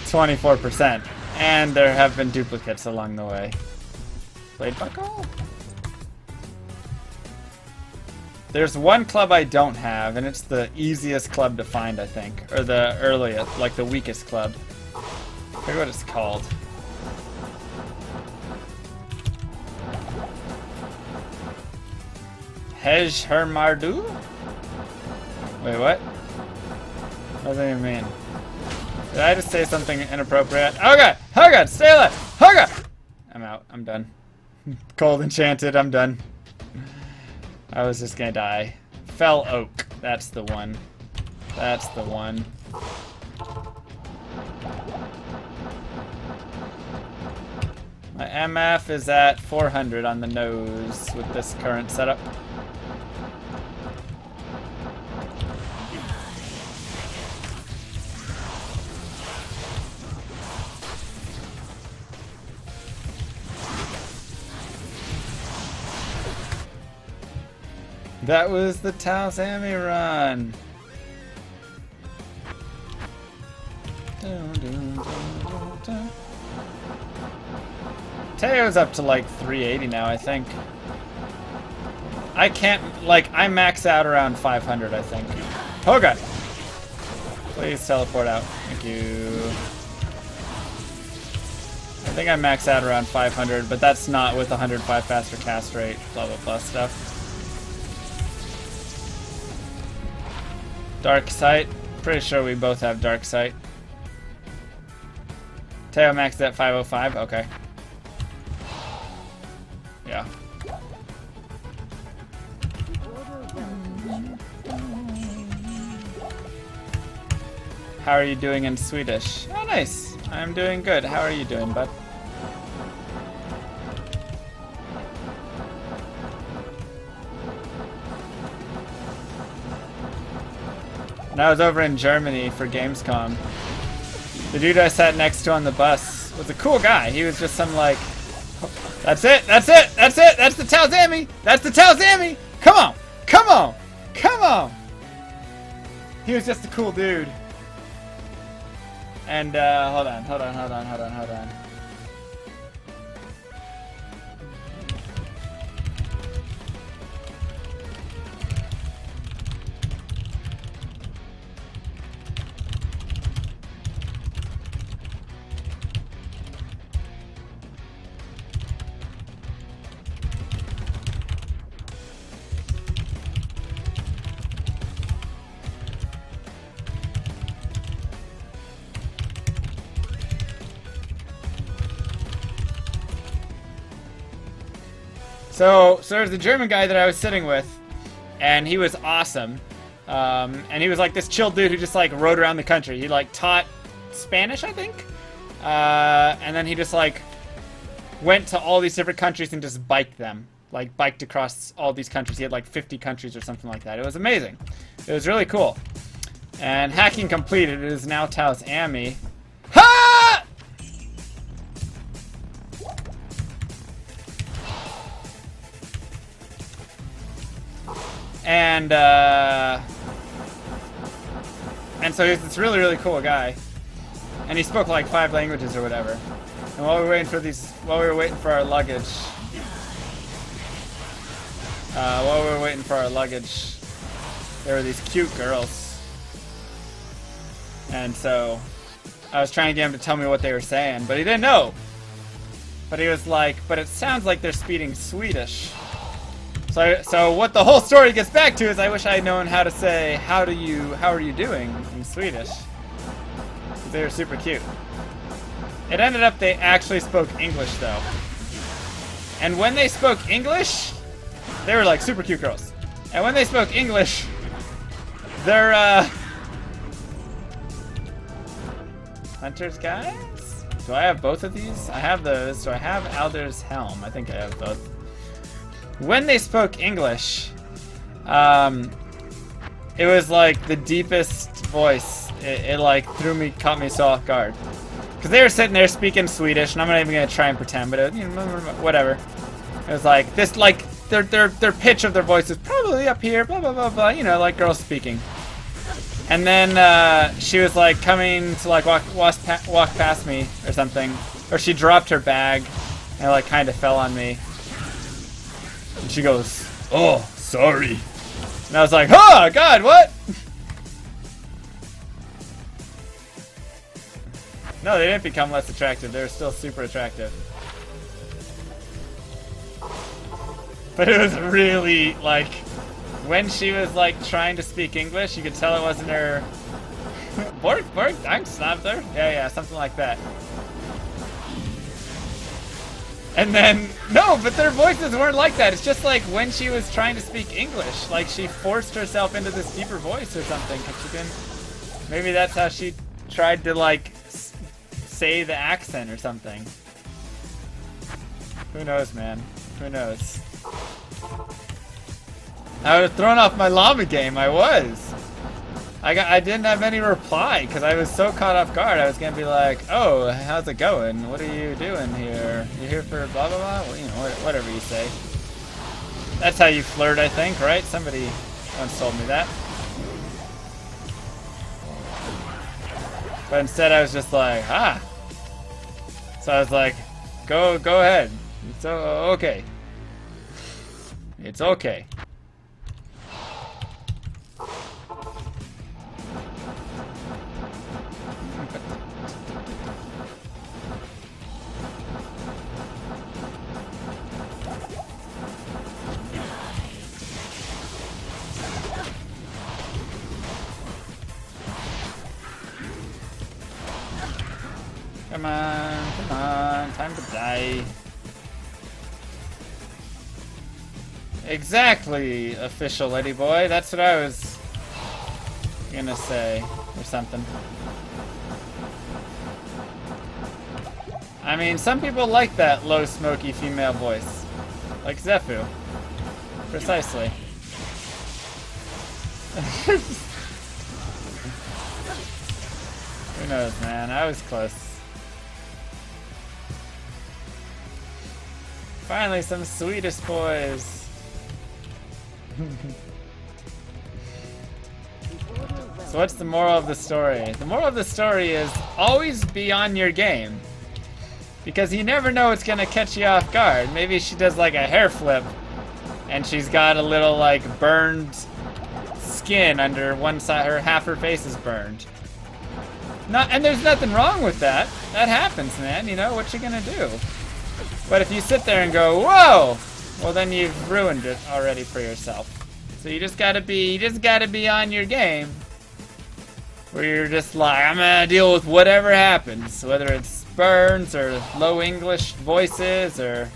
24%. And there have been duplicates along the way. Blade Buckle? There's one club I don't have, and it's the easiest club to find, I think. Or the earliest, like the weakest club. I forget what it's called. Hej Hermardu? Wait, what? What does that even mean? Did I just say something inappropriate? Oh god! Oh god! Stay alive! Oh god! I'm out. I'm done. Cold Enchanted, I'm done. I was just gonna die. Fell Oak. That's the one. That's the one. My MF is at 400 on the nose with this current setup. That was the Teo1904 run. Teo's up to like 380 now, I think. I can't, like, I max out around 500, I think. Oh god. Please teleport out. Thank you. I think I max out around 500, but that's not with 105 faster cast rate, blah blah blah stuff. Dark Sight. Pretty sure we both have Dark Sight. Teo maxed at 505. Okay. Yeah. How are you doing in Swedish? Oh, nice. I'm doing good. How are you doing, bud? And I was over in Germany for Gamescom. The dude I sat next to on the bus was a cool guy. He was just some like, that's it, that's it, that's it, that's the Teo1904, that's the Teo1904. Come on, come on, come on. He was just a cool dude. And hold on. So there's the German guy that I was sitting with, and he was awesome. And he was like this chill dude who just like rode around the country. He like taught Spanish, I think. And then he just like went to all these different countries and just biked them. Like biked across all these countries. He had like 50 countries or something like that. It was amazing. It was really cool. And hacking completed. It is now Teo1904. Ha! And so he's this really, really cool guy. And he spoke like 5 languages or whatever. And while we were waiting for our luggage, there were these cute girls. And so I was trying to get him to tell me what they were saying, but he didn't know. But he was like, but it sounds like they're speaking Swedish. So what the whole story gets back to is I wish I had known how to say how are you doing in Swedish. They were super cute. It ended up they actually spoke English though. And when they spoke English, they were like super cute girls. And when they spoke English, they're Hunter's guys? Do I have both of these? I have those. Do I have Alder's Helm? I think I have both. When they spoke English, it was like the deepest voice. It like caught me so off guard. Because they were sitting there speaking Swedish, and I'm not even gonna try and pretend, but it, you know, whatever. It was like this, like their pitch of their voice is probably up here, blah blah blah blah. You know, like girls speaking. And then she was like coming to like walk past me or something, or she dropped her bag, and it like kind of fell on me. And she goes, "Oh, sorry." And I was like, "Oh God, what?" No, they didn't become less attractive. They were still super attractive. But it was really, like, when she was, like, trying to speak English, you could tell it wasn't her... Borg, thanks, Snapper. Yeah, something like that. And then, no, but their voices weren't like that. It's just like when she was trying to speak English. Like, she forced herself into this deeper voice or something. She didn't... Maybe that's how she tried to, like... say the accent or something. Who knows, man? Who knows? I would have thrown off my llama game. I was. I didn't have any reply because I was so caught off guard. I was gonna be like, "Oh, how's it going? What are you doing here? You here for blah blah blah?" Well, you know, whatever you say. That's how you flirt, I think, right? Somebody once told me that. But instead, I was just like, "Ah." So I was like, "Go ahead. It's okay. It's okay." Come on, time to die. Exactly, official lady boy. That's what I was gonna say, or something. I mean, some people like that low, smoky female voice, like Zephu. Precisely. Who knows, man? I was close. Finally, some Swedish boys. So what's the moral of the story? The moral of the story is always be on your game. Because you never know what's gonna catch you off guard. Maybe she does like a hair flip and she's got a little like burned skin under one side, half her face is burned. And there's nothing wrong with that. That happens, man, you know, what you gonna do? But if you sit there and go, whoa, well then you've ruined it already for yourself. So you just gotta be on your game. Where you're just like, I'm gonna deal with whatever happens. Whether it's burns or low English voices or...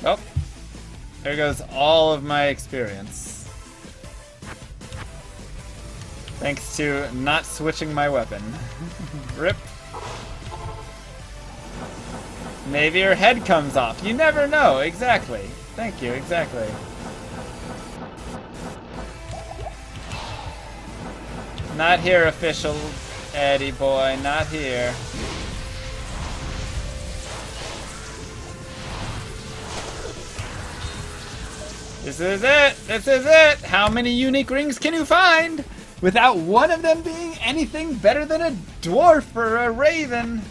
Oh, there goes all of my experience. Thanks to not switching my weapon. Rip. Maybe her head comes off. You never know. Exactly. Thank you. Exactly. Not here, official Eddie boy. Not here. This is it. This is it. How many unique rings can you find without one of them being anything better than a dwarf or a raven?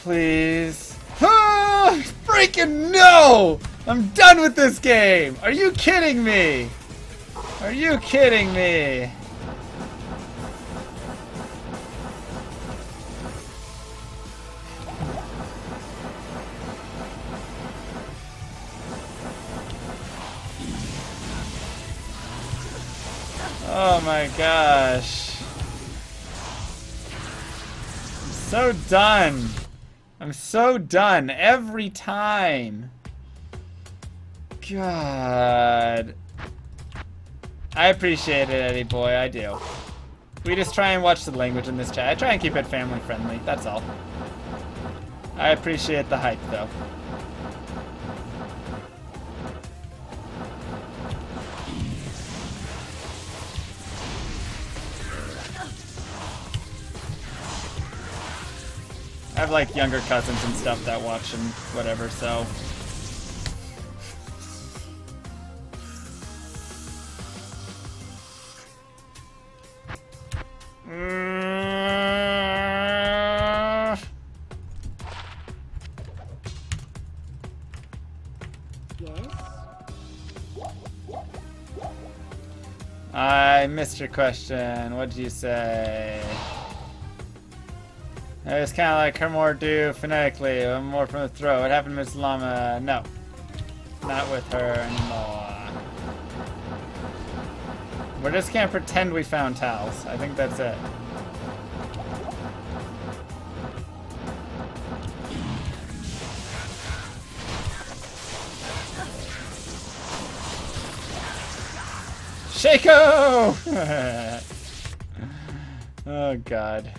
Please. Ah, freaking no! I'm done with this game! Are you kidding me? Are you kidding me? Oh my gosh. I'm so done. I'm so done every time. God. I appreciate it, Eddie boy, I do. We just try and watch the language in this chat. I try and keep it family friendly, that's all. I appreciate the hype though. I have like younger cousins and stuff that watch and whatever, so. I missed your question. What did you say? It's kind of like her more do phonetically, more from the throat. What happened to Miss Llama? No. Not with her anymore. We're just gonna pretend we found towels. I think that's it. Shaco! Oh god.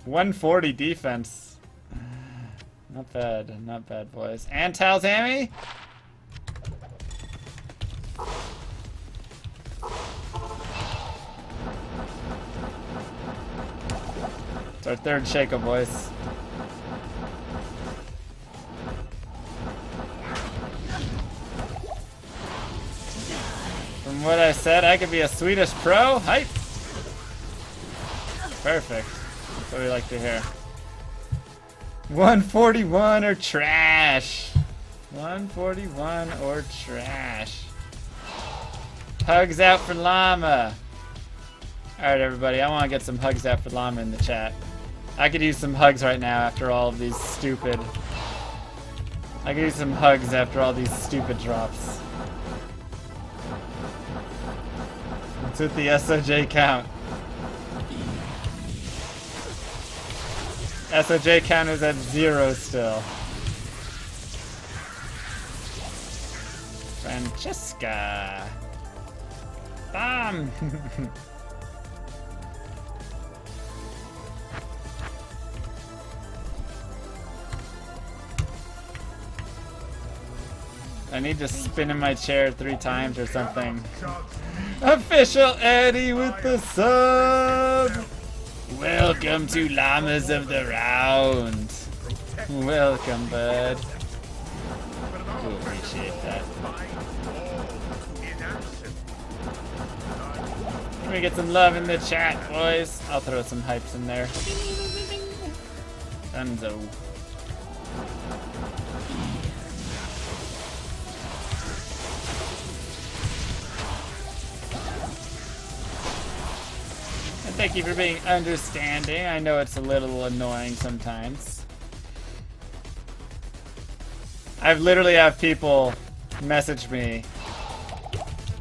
$140 defense. Not bad, boys. And Talzami? It's our third Shaco, boys. From what I said, I could be a Swedish pro. Hype. Perfect. That's what we like to hear. 141 or trash. 141 or trash. Hugs out for Llama. Alright, everybody. I want to get some hugs out for Llama in the chat. I could use some hugs right now after all of these stupid... I could use some hugs after all these stupid drops. What's with the SOJ count? SOJ count is at 0 still. Francesca. Bam! I need to spin in my chair 3 times or something. Official Eddie with the sub! Welcome to Llamas of the Round. Welcome, bud. Do appreciate that. Can we get some love in the chat, boys? I'll throw some hypes in there. Dunzo. Thank you for being understanding. I know it's a little annoying sometimes. I've literally have people message me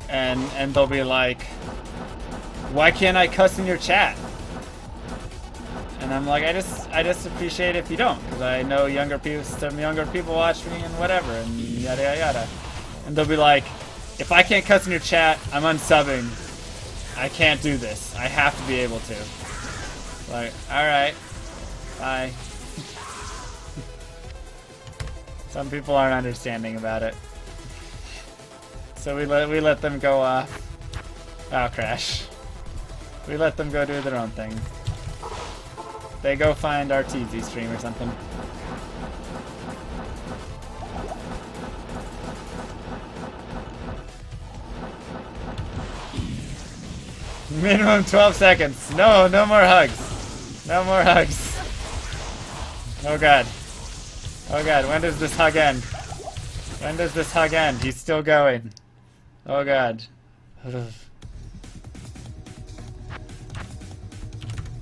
and they'll be like, why can't I cuss in your chat? And I'm like, I just appreciate it if you don't, because I know some younger people watch me and whatever and yada yada yada. And they'll be like, if I can't cuss in your chat, I'm unsubbing. I can't do this. I have to be able to. Like, alright. Bye. Some people aren't understanding about it. So we let them go off. Oh, crash. We let them go do their own thing. They go find our TZ stream or something. Minimum 12 seconds. No more hugs. No more hugs. Oh god. Oh god, when does this hug end? When does this hug end? He's still going. Oh god.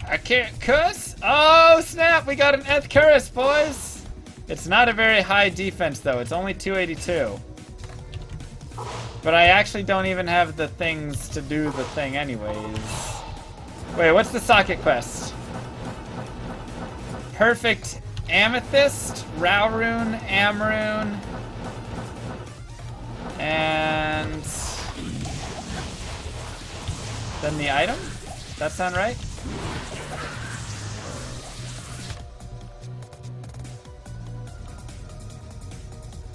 I can't cuss? Oh snap, we got an Eth Curris, boys! It's not a very high defense though, it's only 282. But I actually don't even have the things to do the thing anyways. Wait, what's the socket quest? Perfect Amethyst, Rowrune, Amrune, and then the item? Does that sound right?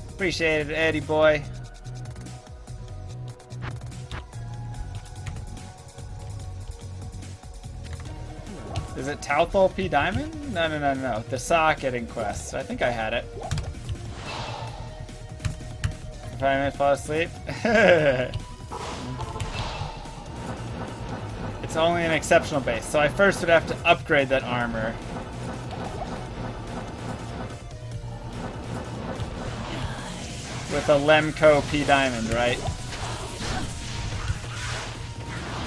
Appreciate it, Eddie boy. Is it Tauthol P Diamond? No. The socket in quest. I think I had it. If I might fall asleep. It's only an exceptional base, so I first would have to upgrade that armor. With a Lemco P Diamond, right?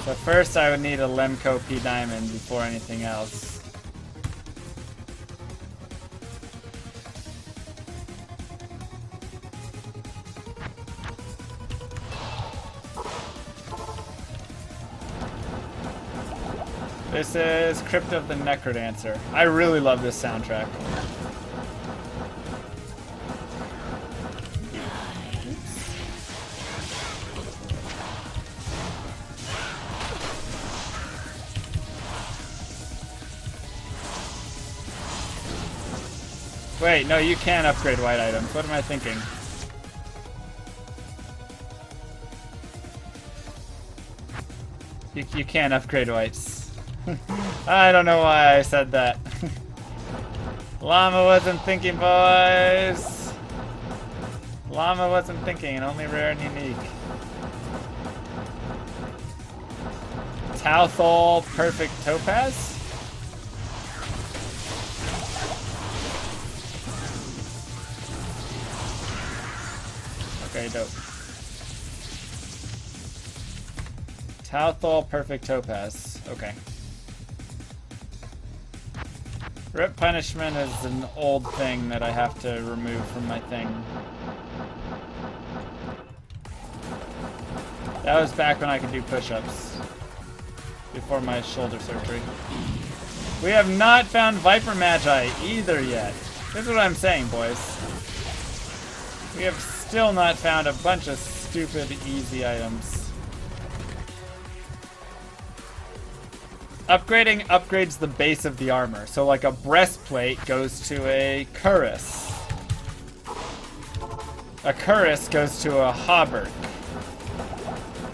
So first I would need a Lemco P Diamond before anything else. This is Crypt of the Necrodancer. I really love this soundtrack. Wait, no, you can upgrade white items. What am I thinking? You can't upgrade whites. I don't know why I said that. Llama wasn't thinking, boys. Llama wasn't thinking, only rare and unique. Tauthol Perfect Topaz? Okay, dope. Tauthol Perfect Topaz. Okay. Rip Punishment is an old thing that I have to remove from my thing. That was back when I could do push-ups. Before my shoulder surgery. We have not found Viper Magi either yet. Here's what I'm saying, boys. We have still not found a bunch of stupid, easy items. Upgrading upgrades the base of the armor. So like a breastplate goes to a cuirass. A cuirass goes to a hauberk.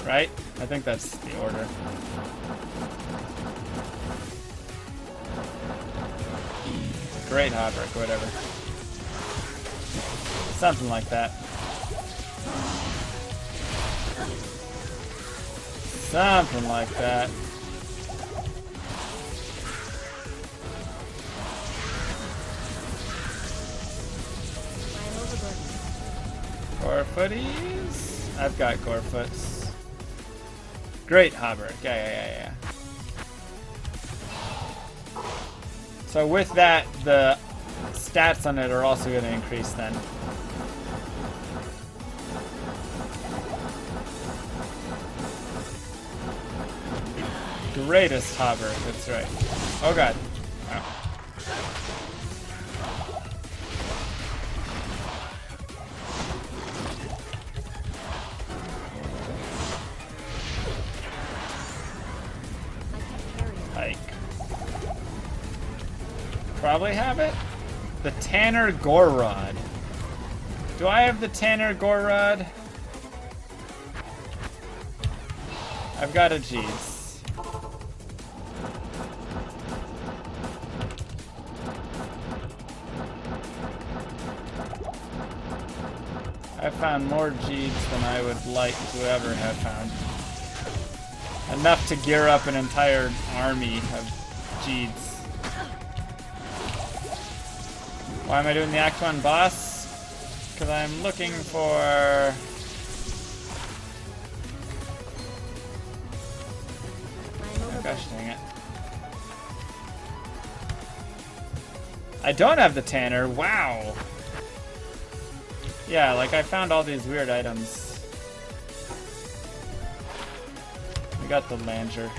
Right? I think that's the order. Great hauberk, whatever. Something like that. Something like that. Gorefooties? I've got Gorefoots. Great hauberk. Yeah. So with that, the stats on it are also going to increase then. Greatest hauberk, that's right. Oh god. Oh. Hike. Probably have it. The Tanner Gorrod. Do I have the Tanner Gorrod? I've got a G's. I found more G's than I would like to ever have found. Enough to gear up an entire army of G's. Why am I doing the Act 1 boss? Because I'm looking for... Oh gosh dang it. I don't have the Tanner, wow! Yeah, like I found all these weird items. We got the Langer.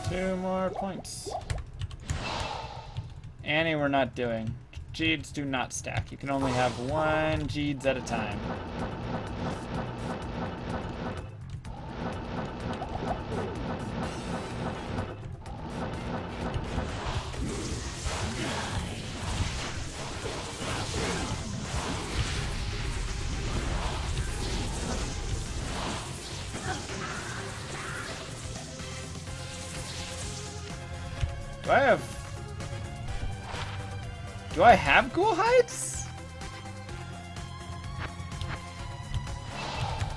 2 more points. Annie we're not doing. Jeeds do not stack. You can only have 1 Jeeds at a time. Do I have ghoul hides?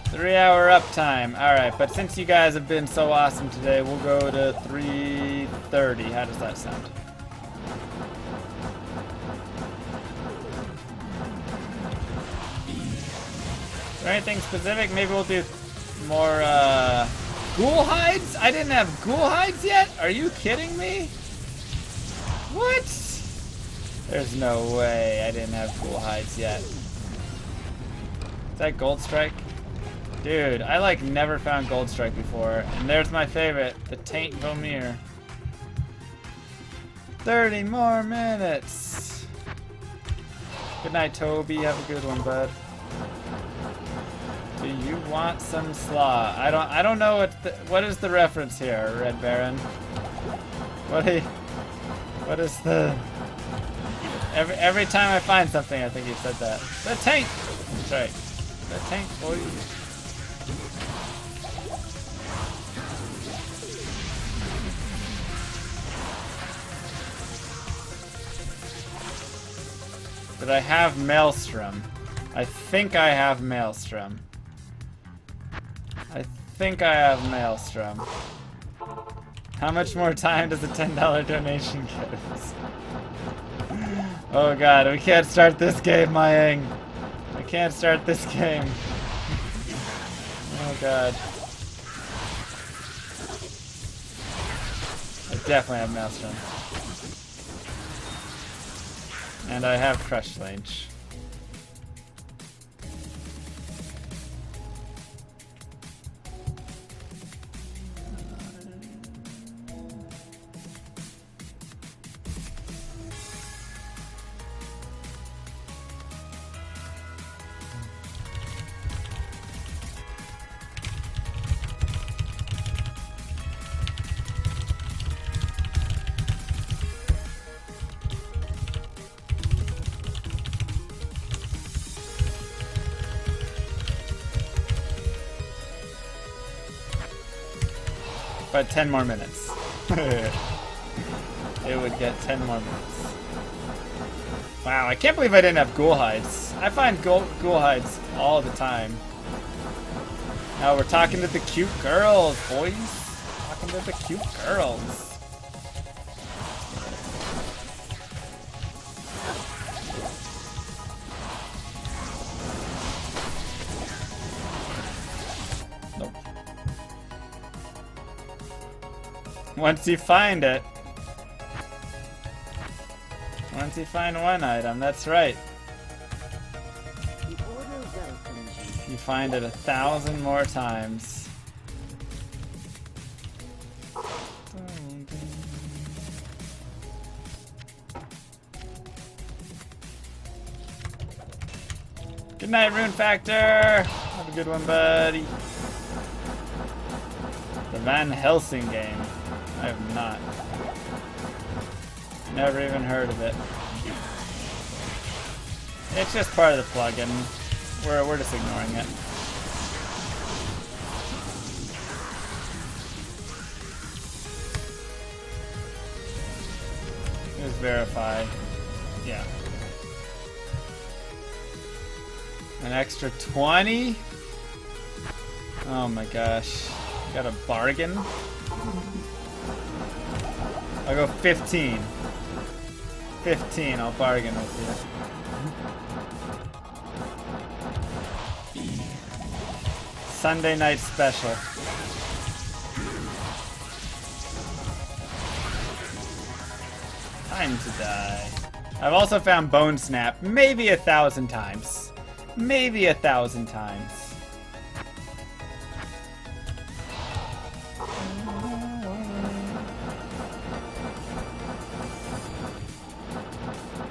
3-hour uptime. Alright, but since you guys have been so awesome today, we'll go to 3:30. How does that sound? Is there anything specific? Maybe we'll do more ghoul hides? I didn't have ghoul hides yet? Are you kidding me? What? There's no way I didn't have ghoul hides yet. Is that Gold Strike? Dude, I like never found Gold Strike before. And there's my favorite, the Taint Vomir. 30 more minutes. Good night, Toby. Have a good one, bud. Do you want some slaw? I don't know what is the reference here, Red Baron. What is the... Every time I find something, I think you said that. The tank! That's right. The tank, boy. But I have Maelstrom. I think I have Maelstrom. I think I have Maelstrom. How much more time does a $10 donation give us? Oh god, we can't start this game, Mayang. We can't start this game. Oh god. I definitely have Maelstrom. And I have Crush Lynch. But 10 more minutes. It would get 10 more minutes. Wow, I can't believe I didn't have ghoul hides. I find ghoul hides all the time. Now we're talking to the cute girls, boys. Talking to the cute girls. Once you find it. Once you find one item, that's right. You find it 1,000 more times. Good night, Rune Factor! Have a good one, buddy. The Van Helsing game. I have not. Never even heard of it. It's just part of the plugin. We're just ignoring it. Just verify. Yeah. An extra 20? Oh my gosh. Got a bargain? I'll go 15. 15, I'll bargain with you. Sunday night special. Time to die. I've also found Bone Snap maybe 1,000 times. Maybe 1,000 times.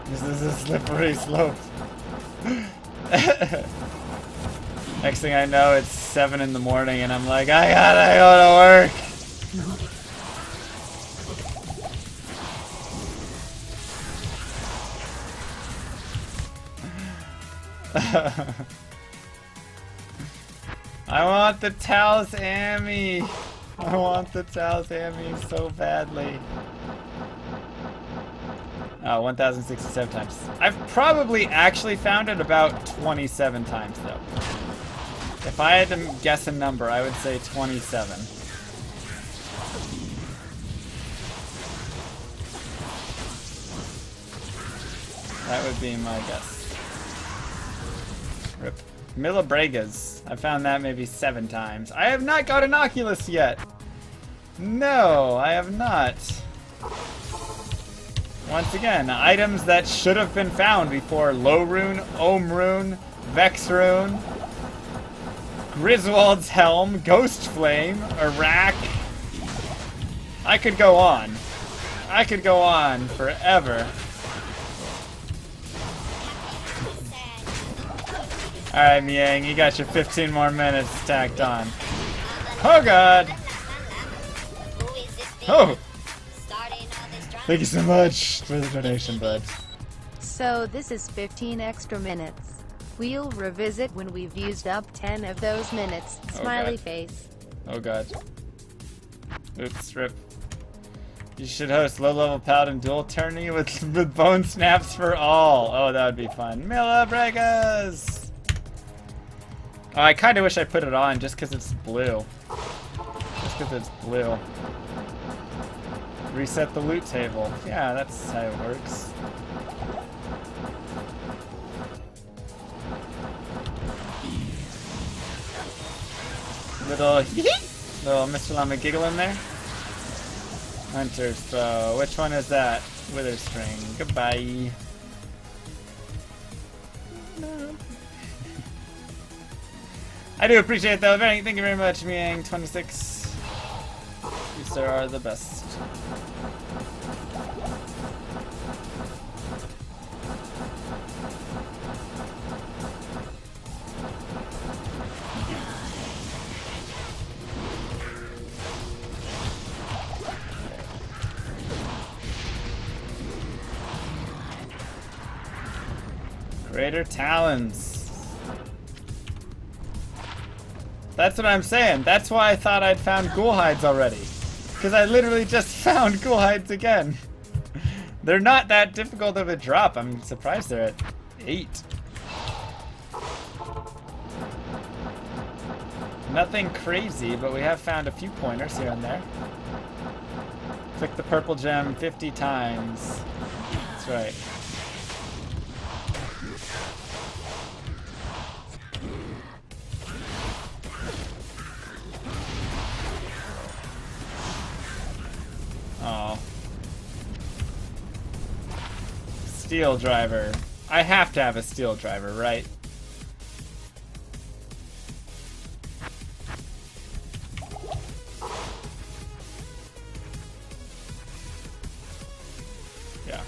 This is a slippery slope. Next thing I know, it's 7 in the morning and I'm like, I gotta go to work. I want the Taos Amy. I want the Taos Amy so badly. Oh, 1,067 times. I've probably actually found it about 27 times, though. If I had to guess a number, I would say 27. That would be my guess. Rip. Millabregas. I found that maybe 7 times. I have not got an Oculus yet! No, I have not. Once again, items that should have been found before: Low Rune, Ohm Rune, Vex Rune, Griswold's Helm, Ghost Flame, Iraq. I could go on. I could go on forever. Alright, Miang, you got your 15 more minutes tacked on. Oh god! Oh! Thank you so much for the donation, bud. So this is 15 extra minutes. We'll revisit when we've used up 10 of those minutes. Smiley God. face. Oh god. Oops, rip. You should host low-level paladin dual tourney with bone snaps for all. Oh, that would be fun. Mila Bregas! Oh, I kind of wish I put it on just because it's blue. Just because it's blue. Reset the loot table. Yeah, that's how it works. Little MrLlama giggle in there. Hunter's bow. Which one is that? Wither string. Goodbye. I do appreciate it though. Thank you very much, Miang26. You sir are the best. Greater talons. That's what I'm saying. That's why I thought I'd found ghoul hides already. Because I literally just found ghoul hides again. They're not that difficult of a drop. I'm surprised they're at 8. Nothing crazy, but we have found a few pointers here and there. Click the purple gem 50 times. That's right. Oh. Steel driver. I have to have a steel driver, right? Yeah.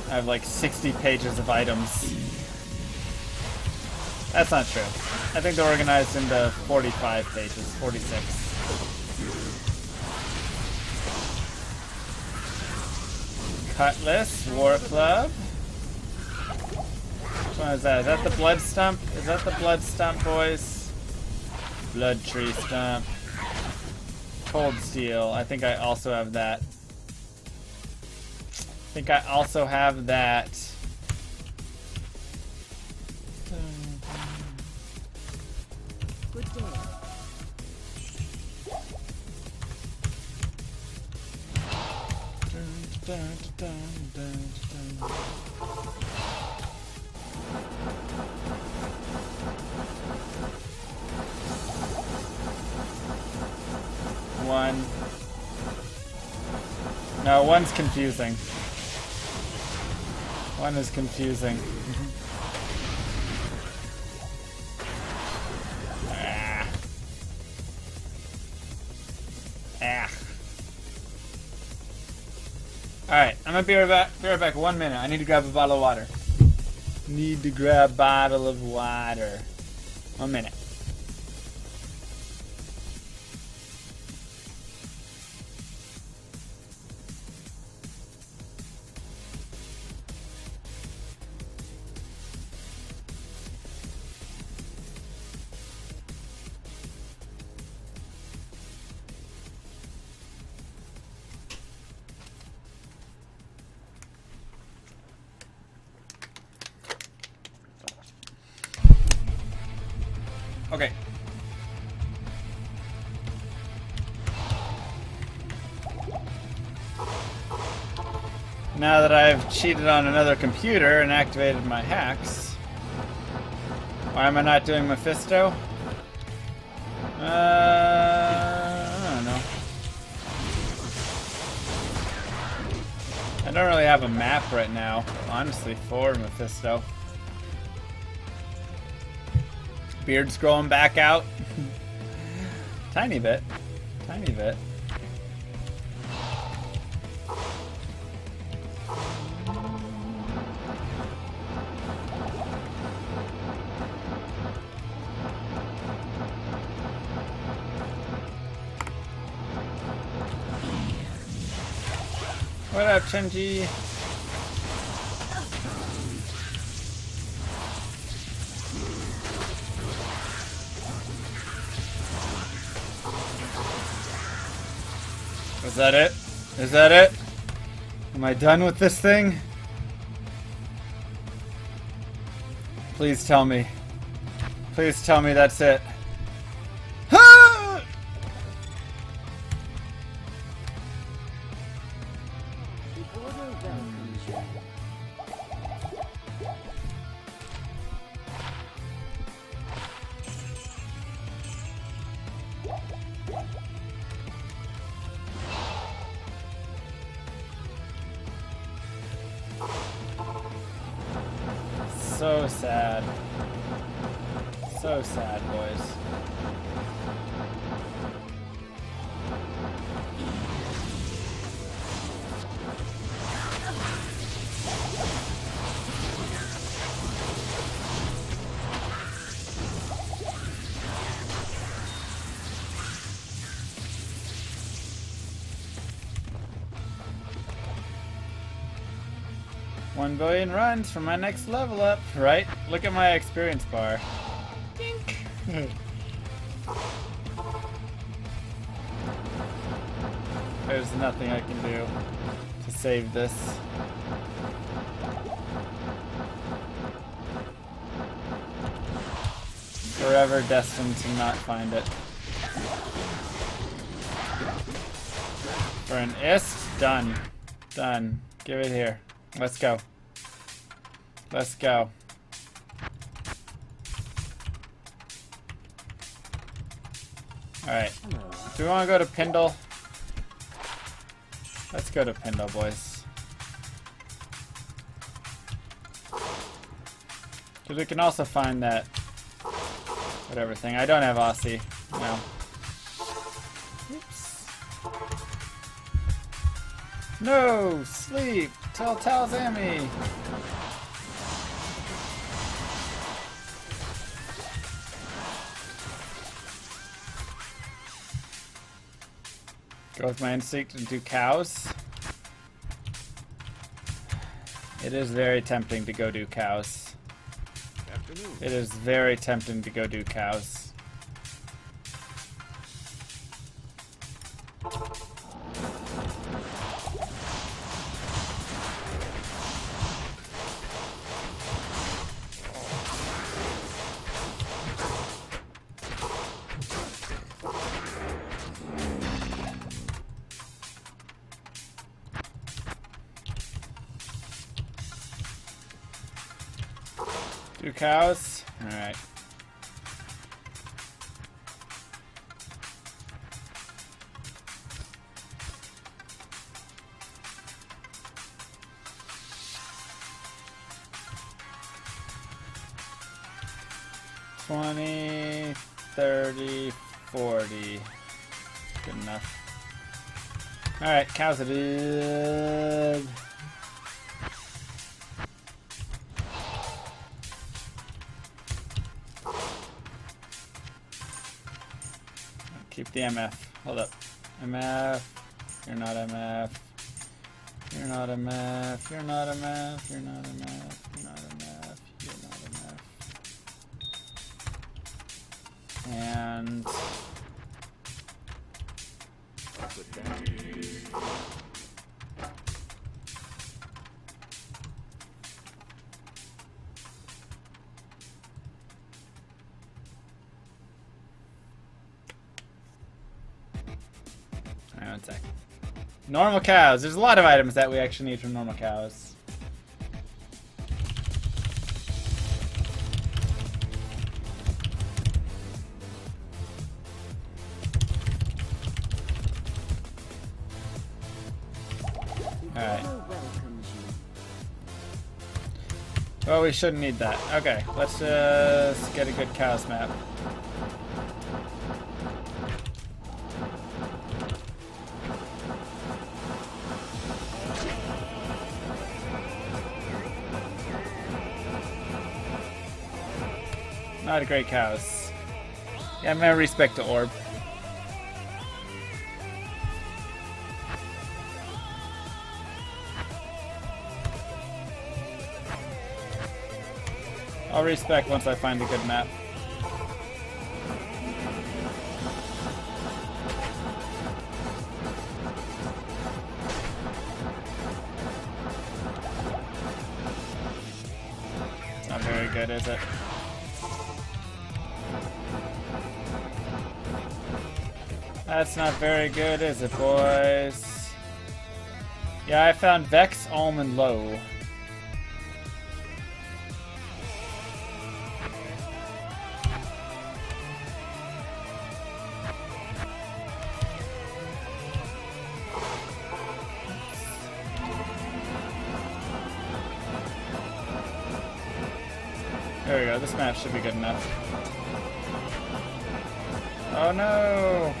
I have like 60 pages of items. That's not true. I think they're organized into 45 pages, 46. Cutlass, War Club. Which one is that? Is that the Blood Stump? Is that the Blood Stump, boys? Blood Tree Stump. Cold Steel. I think I also have that. I think I also have that. Good day. One. No, one's confusing. One is confusing. Ah. Ah. Alright, I'm gonna be right back 1 minute. I need to grab a bottle of water. Need to grab a bottle of water. 1 minute. Okay. Now that I've cheated on another computer and activated my hacks, why am I not doing Mephisto? I don't know. I don't really have a map right now, honestly, for Mephisto. Beard's growing back out. Tiny bit. Tiny bit. What up, Chenji? Is that it? Is that it? Am I done with this thing? Please tell me. Please tell me that's it. Ah! The order welcomes you. So sad. So sad, boys. $1 billion runs for my next level up, right? Look at my experience bar. Dink. There's nothing I can do to save this. Forever destined to not find it. For an ist, done. Done. Give it here. Let's go. Let's go. Alright. Do we want to go to Pindle? Let's go to Pindle, boys. Because we can also find that whatever thing. I don't have Aussie. No. Oops. No! Sleep! Tell Talzami! Go with my instinct and do cows. It is very tempting to go do cows. Afternoon. It is very tempting to go do cows. Do cows? Alright. $20, $30, $40. Good enough. Alright, cows it is. Keep the MF. Hold up. MF. You're not MF. You're not MF. You're not MF. You're not MF. You're not MF. You're not MF. And Put that. alright, one sec. Normal cows. There's a lot of items that we actually need from normal cows. Alright. Order welcomes you. Well, we shouldn't need that. Okay, let's just get a good cows map. Not a great cows. Yeah, I'm gonna respec the orb. I'll respec once I find a good map. It's not very good, is it? That's not very good, is it, boys? Yeah, I found Vex, Almond, Low. There we go, this map should be good enough. Oh no!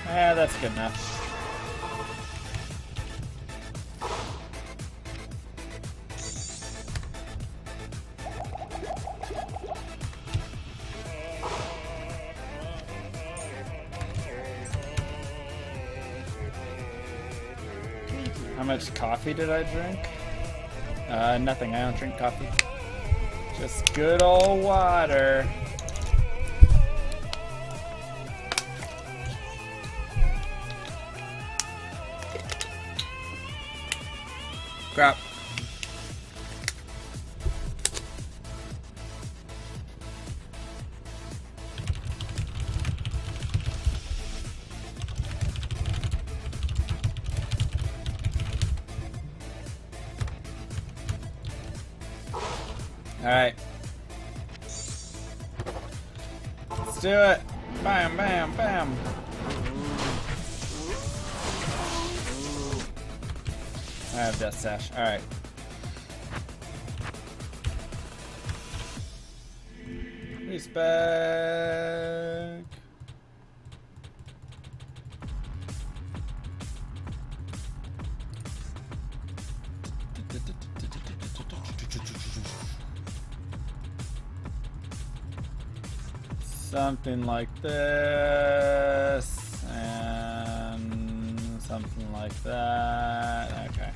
Yeah, that's good enough. How much coffee did I drink? Nothing. I don't drink coffee. Just good old water. Crap. Alright. Let's do it. Bam, bam, bam. I have Death Sash. Alright. Respec. Something like this, and something like that. Okay.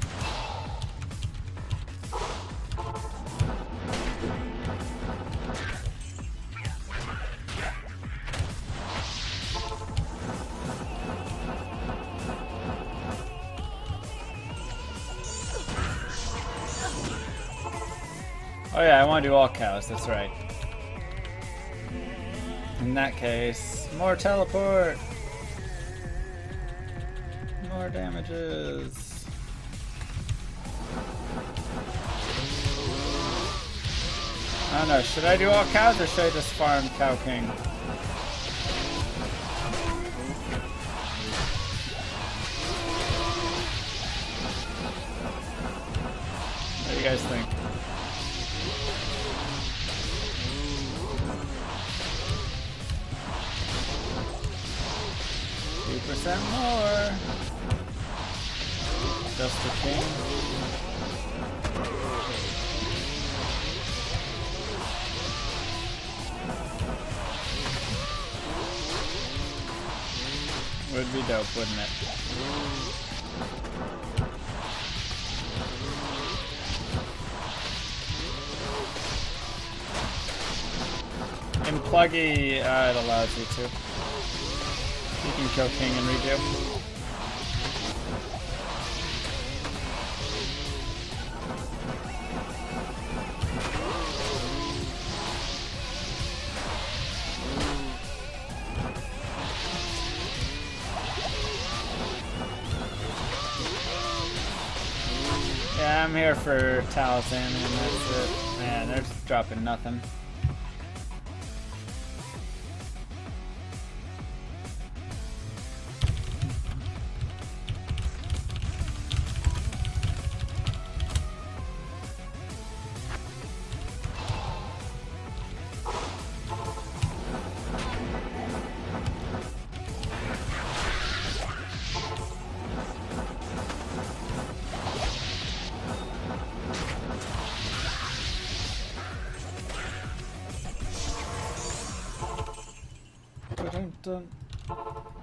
Oh yeah, I want to do all cows, that's right. In that case, more teleport! More damages! I don't know, should I do all cows or should I just farm Cow King? What do you guys think? More. Just the king. Would be dope, wouldn't it? In PLUGY, it allows you to. You can kill King and redo. Yeah, I'm here for Talisman and that's it. Man, they're just dropping nothing.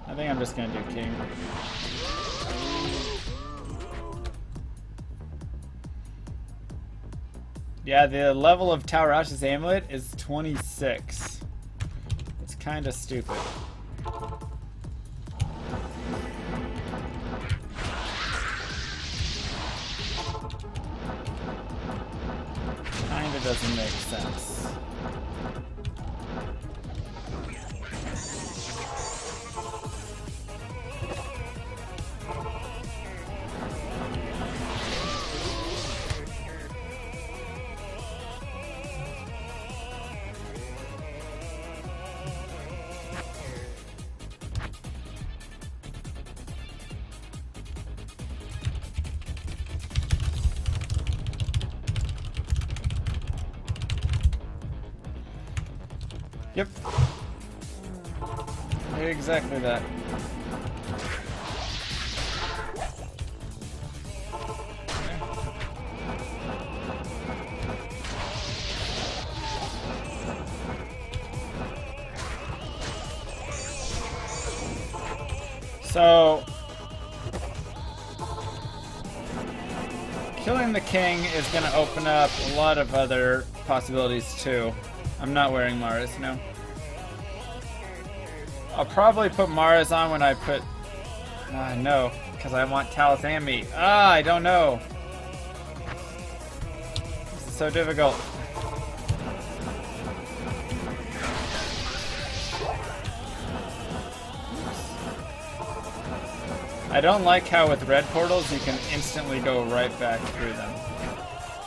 I think I'm just gonna do King. Yeah, the level of Taurash's amulet is 26. It's kind of stupid. Kinda doesn't make sense. Yep. Exactly that. So, killing the king is going to open up a lot of other possibilities too. I'm not wearing Mara's, no. I'll probably put Mara's on when I put... no, because I want Talithami. I don't know. This is so difficult. I don't like how with red portals you can instantly go right back through them.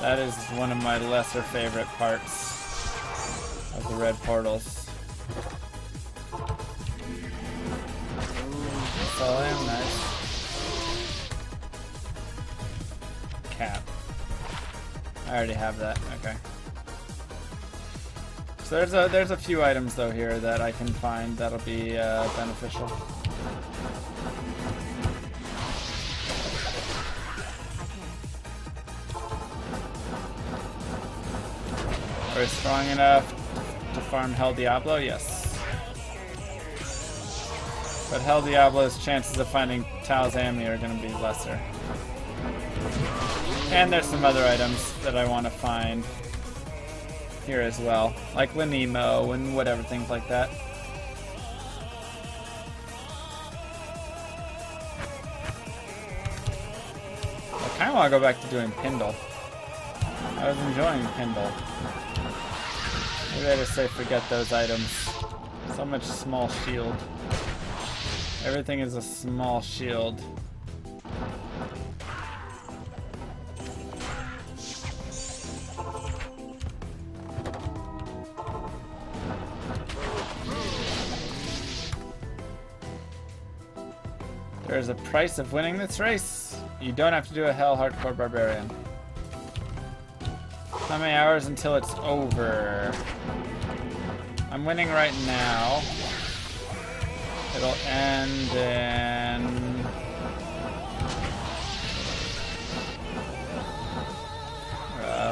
That is one of my lesser favorite parts of the red portals. So I am nice. Cap. I already have that. Okay. So there's a few items though here that I can find that'll be beneficial. Are we strong enough to farm Hell Diablo? Yes. But Hell Diablo's chances of finding Talzami are going to be lesser. And there's some other items that I want to find here as well. Like Lenemo and whatever, things like that. I kind of want to go back to doing Pindle. I was enjoying Pindle. Maybe I just say forget those items. So much small shield. Everything is a small shield. There's a price of winning this race. You don't have to do a Hell Hardcore Barbarian. How many hours until it's over? I'm winning right now. It'll end in...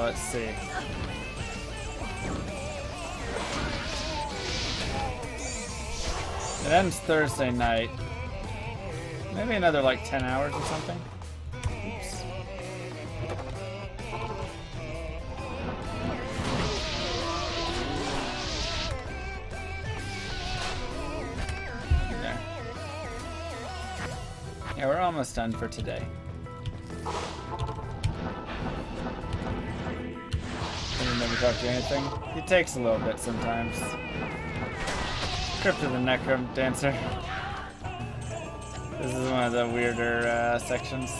let's see. It ends Thursday night. Maybe another like 10 hours or something. Oops. There. Yeah, we're almost done for today. Can you never talk to anything? It takes a little bit sometimes. Crypt of the Necrom Dancer. This is one of the weirder sections.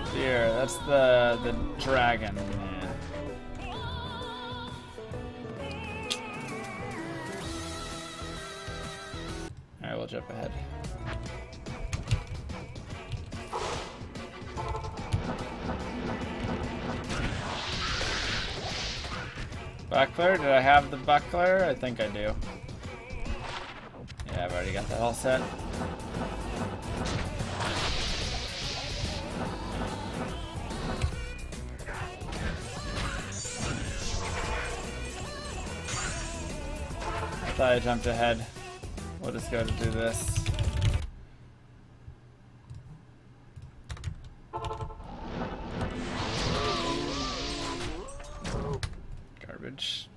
Spear, that's the dragon. Yeah. Alright, we'll jump ahead. Buckler? Did I have the buckler? I think I do. Yeah, I've already got that all set. I thought I jumped ahead. We'll just go to do this. garbage.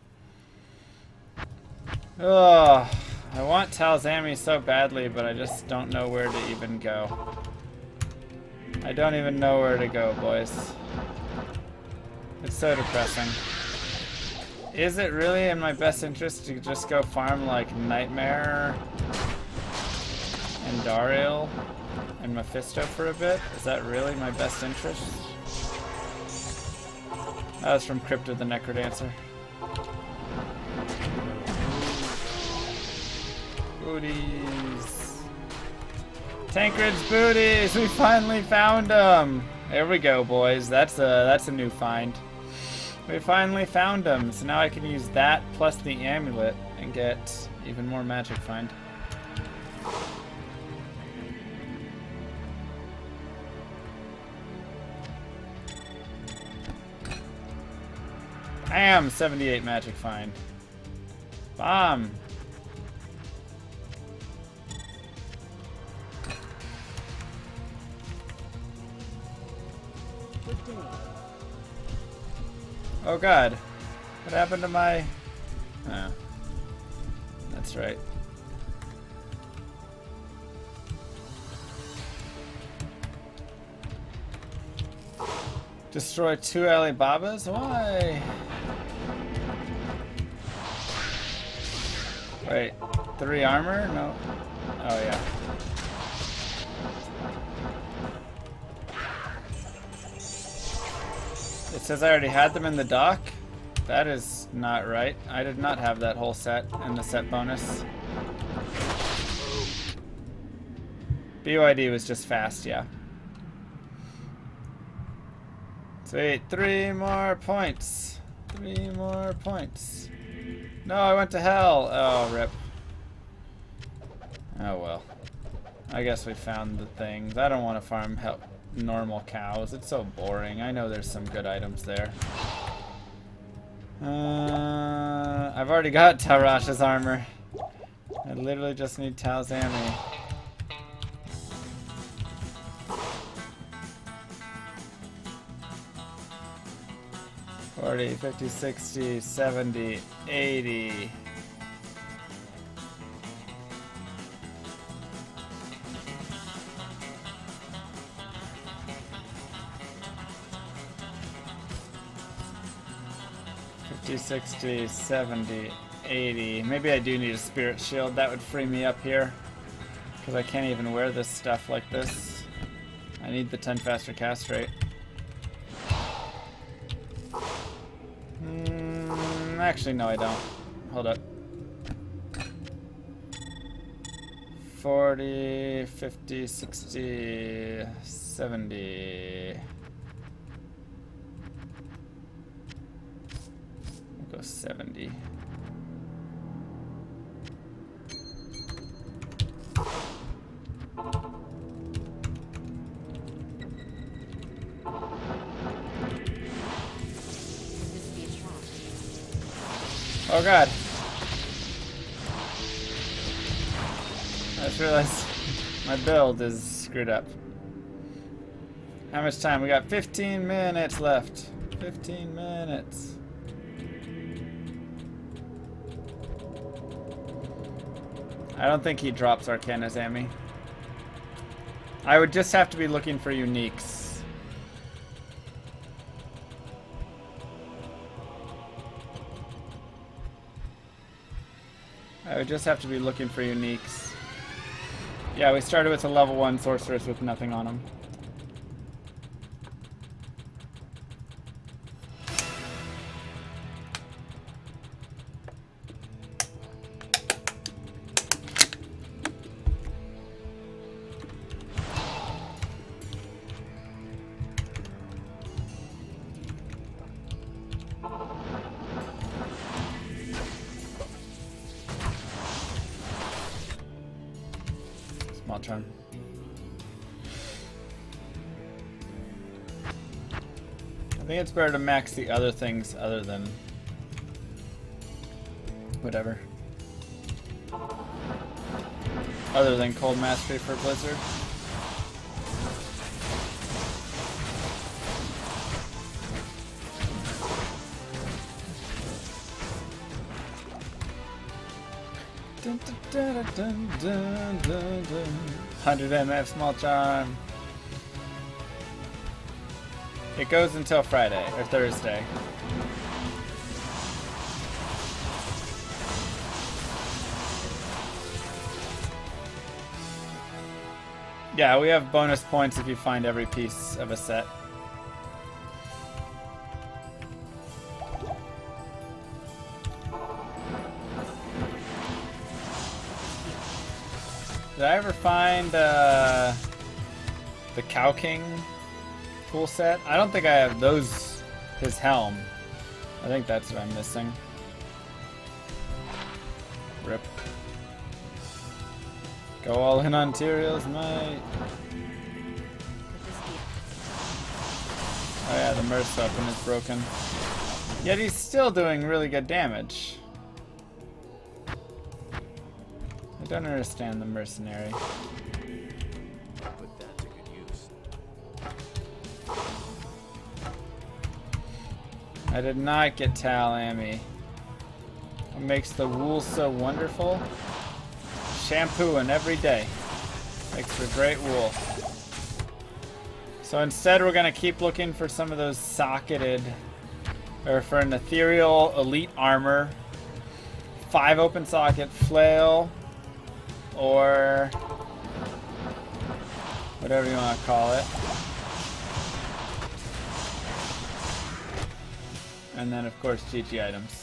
Oh, I want Talzami so badly, but I just don't know where to even go. I don't even know where to go, boys. It's so depressing. Is it really in my best interest to just go farm like Nightmare and Dariel and Mephisto for a bit? Is that really my best interest? That was from Crypto the Necrodancer. Booties. Tancred's booties! We finally found them! There we go, boys. That's a new find. We finally found them, so now I can use that plus the amulet and get even more magic find. Bam! 78 magic find. Bomb! Good day. Oh god. What happened to my... Oh. That's right. Destroy 2 Alibabas? Why? Wait, 3 armor? No. Oh yeah. It says I already had them in the dock? That is not right. I did not have that whole set and the set bonus. BYD was just fast, yeah. Sweet, 3 more points. 3 more points. No, I went to hell. Oh, rip. Oh well. I guess we found the things. I don't want to farm normal cows. It's so boring. I know there's some good items there. I've already got Tarasha's armor. I literally just need Talzami. $40, $50, $60, $70, $80. $60, $70, $80. Maybe I do need a spirit shield. That would free me up here. Because I can't even wear this stuff like this. I need the 10 faster cast rate. Actually, no, I don't. Hold up. 40, 50, 60, 70. We'll go 70. Oh god. I just realized my build is screwed up. How much time? We got 15 minutes left. 15 minutes. I don't think he drops Arcana Zami. I would just have to be looking for uniques. I would just have to be looking for uniques. Yeah, we started with a level 1 sorceress with nothing on him. Small charm. I think it's better to max the other things other than whatever. Other than Cold Mastery for Blizzard. Dun, dun, dun, dun, dun, dun, dun. 100 MF small charm. It goes until Friday or Thursday. Yeah, we have bonus points if you find every piece of a set. Did I ever find the Cow King full set? I don't think I have his helm. I think that's what I'm missing. Rip. Go all in on Tyrael's might. Oh yeah, the Merc weapon is broken. Yet he's still doing really good damage. I don't understand the mercenary. Put that to good use. I did not get Tal Ami. What makes the wool so wonderful? Shampooing every day. Makes for great wool. So instead we're going to keep looking for some of those socketed, or for an ethereal elite armor, 5 open socket flail, or whatever you want to call it. And then of course GG items.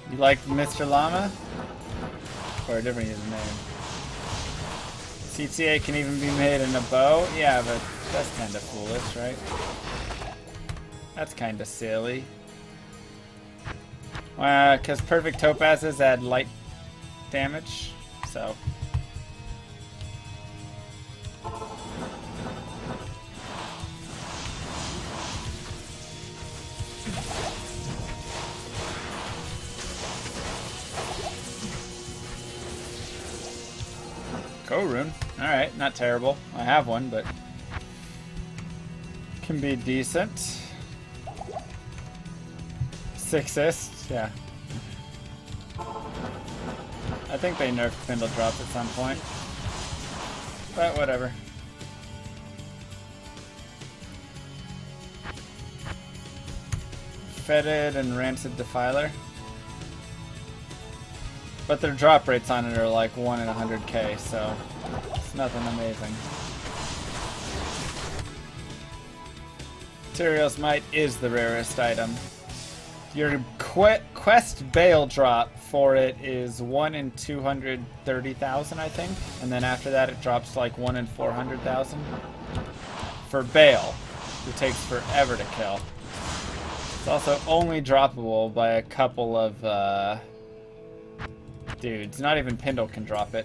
You like Mr. Llama? Or a different username? CTA can even be made in a bow? Yeah, but that's kind of foolish, right? That's kind of silly. Because perfect topazes add light damage, so. Korun. Alright, not terrible. I have one, but can be decent. 6ist, yeah. I think they nerfed Spindle Drops at some point. But whatever. Fetid and Rancid Defiler. But their drop rates on it are like 1 in 100k, so it's nothing amazing. Tyrael's Might is the rarest item. Your quest bail drop for it is 1 in 230,000, I think. And then after that it drops to like 1 in 400,000. For bail, it takes forever to kill. It's also only droppable by a couple of dudes. Not even Pindle can drop it.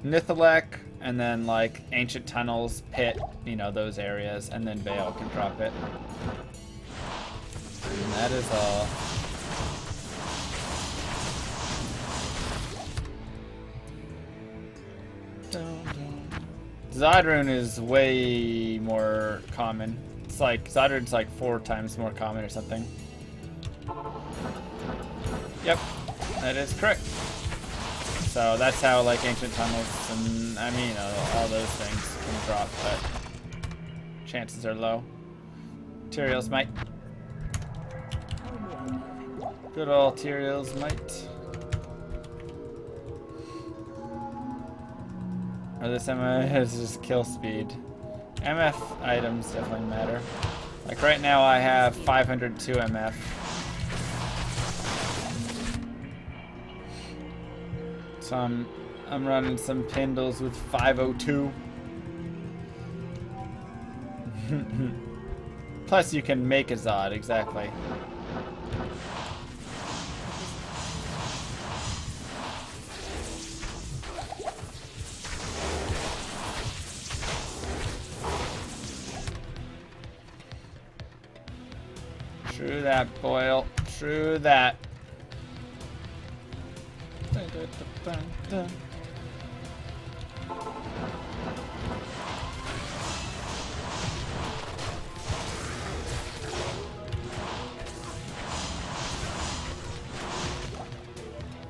Nithalek, and then like Ancient Tunnels, Pit, you know, those areas, and then Vale can drop it. And that is all. Zodrune is way more common. It's like, Zodrune's like 4 times more common or something. Yep, that is correct. So that's how like Ancient Tunnels and, I mean, all those things can drop, but chances are low. Tyrael's Might. Good old Tyrael's Might. Or this MF is just kill speed. MF items definitely matter. Like right now I have 502 MF. So I'm running some Pindles with 502. Plus you can make a Zod, exactly. True that, Boyle. True that.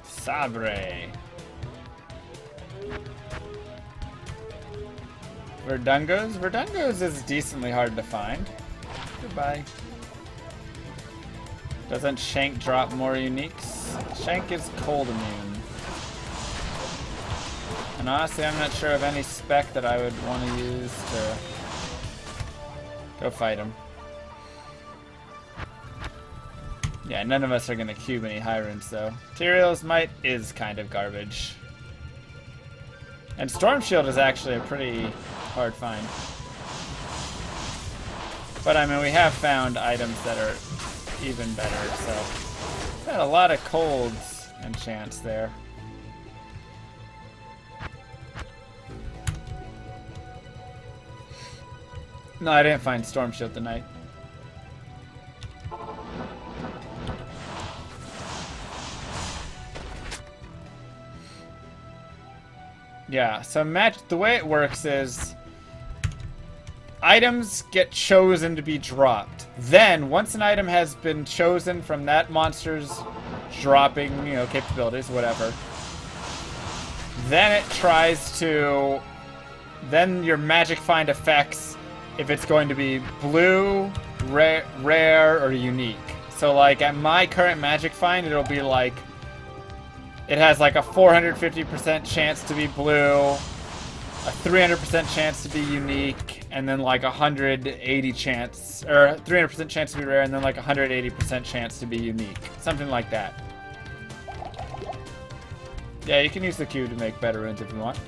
Sabre. Verdungos? Verdungos is decently hard to find. Goodbye. Doesn't Shank drop more uniques? Shank is cold immune. And honestly, I'm not sure of any spec that I would want to use to go fight him. Yeah, none of us are going to cube any Hyrants, though. Tyrion's Might is kind of garbage. And Storm Shield is actually a pretty hard find. But I mean, we have found items that are even better, so had a lot of colds enchants there. No, I didn't find Storm Shield tonight. Yeah, so the way it works is items get chosen to be dropped. Then, once an item has been chosen from that monster's dropping, you know, capabilities, whatever, then it tries to... Then your magic find affects if it's going to be blue, rare, or unique. So, like, at my current magic find, it'll be like... It has like a 450% chance to be blue, a 300% chance to be unique, and then like 180 chance, or 300% chance to be rare, and then like 180% chance to be unique. Something like that. Yeah, you can use the cube to make better runes if you want.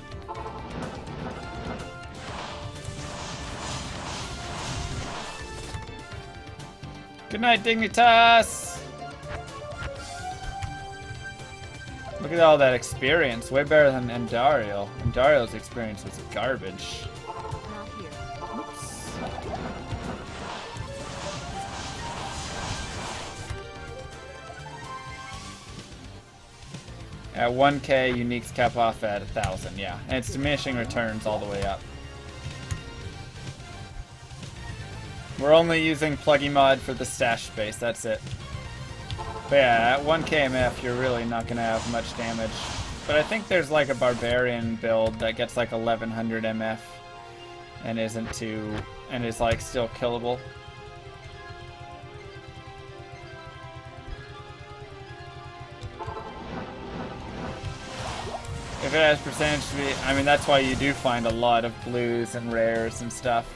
Good night, Dignitas! Look at all that experience. Way better than Endariel. Endariel's experience was garbage. Not here. Oops. At 1k, uniques cap off at 1,000, yeah. And it's diminishing returns all the way up. We're only using PLUGY mod for the stash space, that's it. But yeah, at 1k MF, you're really not going to have much damage. But I think there's like a barbarian build that gets like 1100 MF and isn't too, and is like still killable. If it has percentage to be, I mean, that's why you do find a lot of blues and rares and stuff.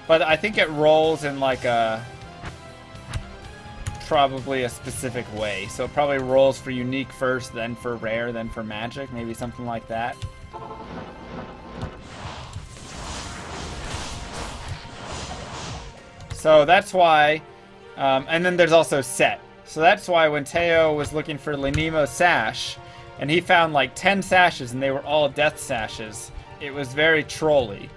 But I think it rolls in like a... probably a specific way. So it probably rolls for unique first, then for rare, then for magic. Maybe something like that. So that's why... and then there's also set. So that's why when Teo was looking for Lenimo Sash, and he found like 10 sashes and they were all death sashes, it was very trolly.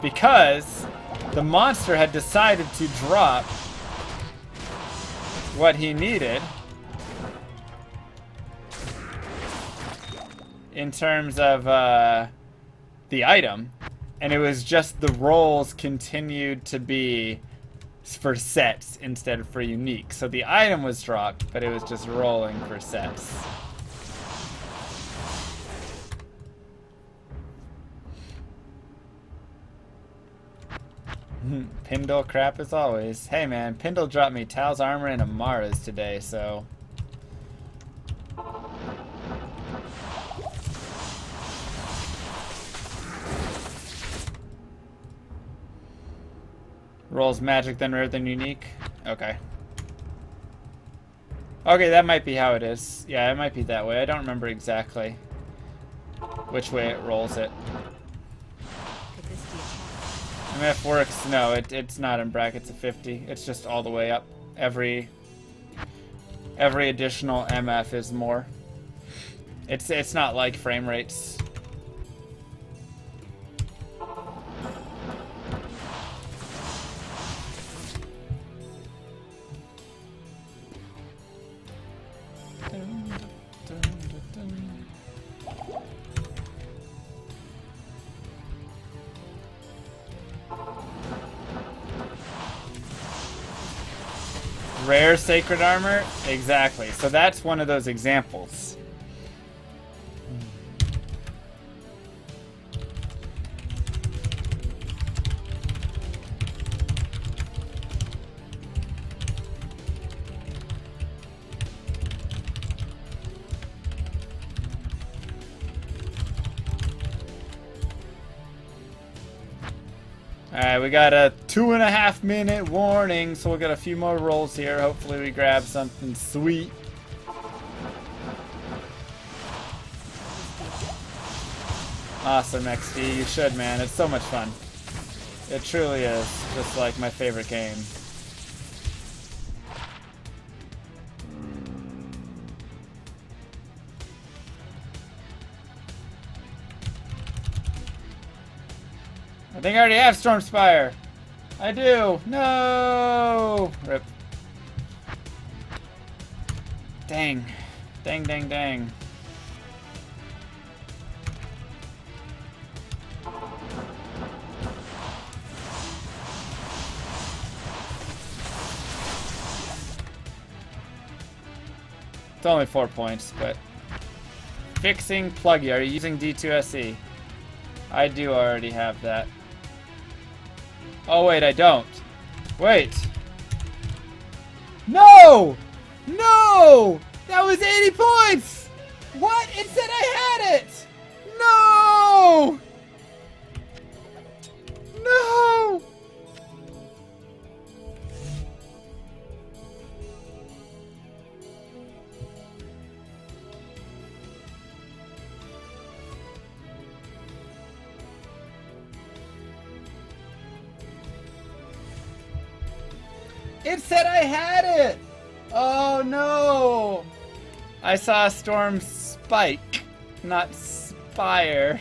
Because the monster had decided to drop what he needed in terms of the item, and it was just the rolls continued to be for sets instead of for unique. So the item was dropped, but it was just rolling for sets. Pindle crap as always. Hey man, Pindle dropped me Tal's armor and Amara's today, so... Rolls magic, then rare, then unique? Okay. Okay, that might be how it is. Yeah, it might be that way. I don't remember exactly which way it rolls it. MF works, no, it's not in brackets of 50. It's just all the way up. Every additional MF is more. It's not like frame rates. Rare sacred armor? Exactly. So that's one of those examples. Alright, we got a 2.5 minute warning, so we'll get a few more rolls here. Hopefully we grab something sweet. Awesome, XD. You should, man. It's so much fun. It truly is. Just like my favorite game. I think I already have Stormspire. I do. No. Rip. Dang. Dang, dang, dang. It's only 4 points, but... Fixing PLUGY. Are you using D2SE? I do already have that. Oh, wait, I don't. Wait. No! No! That was 80 points! What? It said I had it! No! No! It said I had it! Oh no! I saw Storm Spike, not Spire.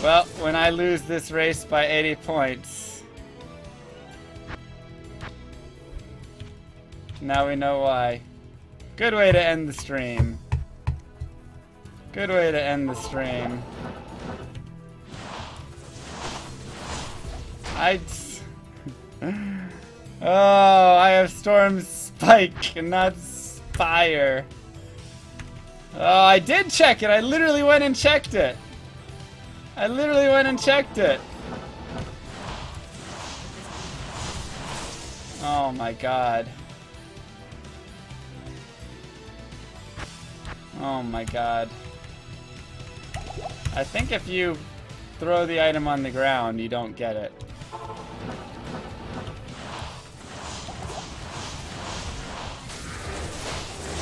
Well, when I lose this race by 80 points. Now we know why. Good way to end the stream. Good way to end the stream. Oh, I have Storm Spike and not Spire. Oh, I did check it. I literally went and checked it. I literally went and checked it. Oh my god. Oh my god. I think if you throw the item on the ground, you don't get it.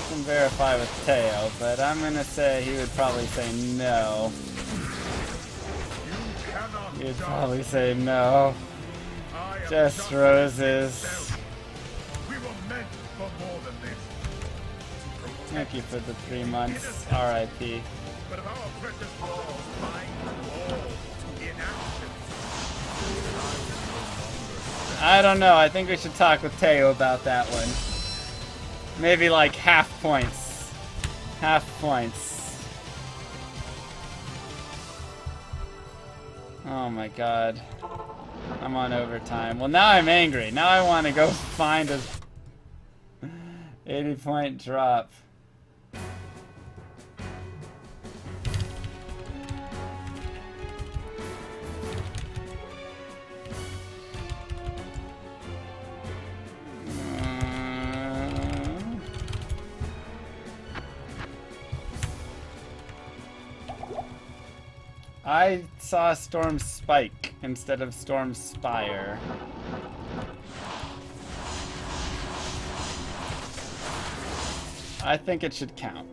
Can verify with Teo, but I'm gonna say he would probably say no. He'd probably say no. Just roses. We were meant for more than this. Thank you for the 3 months. R.I.P. But if our precious laws find all in action. I don't know. I think we should talk with Teo about that one. Maybe like half points. Half points. Oh my god. I'm on overtime. Well, now I'm angry. Now I want to go find a 80-point drop. I saw Storm Spike instead of Storm Spire. I think it should count.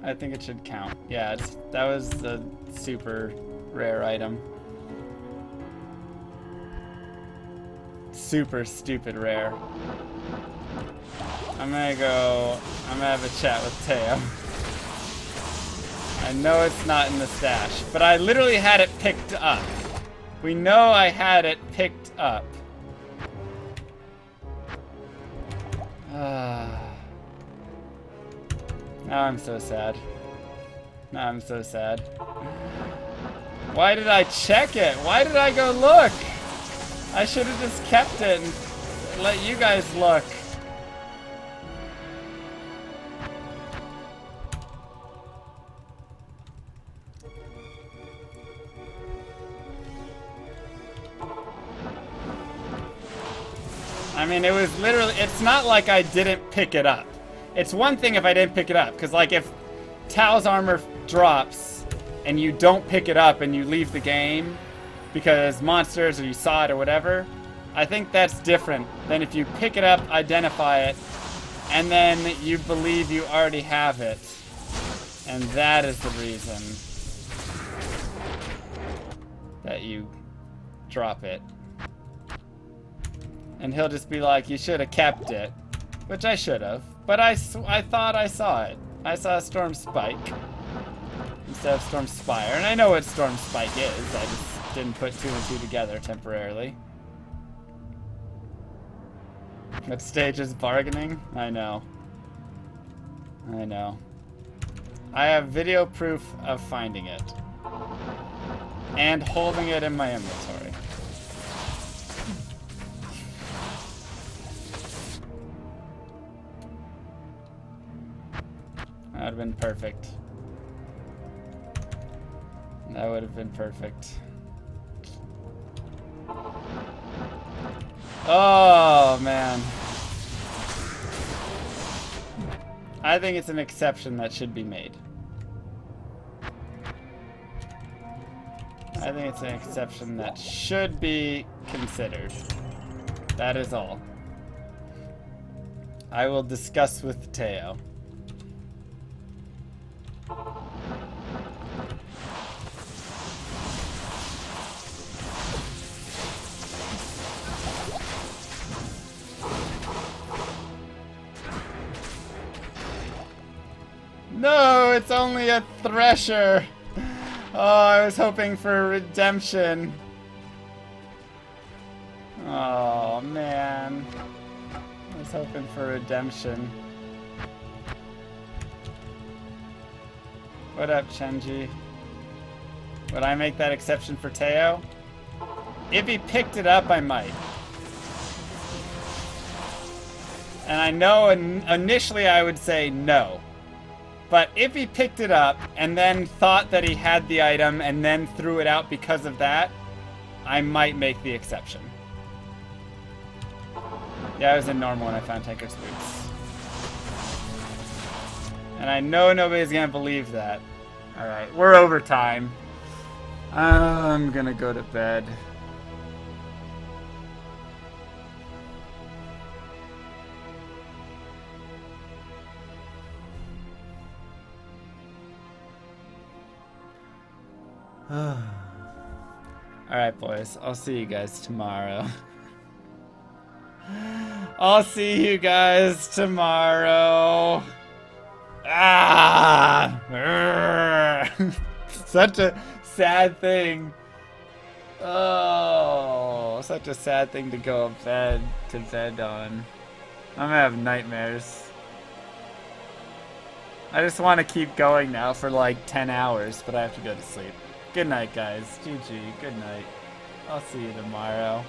I think it should count. Yeah, that was the super rare item. Super stupid rare. I'm gonna have a chat with Teo. I know it's not in the stash, but I literally had it picked up. We know I had it picked up. Now I'm so sad. Now I'm so sad. Why did I check it? Why did I go look? I should have just kept it and let you guys look. I mean, it was literally, it's not like I didn't pick it up. It's one thing if I didn't pick it up, because like if Tao's armor drops and you don't pick it up and you leave the game because monsters or you saw it or whatever, I think that's different than if you pick it up, identify it, and then you believe you already have it. And that is the reason that you drop it. And he'll just be like, you should have kept it. Which I should have. But I thought I saw it. I saw Storm Spike instead of Storm Spire. And I know what Storm Spike is. I just didn't put 2 and 2 together temporarily. What stage is bargaining? I know. I know. I have video proof of finding it. And holding it in my inventory. That would have been perfect. That would have been perfect. Oh, man. I think it's an exception that should be made. I think it's an exception that should be considered. That is all. I will discuss with Teo. No, it's only a thresher. Oh, I was hoping for redemption. Oh, man. I was hoping for redemption. What up, Chenji? Would I make that exception for Teo? If he picked it up, I might. And I know initially I would say no. But if he picked it up and then thought that he had the item and then threw it out because of that, I might make the exception. Yeah, I was in normal when I found Tanker's Boots. And I know nobody's gonna believe that. Alright, we're over time. I'm gonna go to bed. Alright, boys. I'll see you guys tomorrow. I'll see you guys tomorrow. Ah! Such a sad thing. Oh, such a sad thing to go to bed on. I'm gonna have nightmares. I just want to keep going now for like 10 hours, but I have to go to sleep. Good night, guys. GG. Good night. I'll see you tomorrow.